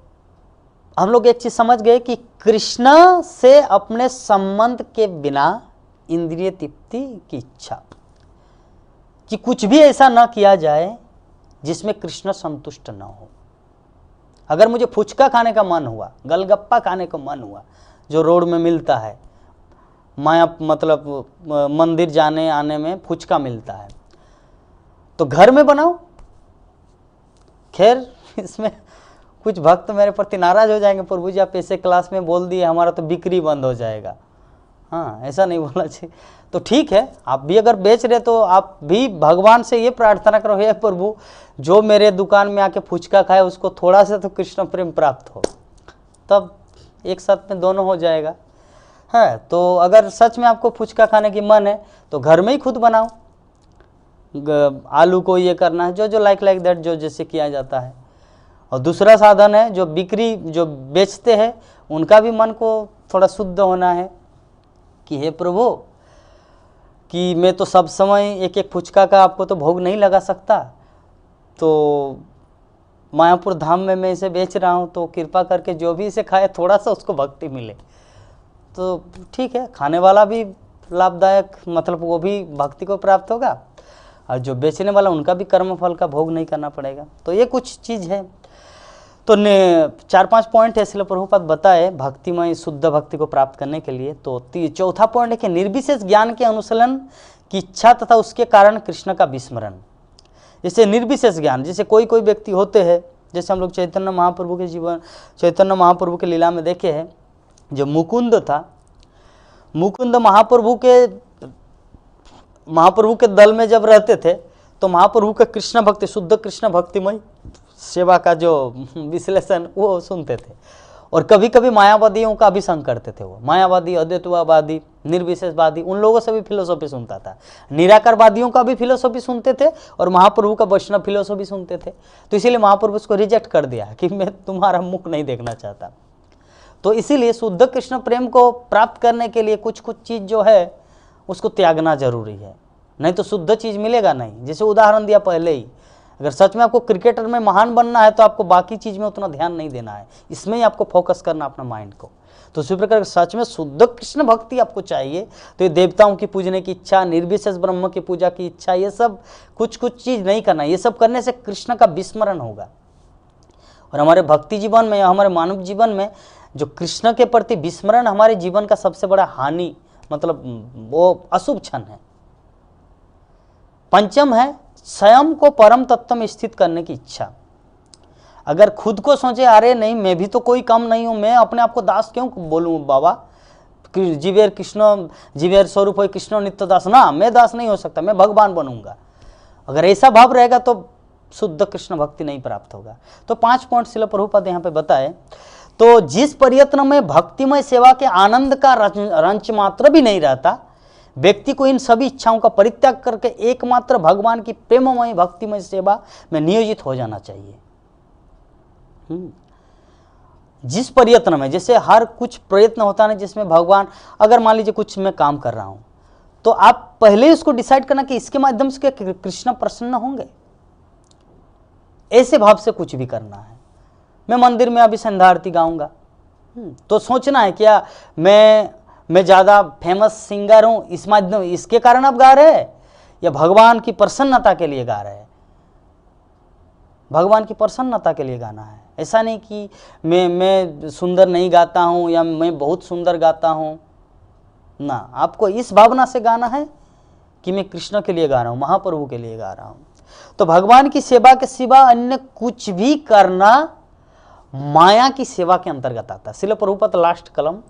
हम लोग एक चीज समझ गए कि कृष्ण से अपने संबंध के बिना इंद्रिय तृप्ति की इच्छा, कि कुछ भी ऐसा न किया जाए जिसमें कृष्ण संतुष्ट न हो। अगर मुझे फुचका खाने का मन हुआ, गलगप्पा खाने का मन हुआ, जो रोड में मिलता है, माया मतलब मंदिर जाने आने में फुचका मिलता है, तो घर में बनाओ। खैर इसमें कुछ भक्त मेरे प्रति नाराज हो जाएंगे, प्रभु जी आप ऐसे क्लास में बोल दिए हमारा तो बिक्री बंद हो जाएगा। हाँ, ऐसा नहीं बोलना चाहिए। तो ठीक है, आप भी अगर बेच रहे तो आप भी भगवान से ये प्रार्थना करो, हे प्रभु जो मेरे दुकान में आके फुचका खाए उसको थोड़ा सा तो कृष्ण प्रेम प्राप्त हो, तब एक साथ में दोनों हो जाएगा। है तो अगर सच में आपको फुचका खाने की मन है तो घर में ही खुद बनाओ। आलू को ये करना है, जो लाइक दैट, जो जैसे किया जाता है। और दूसरा साधन है जो बिक्री, जो बेचते हैं उनका भी मन को थोड़ा शुद्ध होना है कि हे प्रभु कि मैं तो सब समय एक एक फुचका का आपको तो भोग नहीं लगा सकता, तो मायापुर धाम में मैं इसे बेच रहा हूँ, तो कृपा करके जो भी इसे खाए थोड़ा सा उसको भक्ति मिले। तो ठीक है, खाने वाला भी लाभदायक, मतलब वो भी भक्ति को प्राप्त होगा, और जो बेचने वाला उनका भी कर्म फल का भोग नहीं करना पड़ेगा। तो ये कुछ चीज़ है। तो 4-5 पॉइंट है श्रील प्रभुपाद बताए भक्तिमय शुद्ध भक्ति को प्राप्त करने के लिए। तो चौथा पॉइंट है कि निर्विशेष ज्ञान के अनुशीलन की इच्छा तथा उसके कारण कृष्ण का विस्मरण। जैसे निर्विशेष ज्ञान, जैसे कोई व्यक्ति होते हैं, जैसे हम लोग चैतन्य महाप्रभु के जीवन, चैतन्य महाप्रभु के लीला में देखे हैं, जो मुकुंद था, मुकुंद महाप्रभु के दल में जब रहते थे तो महाप्रभु का कृष्ण भक्ति, शुद्ध कृष्ण भक्तिमय सेवा का जो विश्लेषण वो सुनते थे। और कभी कभी मायावादियों का भी संग करते थे। वो मायावादी, अद्वैतवादी, निर्विशेषवादी, उन लोगों से भी फिलोसॉफी सुनता था। निराकारवादियों का भी फिलोसॉफी सुनते थे और महाप्रभु का वैष्णव फिलोसॉफी सुनते थे। तो इसीलिए महाप्रभु उसको रिजेक्ट कर दिया कि मैं तुम्हारा मुख नहीं देखना चाहता। तो इसीलिए शुद्ध कृष्ण प्रेम को प्राप्त करने के लिए कुछ कुछ चीज़ जो है उसको त्यागना जरूरी है, नहीं तो शुद्ध चीज़ मिलेगा नहीं। जैसे उदाहरण दिया पहले ही, अगर सच में आपको क्रिकेटर में महान बनना है तो आपको बाकी चीज़ में उतना ध्यान नहीं देना है, इसमें ही आपको फोकस करना अपना माइंड को। तो उसी प्रकार सच में शुद्ध कृष्ण भक्ति आपको चाहिए तो ये देवताओं की पूजने की इच्छा, निर्विशेष ब्रह्म की पूजा की इच्छा, ये सब कुछ कुछ चीज़ नहीं करना। ये सब करने से कृष्ण का विस्मरण होगा। और हमारे भक्ति जीवन में या हमारे मानव जीवन में जो कृष्ण के प्रति विस्मरण हमारे जीवन का सबसे बड़ा हानि, मतलब वो अशुभ क्षण है। पंचम है स्वयं को परम तत्व में स्थित करने की इच्छा। अगर खुद को सोचे अरे नहीं मैं भी तो कोई कम नहीं हूं, मैं अपने आप को दास क्यों बोलूं बाबा, जीवेर कृष्ण, जीवेर स्वरूप है कृष्ण नित्य दास, ना मैं दास नहीं हो सकता, मैं भगवान बनूंगा। अगर ऐसा भाव रहेगा तो शुद्ध कृष्ण भक्ति नहीं प्राप्त होगा। तो 5 पॉइंट श्रील प्रभुपाद यहाँ पे बताए। तो जिस प्रयत्न में भक्तिमय सेवा के आनंद का रंच मात्र भी नहीं रहता, व्यक्ति को इन सभी इच्छाओं का परित्याग करके एकमात्र भगवान की प्रेममय भक्तिमय सेवा में नियोजित हो जाना चाहिए। जिस प्रयत्न में, जैसे हर कुछ प्रयत्न होता है जिसमें भगवान, अगर मान लीजिए कुछ मैं काम कर रहा हूं तो आप पहले उसको डिसाइड करना कि इसके माध्यम से क्या कृष्ण प्रसन्न होंगे, ऐसे भाव से कुछ भी करना है। मैं मंदिर में अभी संध्या आरती गाऊंगा तो सोचना है क्या मैं ज़्यादा फेमस सिंगर हूं इस माध्यम, इसके कारण आप गा रहे हैं या भगवान की प्रसन्नता के लिए गा रहे हैं। भगवान की प्रसन्नता के लिए गाना है। ऐसा नहीं कि मैं सुंदर नहीं गाता हूं या मैं बहुत सुंदर गाता हूं ना, आपको इस भावना से गाना है कि मैं कृष्ण के लिए गा रहा हूं, महाप्रभु के लिए गा रहा हूं। तो भगवान की सेवा के सिवा अन्य कुछ भी करना माया की सेवा के अंतर्गत आता है। श्रील प्रभुपाद लास्ट कलम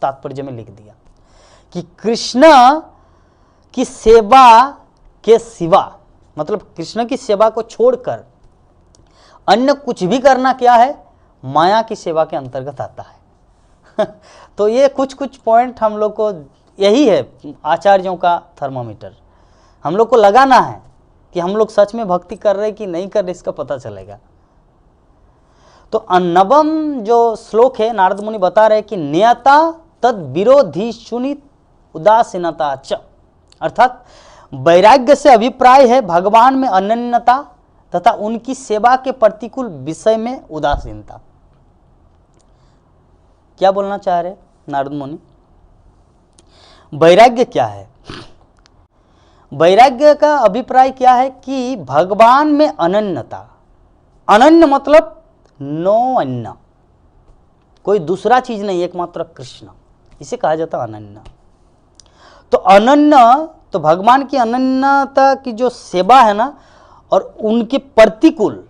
तात्पर्य में लिख दिया कि कृष्ण की सेवा के सिवा, मतलब कृष्ण की सेवा को छोड़कर अन्य कुछ भी करना क्या है, माया की सेवा के अंतर्गत आता है। तो ये कुछ कुछ पॉइंट हम लोग को, यही है आचार्यों का थर्मोमीटर, हम लोग को लगाना है कि हम लोग सच में भक्ति कर रहे कि नहीं कर रहे, इसका पता चलेगा। तो 9वां जो श्लोक है, नारद मुनि बता रहे कि नियता तद विरोधी सुनित उदासीनता च, अर्थात वैराग्य से अभिप्राय है भगवान में अनन्यता तथा उनकी सेवा के प्रतिकूल विषय में उदासीनता। क्या बोलना चाह रहे नारद मुनि? वैराग्य क्या है? वैराग्य का अभिप्राय क्या है कि भगवान में अनन्यता। अनन्य मतलब नो अन्य, कोई दूसरा चीज नहीं, एकमात्र कृष्ण, इसे कहा जाता है अनन्य। तो अनन्य, तो भगवान की अनन्यता की जो सेवा है ना, और उनके प्रतिकूल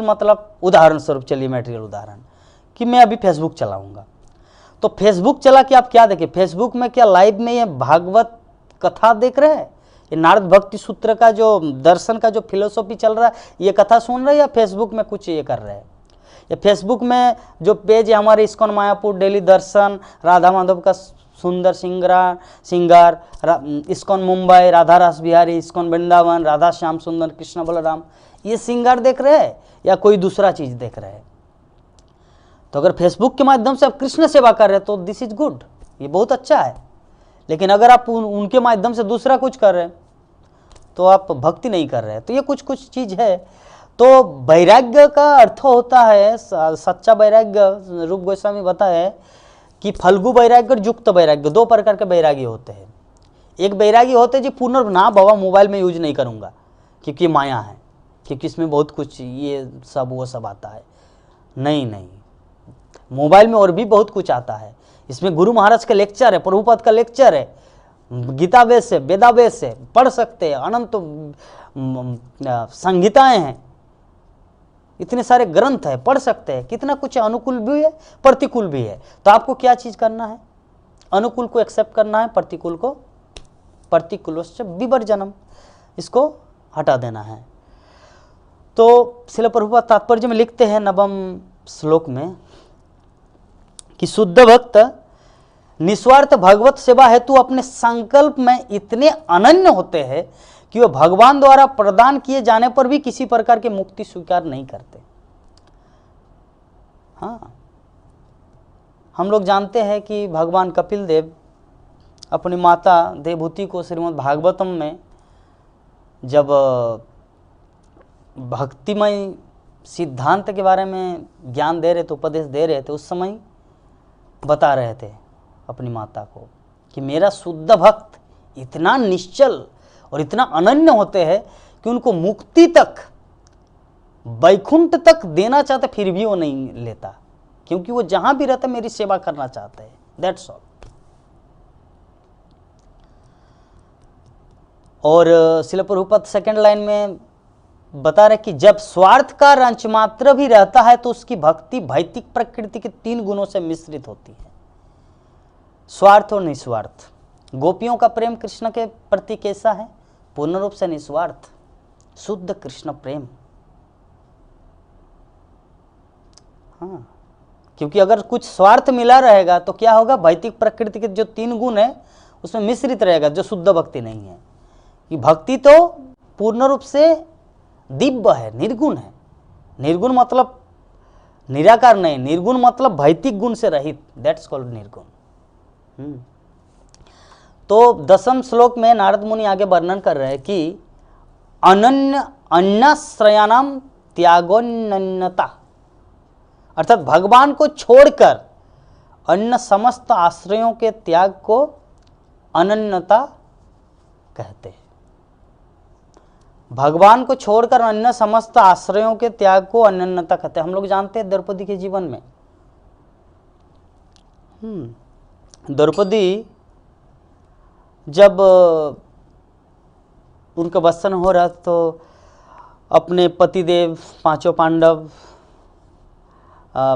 मतलब उदाहरण स्वरूप, चलिए मटेरियल उदाहरण, कि मैं अभी फेसबुक चलाऊंगा, तो फेसबुक चला के आप क्या देखें, फेसबुक में क्या लाइव में ये भागवत कथा देख रहे हैं, ये नारद भक्ति सूत्र का जो दर्शन का जो फिलोसॉफी चल रहा है, ये कथा सुन रहे हैं, या फेसबुक में कुछ ये कर रहे हैं, या फेसबुक में जो पेज है हमारे इस्कॉन मायापुर डेली दर्शन, राधा माधव का सुंदर सिंगार, इस्कॉन मुंबई, राधा रास बिहारी, इस्कॉन वृंदावन, राधा श्याम सुंदर, कृष्ण बलराम, ये सिंगार देख रहे हैं या कोई दूसरा चीज देख रहे हैं? तो अगर फेसबुक के माध्यम से आप कृष्ण सेवा कर रहे हैं तो दिस इज गुड, ये बहुत अच्छा है। लेकिन अगर आप उनके माध्यम से दूसरा कुछ कर रहे हैं तो आप भक्ति नहीं कर रहे हैं। तो ये कुछ कुछ चीज है। तो वैराग्य का अर्थ होता है, सच्चा वैराग्य रूप गोस्वामी बताए कि फल्गु वैराग्य और युक्त वैराग्य, 2 प्रकार के वैरागी होते हैं। एक वैरागी होते हैं जी पूर्ण ना बाबा मोबाइल में यूज नहीं करूंगा क्योंकि माया है, क्योंकि इसमें बहुत कुछ ये सब वो सब आता है। नहीं, मोबाइल में और भी बहुत कुछ आता है। इसमें गुरु महाराज का लेक्चर है, प्रभुपाद का लेक्चर है, गीतावेद से, वेदावेद से पढ़ सकते हैं, अनंत संहिताएं हैं, इतने सारे ग्रंथ है, पढ़ सकते हैं। कितना कुछ अनुकूल भी है, प्रतिकूल भी है। तो आपको क्या चीज करना है? अनुकूल को एक्सेप्ट करना है, प्रतिकूल को प्रतिकूल विवर्जनम, इसको हटा देना है। तो श्रील प्रभुपाद तात्पर्य में लिखते हैं 9वें श्लोक में कि शुद्ध भक्त निस्वार्थ भगवत सेवा हेतु अपने संकल्प में इतने अनन्य होते हैं कि वह भगवान द्वारा प्रदान किए जाने पर भी किसी प्रकार की मुक्ति स्वीकार नहीं करते। हाँ, हम लोग जानते हैं कि भगवान कपिल देव अपनी माता देवहूति को श्रीमद् भागवतम में जब भक्तिमय सिद्धांत के बारे में ज्ञान दे रहे थे, उपदेश दे रहे थे, उस समय बता रहे थे अपनी माता को कि मेरा शुद्ध भक्त इतना निश्चल और इतना अनन्य होते हैं कि उनको मुक्ति तक, वैकुंठ तक देना चाहते फिर भी वो नहीं लेता, क्योंकि वो जहां भी रहते मेरी सेवा करना चाहते हैं। That's all. और श्रील प्रभुपाद सेकंड लाइन में बता रहे कि जब स्वार्थ का अंश मात्र भी रहता है तो उसकी भक्ति भौतिक प्रकृति के 3 गुणों से मिश्रित होती है, स्वार्थ और निस्वार्थ। गोपियों का प्रेम कृष्ण के प्रति कैसा है? पूर्ण रूप से निस्वार्थ, शुद्ध कृष्ण प्रेम। हाँ, क्योंकि अगर कुछ स्वार्थ मिला रहेगा तो क्या होगा? भौतिक प्रकृति के जो 3 गुण है उसमें मिश्रित रहेगा, जो शुद्ध भक्ति नहीं है। कि भक्ति तो पूर्ण रूप से दिव्य है, निर्गुण है। निर्गुण मतलब निराकार नहीं, निर्गुण मतलब भौतिक गुण से रहित, दैट्स कॉल्ड निर्गुण। तो 10वें श्लोक में नारद मुनि आगे वर्णन कर रहे हैं कि अनन्य अन्याश्रयानाम त्यागोन्नता, अर्थात भगवान को छोड़कर अन्य समस्त आश्रयों के त्याग को अनन्यता कहते हैं। भगवान को छोड़कर अन्य समस्त आश्रयों के त्याग को अनन्यता कहते हैं। हम लोग जानते हैं द्रौपदी के जीवन में, द्रौपदी जब उनका वसन हो रहा तो अपने पतिदेव, 5 पांडव,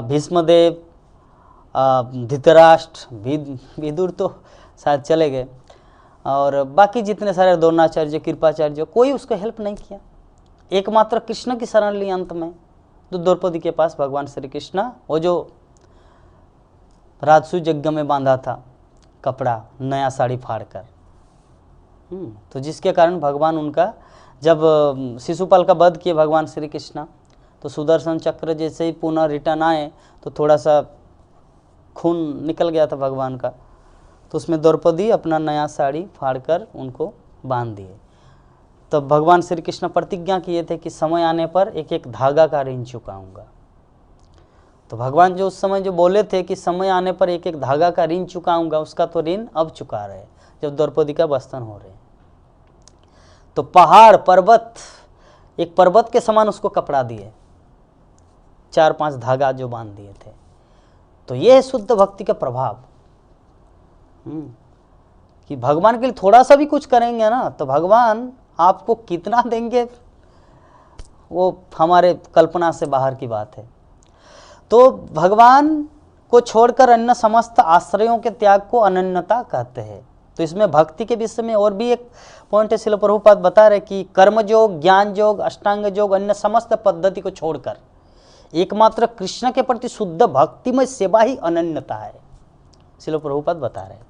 भीष्मदेव, धृतराष्ट्र, विदुर तो शायद चले गए, और बाकी जितने सारे द्रोणाचार्य, कृपाचार्य, कोई उसको हेल्प नहीं किया। एकमात्र कृष्ण की शरण ली अंत में। तो द्रौपदी के पास भगवान श्री कृष्ण, वो जो राजसू यज्ञ में बांधा था कपड़ा, नया साड़ी फाड़कर, तो जिसके कारण भगवान उनका, जब शिशुपाल का वध किए भगवान श्री कृष्ण, तो सुदर्शन चक्र जैसे ही पुनः रिटर्न आए तो थोड़ा सा खून निकल गया था भगवान का, तो उसमें द्रौपदी अपना नया साड़ी फाड़कर उनको बांध दिए। तब भगवान श्री कृष्ण प्रतिज्ञा किए थे कि समय आने पर एक एक धागा का ऋण चुकाऊंगा। तो भगवान जो उस समय जो बोले थे कि समय आने पर एक एक धागा का ऋण चुकाऊंगा, उसका तो ऋण अब चुका रहे जब द्रौपदी का वसन हो रहे। तो पहाड़, पर्वत, एक पर्वत के समान उसको कपड़ा दिए, 4-5 धागा जो बांध दिए थे। तो यह है शुद्ध भक्ति का प्रभाव, कि भगवान के लिए थोड़ा सा भी कुछ करेंगे ना तो भगवान आपको कितना देंगे वो हमारे कल्पना से बाहर की बात है। तो भगवान को छोड़कर अन्य समस्त आश्रयों के त्याग को अनन्यता कहते हैं। तो इसमें भक्ति के विषय में और भी एक पॉइंट है, श्रील प्रभुपाद बता रहे कि कर्म योग, ज्ञान योग, अष्टांग योग, अन्य समस्त पद्धति को छोड़कर एकमात्र कृष्ण के प्रति शुद्ध भक्तिमय सेवा ही अनन्यता है, श्रील प्रभुपाद बता रहे हैं।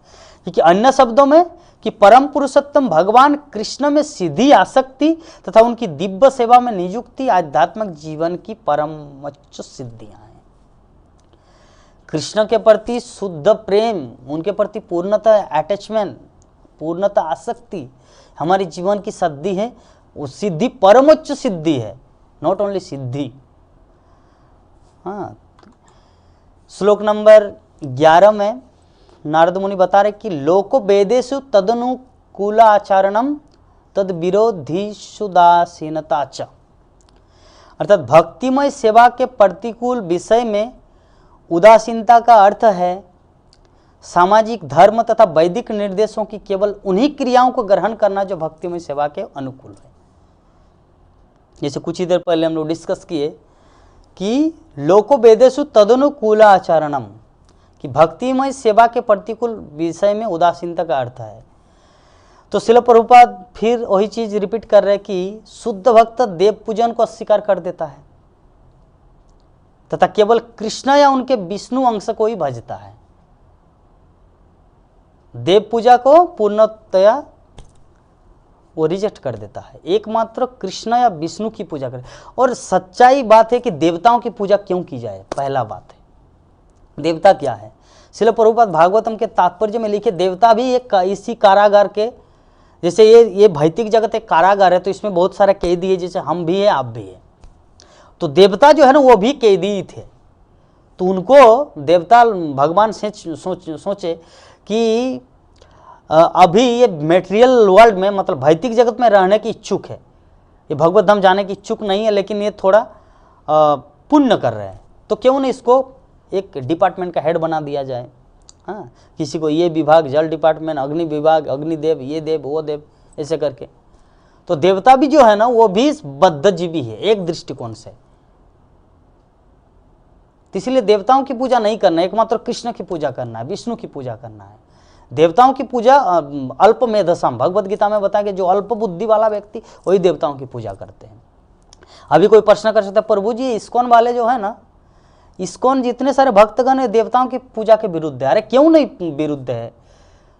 क्योंकि अन्य शब्दों में कि परम पुरुषोत्तम भगवान कृष्ण में सीधी आसक्ति तथा उनकी दिव्य सेवा में नियुक्ति आध्यात्मिक जीवन की परम उच्च सिद्धियां हैं। कृष्ण के प्रति शुद्ध प्रेम, उनके प्रति पूर्णतः अटैचमेंट, पूर्णतः आसक्ति हमारे जीवन की सिद्धि है। वो सिद्धि परमोच्च सिद्धि है, नॉट ओनली सिद्धि। हाँ, श्लोक नंबर 11 में नारद मुनि बता रहे कि लोको वेदेषु तदनुकूलाचरणम तद विरोधीषुदासीनता च, अर्थात भक्तिमय सेवा के प्रतिकूल विषय में उदासीनता का अर्थ है सामाजिक, धर्म तथा वैदिक निर्देशों की केवल उन्हीं क्रियाओं को ग्रहण करना जो भक्तिमय सेवा के अनुकूल है। जैसे कुछ ही देर पहले हम लोग डिस्कस किए कि लोको वेदेषु तदनुकूलाचरणम, कि भक्तिमय सेवा के प्रतिकूल विषय में उदासीनता का अर्थ है। तो शिल प्रभुपाद फिर वही चीज रिपीट कर रहे कि शुद्ध भक्त देव पूजन को अस्वीकार कर देता है तथा केवल कृष्ण या उनके विष्णु अंश को ही भजता है। देव पूजा को पूर्णतया वो रिजेक्ट कर देता है, एकमात्र कृष्ण या विष्णु की पूजा करे। और सच्चाई बात है कि देवताओं की पूजा क्यों की जाए। पहला बात है देवता क्या है। श्रील प्रभुपाद भागवतम के तात्पर्य में लिखे देवता भी एक इसी कारागार के, जैसे ये भौतिक जगत एक कारागार है तो इसमें बहुत सारे कैदी है, जैसे हम भी है आप भी है। तो देवता जो है ना वो भी कैदी ही थे। तो उनको देवता भगवान से सोचे कि अभी ये मेटेरियल वर्ल्ड में मतलब भौतिक जगत में रहने की इच्छुक है, ये भगवत धाम जाने की इच्छुक नहीं है, लेकिन ये थोड़ा पुण्य कर रहे हैं, तो क्यों नहीं इसको एक डिपार्टमेंट का हेड बना दिया जाए। हाँ, किसी को ये विभाग जल डिपार्टमेंट, अग्नि विभाग, अग्निदेव, ये देव वो देव, ऐसे करके। तो देवता भी जो है ना वो भी बद्धजीवी है एक दृष्टिकोण से। तो इसलिए देवताओं की पूजा नहीं करना है, एकमात्र कृष्ण की पूजा करना है, विष्णु की पूजा करना है। देवताओं की पूजा अल्प मेधसम, भगवत गीता में बताया कि जो अल्प बुद्धि वाला व्यक्ति वही देवताओं की पूजा करते हैं। अभी कोई प्रश्न कर सकता है प्रभु जी इस्कॉन वाले जो है ना, इस्कॉन जितने सारे भक्तगण है देवताओं की पूजा के विरुद्ध है। अरे क्यों नहीं विरुद्ध है।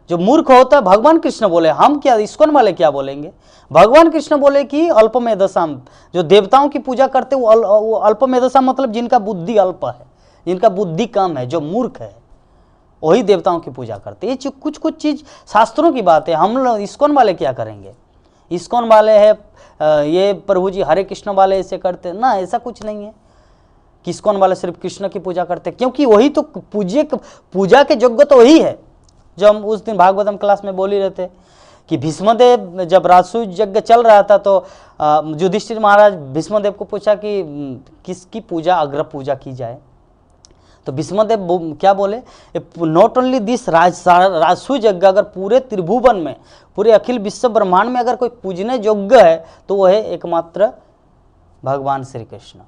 जो मूर्ख होता है भगवान कृष्ण बोले, हम क्या इस्कॉन वाले क्या बोलेंगे। भगवान कृष्ण बोले कि अल्प मेधसाम, जो देवताओं की पूजा करते वो अल्प मेधसाम मतलब जिनका बुद्धि अल्प है, जिनका बुद्धि कम है, जो मूर्ख है, वही देवताओं की पूजा करते। ये कुछ कुछ चीज शास्त्रों की बात है। हम लोग इस्कॉन वाले क्या करेंगे। इस्कॉन वाले है ये प्रभु जी हरे कृष्ण वाले ऐसे करते ना, ऐसा कुछ नहीं है कि इस्कॉन वाले सिर्फ कृष्ण की पूजा करते, क्योंकि वही तो पूजा के योग्य तो वही है। जो हम उस दिन भागवतम क्लास में बोल ही रहे थे कि भीष्मदेव जब राजसूय यज्ञ चल रहा था तो युधिष्ठिर महाराज भीष्मदेव को पूछा कि किसकी पूजा अग्र पूजा की जाए। तो भीष्मदेव क्या बोले, नॉट ओनली दिस राजसूय यज्ञ, अगर पूरे त्रिभुवन में, पूरे अखिल विश्व ब्रह्मांड में अगर कोई पूजने योग्य है तो वह है एकमात्र भगवान श्री कृष्ण।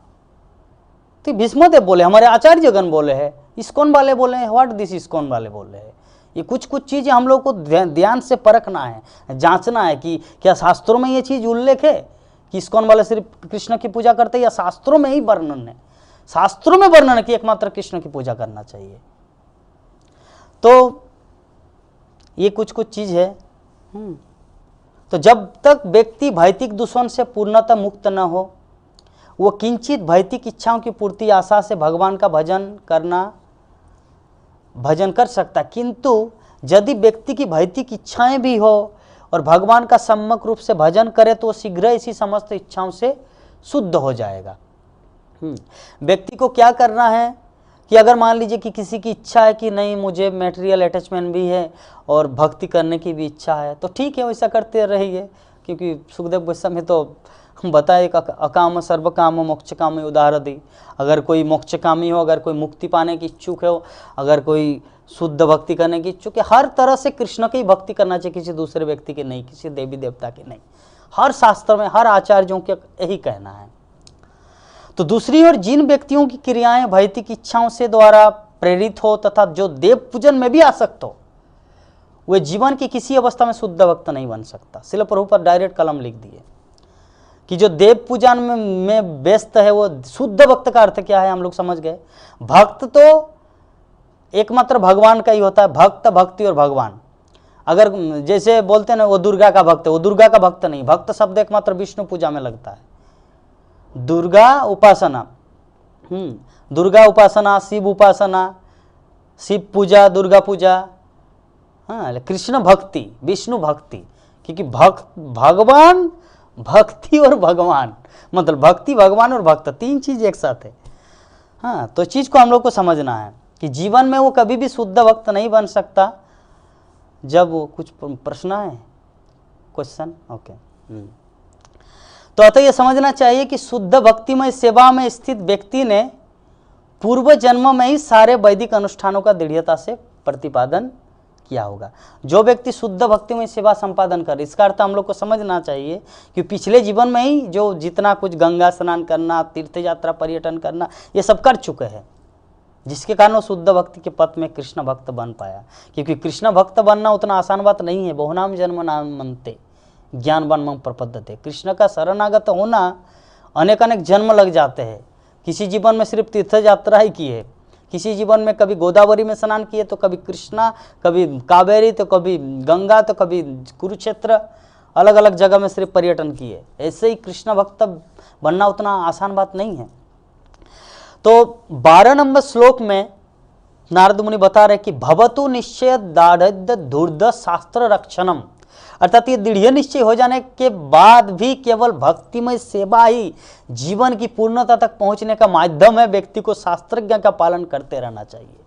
तो भीष्मदेव बोले, हमारे आचार्यगण बोले हैं, इस्कॉन वाले बोले हैं, व्हाट दिस इस्कॉन वाले बोले हैं। ये कुछ कुछ चीजें हम लोग को ध्यान से परखना है, जांचना है कि क्या शास्त्रों में ये चीज उल्लेख है कि इस्कॉन वाले सिर्फ कृष्ण की पूजा करते हैं, या शास्त्रों में ही वर्णन है। शास्त्रों में वर्णन है कि एकमात्र कृष्ण की पूजा करना चाहिए। तो ये कुछ कुछ चीज है। तो जब तक व्यक्ति भौतिक दूषण से पूर्णतः मुक्त न हो, वो किंचित भौतिक इच्छाओं की पूर्ति आशा से भगवान का भजन कर सकता। किंतु यदि व्यक्ति की भौतिक इच्छाएं भी हो और भगवान का सम्यक रूप से भजन करे तो शीघ्र इसी समस्त इच्छाओं से शुद्ध हो जाएगा। व्यक्ति को क्या करना है कि अगर मान लीजिए कि किसी की इच्छा है कि नहीं मुझे मैटेरियल अटैचमेंट भी है और भक्ति करने की भी इच्छा है, तो ठीक है वैसा करते रहिए। क्योंकि सुखदेव गोस्वामी में तो बताए अकाम सर्व काम मोक्ष काम उदाहरण दी। अगर कोई मोक्ष कामी हो, अगर कोई मुक्ति पाने की इच्छुक हो, अगर कोई शुद्ध भक्ति करने की इच्छुक है, हर तरह से कृष्ण की भक्ति करना चाहिए, किसी दूसरे व्यक्ति की नहीं, किसी देवी देवता की नहीं। हर शास्त्र में हर आचार्यों के यही कहना है। तो दूसरी ओर जिन व्यक्तियों की क्रियाएं भौतिक इच्छाओं से द्वारा प्रेरित हो तथा जो देव पूजन में भी आसक्त हो, वे जीवन की किसी अवस्था में शुद्ध भक्त नहीं बन सकता। श्रील प्रभुपाद डायरेक्ट कलम लिख दिए कि जो देव पूजन में व्यस्त है वो शुद्ध भक्त का अर्थ क्या है हम लोग समझ गए। भक्त तो एकमात्र भगवान का ही होता है, भक्त भक्ति और भगवान। अगर जैसे बोलते हैं ना वो दुर्गा का भक्त है, वो दुर्गा का भक्त नहीं। भक्त शब्द एकमात्र विष्णु पूजा में लगता है। दुर्गा उपासना, दुर्गा उपासना, शिव उपासना, शिव पूजा, दुर्गा पूजा, हाँ, कृष्ण भक्ति, विष्णु भक्ति। क्योंकि भगवान, भक्ति और भगवान, मतलब भक्ति, भगवान और भक्त, तीन चीज एक साथ है। हाँ, तो चीज को हम लोग को समझना है कि जीवन में वो कभी भी शुद्ध भक्त नहीं बन सकता। जब वो कुछ प्रश्न है, क्वेश्चन, ओके। तो अतः यह समझना चाहिए कि शुद्ध भक्तिमय सेवा में स्थित व्यक्ति ने पूर्व जन्म में ही सारे वैदिक अनुष्ठानों का दृढ़ता से प्रतिपादन किया होगा। जो व्यक्ति शुद्ध भक्तिमय सेवा संपादन करे, इसका अर्थ हम लोग को समझना चाहिए कि पिछले जीवन में ही जो जितना कुछ गंगा स्नान करना, तीर्थ यात्रा, पर्यटन करना, ये सब कर चुके हैं। जिसके कारण वो शुद्ध भक्ति के पथ में कृष्ण भक्त बन पाया। क्योंकि कृष्ण भक्त बनना उतना आसान बात नहीं है। बहुनाम जन्म नाम मनते ज्ञानवान मम प्रपद्यते। कृष्ण का शरणागत होना अनेक अनेक जन्म लग जाते हैं। किसी जीवन में सिर्फ तीर्थ यात्रा ही की है, किसी जीवन में कभी गोदावरी में स्नान किए तो कभी कृष्णा, कभी कावेरी, तो कभी गंगा, तो कभी कुरुक्षेत्र, अलग अलग जगह में सिर्फ पर्यटन किए। ऐसे ही कृष्ण भक्त बनना उतना आसान बात नहीं है। तो 12 नंबर श्लोक में नारद मुनि बता रहे कि भवतु निश्चय दाढ़ धूर्ध शास्त्र रक्षणम, अर्थात ये दृढ़ निश्चय हो जाने के बाद भी केवल भक्तिमय सेवा ही जीवन की पूर्णता तक पहुंचने का माध्यम है। व्यक्ति को शास्त्रज्ञ का पालन करते रहना चाहिए।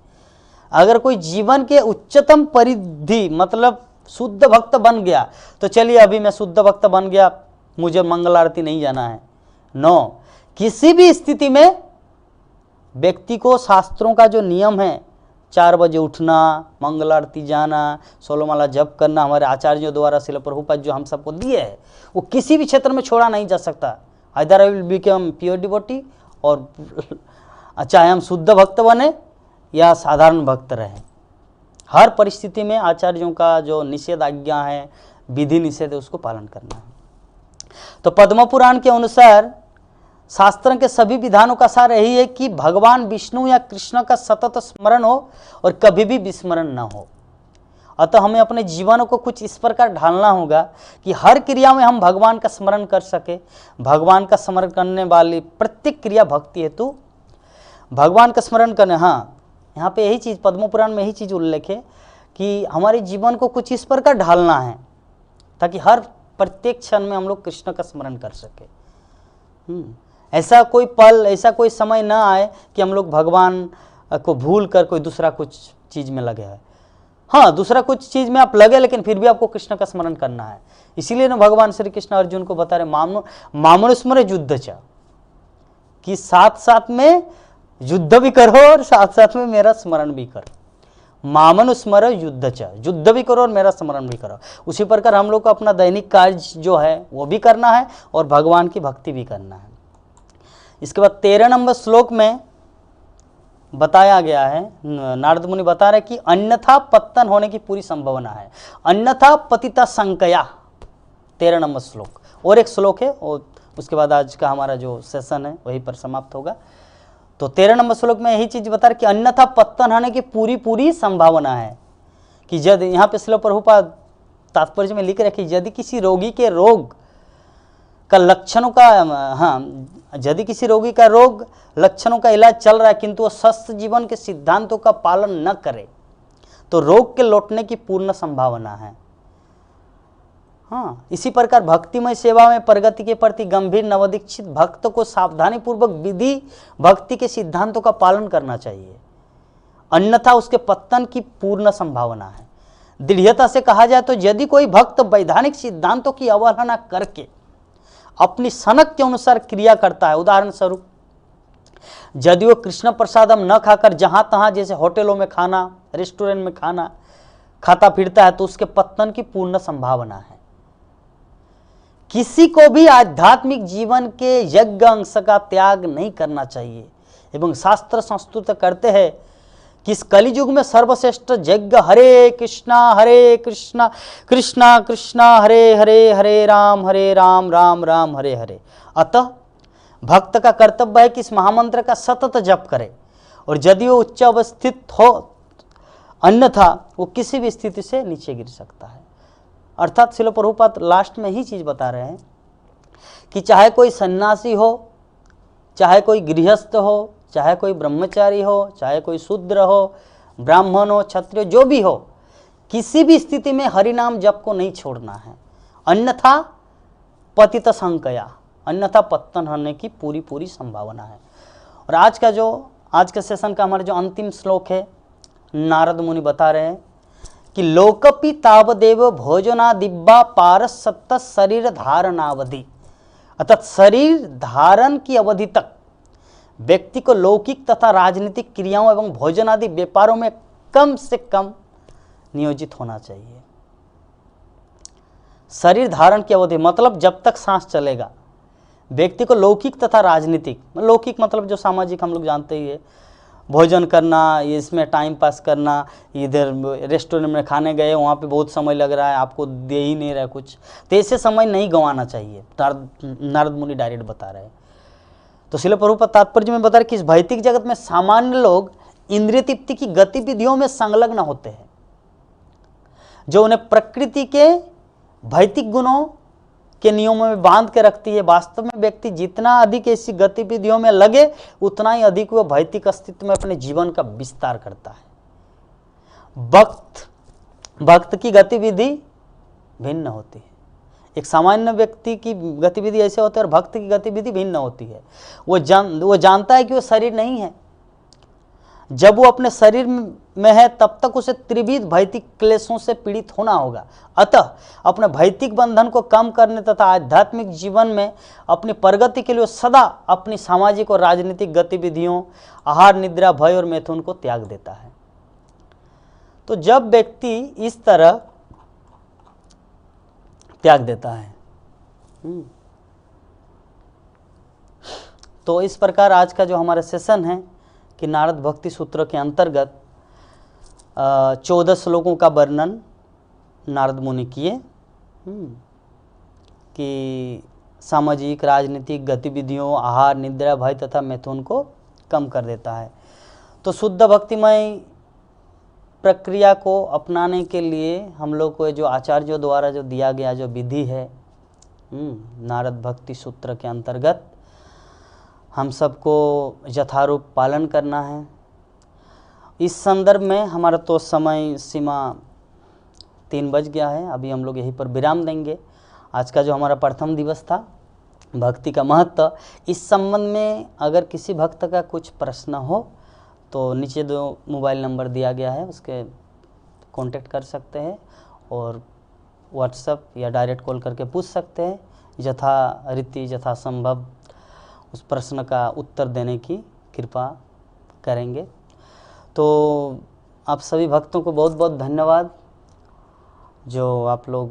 अगर कोई जीवन के उच्चतम परिधि मतलब शुद्ध भक्त बन गया तो चलिए अभी मैं शुद्ध भक्त बन गया, मुझे मंगल आरती नहीं जाना है। नो, किसी भी स्थिति में व्यक्ति को शास्त्रों का जो नियम है, 4 बजे उठना, मंगल आरती जाना, 16 माला जप करना, हमारे आचार्यों द्वारा शिल प्रभुपाद जो हम सबको दिए है, वो किसी भी क्षेत्र में छोड़ा नहीं जा सकता। Either I will become pure devotee, और चाहे हम शुद्ध भक्त बने या साधारण भक्त रहें, हर परिस्थिति में आचार्यों का जो निषेध आज्ञा है, विधि निषेध है, उसको पालन करना है। तो पद्म पुराण के अनुसार शास्त्र के सभी विधानों का सार यही है कि भगवान विष्णु या कृष्ण का सतत स्मरण हो और कभी भी विस्मरण न हो। अतः हमें अपने जीवन को कुछ इस प्रकार ढालना होगा कि हर क्रिया में हम भगवान का स्मरण कर सके। भगवान का स्मरण करने वाली प्रत्येक क्रिया भक्ति हेतु भगवान का स्मरण करने, हाँ यहाँ पे यही चीज़ पद्म पुराण में यही चीज़ उल्लेख है कि हमारे जीवन को कुछ इस प्रकार ढालना है ताकि हर प्रत्येक क्षण में हम लोग कृष्ण का स्मरण कर सके। ऐसा कोई पल, ऐसा कोई समय ना आए कि हम लोग भगवान को भूल कर कोई दूसरा कुछ चीज़ में लगे हैं। हाँ, दूसरा कुछ चीज़ में आप लगे लेकिन फिर भी आपको कृष्ण का स्मरण करना है। इसीलिए ना भगवान श्री कृष्ण अर्जुन को बता रहे मामनुस्मर युद्ध च, कि साथ साथ में युद्ध भी करो और साथ साथ में मेरा स्मरण भी करो। मामनुस्मर युद्ध च, युद्ध भी करो और मेरा स्मरण भी करो। उसी प्रकार हम लोग को अपना दैनिक कार्य जो है वो भी करना है और भगवान की भक्ति भी करना है। इसके बाद 13 नंबर श्लोक में बताया गया है, नारद मुनि बता रहे कि अन्यथा पतन होने की पूरी संभावना है। अन्यथा पतिता संकया, 13 नंबर श्लोक। और एक श्लोक है और उसके बाद आज का हमारा जो सेशन है वहीं पर समाप्त होगा। तो 13 नंबर श्लोक में यही चीज बता रहे कि अन्यथा पतन होने की पूरी संभावना है। कि यदि यहाँ पे श्रील प्रभुपाद तात्पर्य में लिख रहे कि यदि किसी रोगी के रोग का लक्षणों का, हाँ, यदि किसी रोगी का रोग लक्षणों का इलाज चल रहा है किंतु वो स्वस्थ जीवन के सिद्धांतों का पालन न करे तो रोग के लौटने की पूर्ण संभावना है। हाँ, इसी प्रकार भक्तिमय सेवा में प्रगति के प्रति गंभीर नवदीक्षित भक्त को सावधानी पूर्वक विधि भक्ति के सिद्धांतों का पालन करना चाहिए, अन्यथा उसके पतन की पूर्ण संभावना है। दृढ़ता से कहा जाए तो यदि कोई भक्त वैधानिक सिद्धांतों की अवहेलना करके अपनी सनक के अनुसार क्रिया करता है, उदाहरण स्वरूप यदि वो कृष्ण प्रसादम न खाकर जहां तहां जैसे होटलों में खाना, रेस्टोरेंट में खाना खाता फिरता है तो उसके पतन की पूर्ण संभावना है। किसी को भी आध्यात्मिक जीवन के यज्ञ अंश का त्याग नहीं करना चाहिए। एवं शास्त्र संस्तुत करते हैं कि इस कलियुग में सर्वश्रेष्ठ यज्ञ हरे कृष्णा कृष्णा कृष्णा हरे हरे, हरे राम राम राम हरे हरे। अतः भक्त का कर्तव्य है कि इस महामंत्र का सतत जप करे और यदि वो उच्च अवस्थित हो, अन्यथा वो किसी भी स्थिति से नीचे गिर सकता है। अर्थात श्रील प्रभुपाद लास्ट में ही चीज बता रहे हैं कि चाहे कोई सन्यासी हो, चाहे कोई गृहस्थ हो, चाहे कोई ब्रह्मचारी हो, चाहे कोई शूद्र हो, ब्राह्मण हो, क्षत्रिय, जो भी हो, किसी भी स्थिति में हरिनाम जप को नहीं छोड़ना है, अन्यथा पतित संकया, अन्यथा पतन होने की पूरी संभावना है। और आज का सेशन का हमारा जो अंतिम श्लोक है, नारद मुनि बता रहे हैं कि लोकपि तावदेव भोजना दिव्या पारस सत्त शरीर धारणावधि, अर्थात शरीर धारण की अवधि तक व्यक्ति को लौकिक तथा राजनीतिक क्रियाओं एवं भोजन आदि व्यापारों में कम से कम नियोजित होना चाहिए। शरीर धारण की अवधि मतलब जब तक सांस चलेगा व्यक्ति को लौकिक तथा राजनीतिक, लौकिक मतलब जो सामाजिक हम लोग जानते ही है, भोजन करना, इसमें टाइम पास करना, इधर रेस्टोरेंट में खाने गए वहाँ पे बहुत समय लग रहा है, आपको दे ही नहीं रहा कुछ, तो ऐसे समय नहीं गंवाना चाहिए, नारद मुनि डायरेक्ट बता रहे हैं। तो श्रील प्रभुपाद तात्पर्य में बता रहे कि इस भौतिक जगत में सामान्य लोग इंद्रिय तृप्ति की गतिविधियों में संलग्न होते हैं, जो उन्हें प्रकृति के भौतिक गुणों के नियमों में बांध के रखती है। वास्तव में व्यक्ति जितना अधिक ऐसी गतिविधियों में लगे उतना ही अधिक वह भौतिक अस्तित्व में अपने जीवन का विस्तार करता है। भक्त की गतिविधि भिन्न होती है। एक सामान्य व्यक्ति की गतिविधि ऐसे होती है और भक्त की गतिविधि भिन्न होती है। वो जानता है कि वो शरीर नहीं है। जब वो अपने शरीर में है तब तक उसे त्रिविध भौतिक क्लेशों से पीड़ित होना होगा। अतः अपने भौतिक बंधन को कम करने तथा आध्यात्मिक जीवन में अपनी प्रगति के लिए सदा अपनी सामाजिक और राजनीतिक गतिविधियों, आहार, निद्रा, भय और मैथुन को त्याग देता है। तो जब व्यक्ति इस तरह त्याग देता है, तो इस प्रकार आज का जो हमारा सेशन है कि नारद भक्ति सूत्र के अंतर्गत 14 श्लोकों का वर्णन नारद मुनि किए कि सामाजिक राजनीतिक गतिविधियों, आहार, निद्रा, भय तथा मैथुन को कम कर देता है। तो शुद्ध भक्तिमय प्रक्रिया को अपनाने के लिए हम लोग को जो आचार्यों द्वारा जो दिया गया जो विधि है नारद भक्ति सूत्र के अंतर्गत हम सबको यथारूप पालन करना है। इस संदर्भ में हमारा तो समय सीमा 3 बज गया है, अभी हम लोग यहीं पर विराम देंगे। आज का जो हमारा प्रथम दिवस था भक्ति का महत्व, इस संबंध में अगर किसी भक्त का कुछ प्रश्न हो तो नीचे 2 मोबाइल नंबर दिया गया है, उसके कांटेक्ट कर सकते हैं और व्हाट्सएप या डायरेक्ट कॉल करके पूछ सकते हैं। यथा रीति यथासंभव उस प्रश्न का उत्तर देने की कृपा करेंगे। तो आप सभी भक्तों को बहुत बहुत धन्यवाद जो आप लोग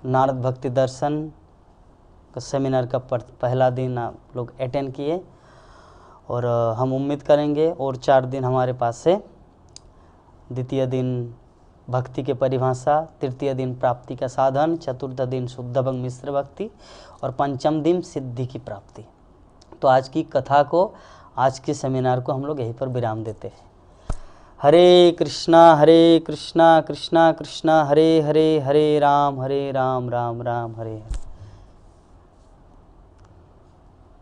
नारद भक्ति दर्शन का सेमिनार का पहला दिन आप लोग अटेंड किए और हम उम्मीद करेंगे और 4 दिन हमारे पास है। द्वितीय दिन भक्ति के परिभाषा, तृतीय दिन प्राप्ति का साधन, चतुर्थ दिन शुद्ध भंग मिश्र भक्ति और पंचम दिन सिद्धि की प्राप्ति। तो आज की कथा को, आज के सेमिनार को हम लोग यहीं पर विराम देते हैं। हरे कृष्णा कृष्णा कृष्णा हरे हरे, हरे राम राम राम हरे हरे।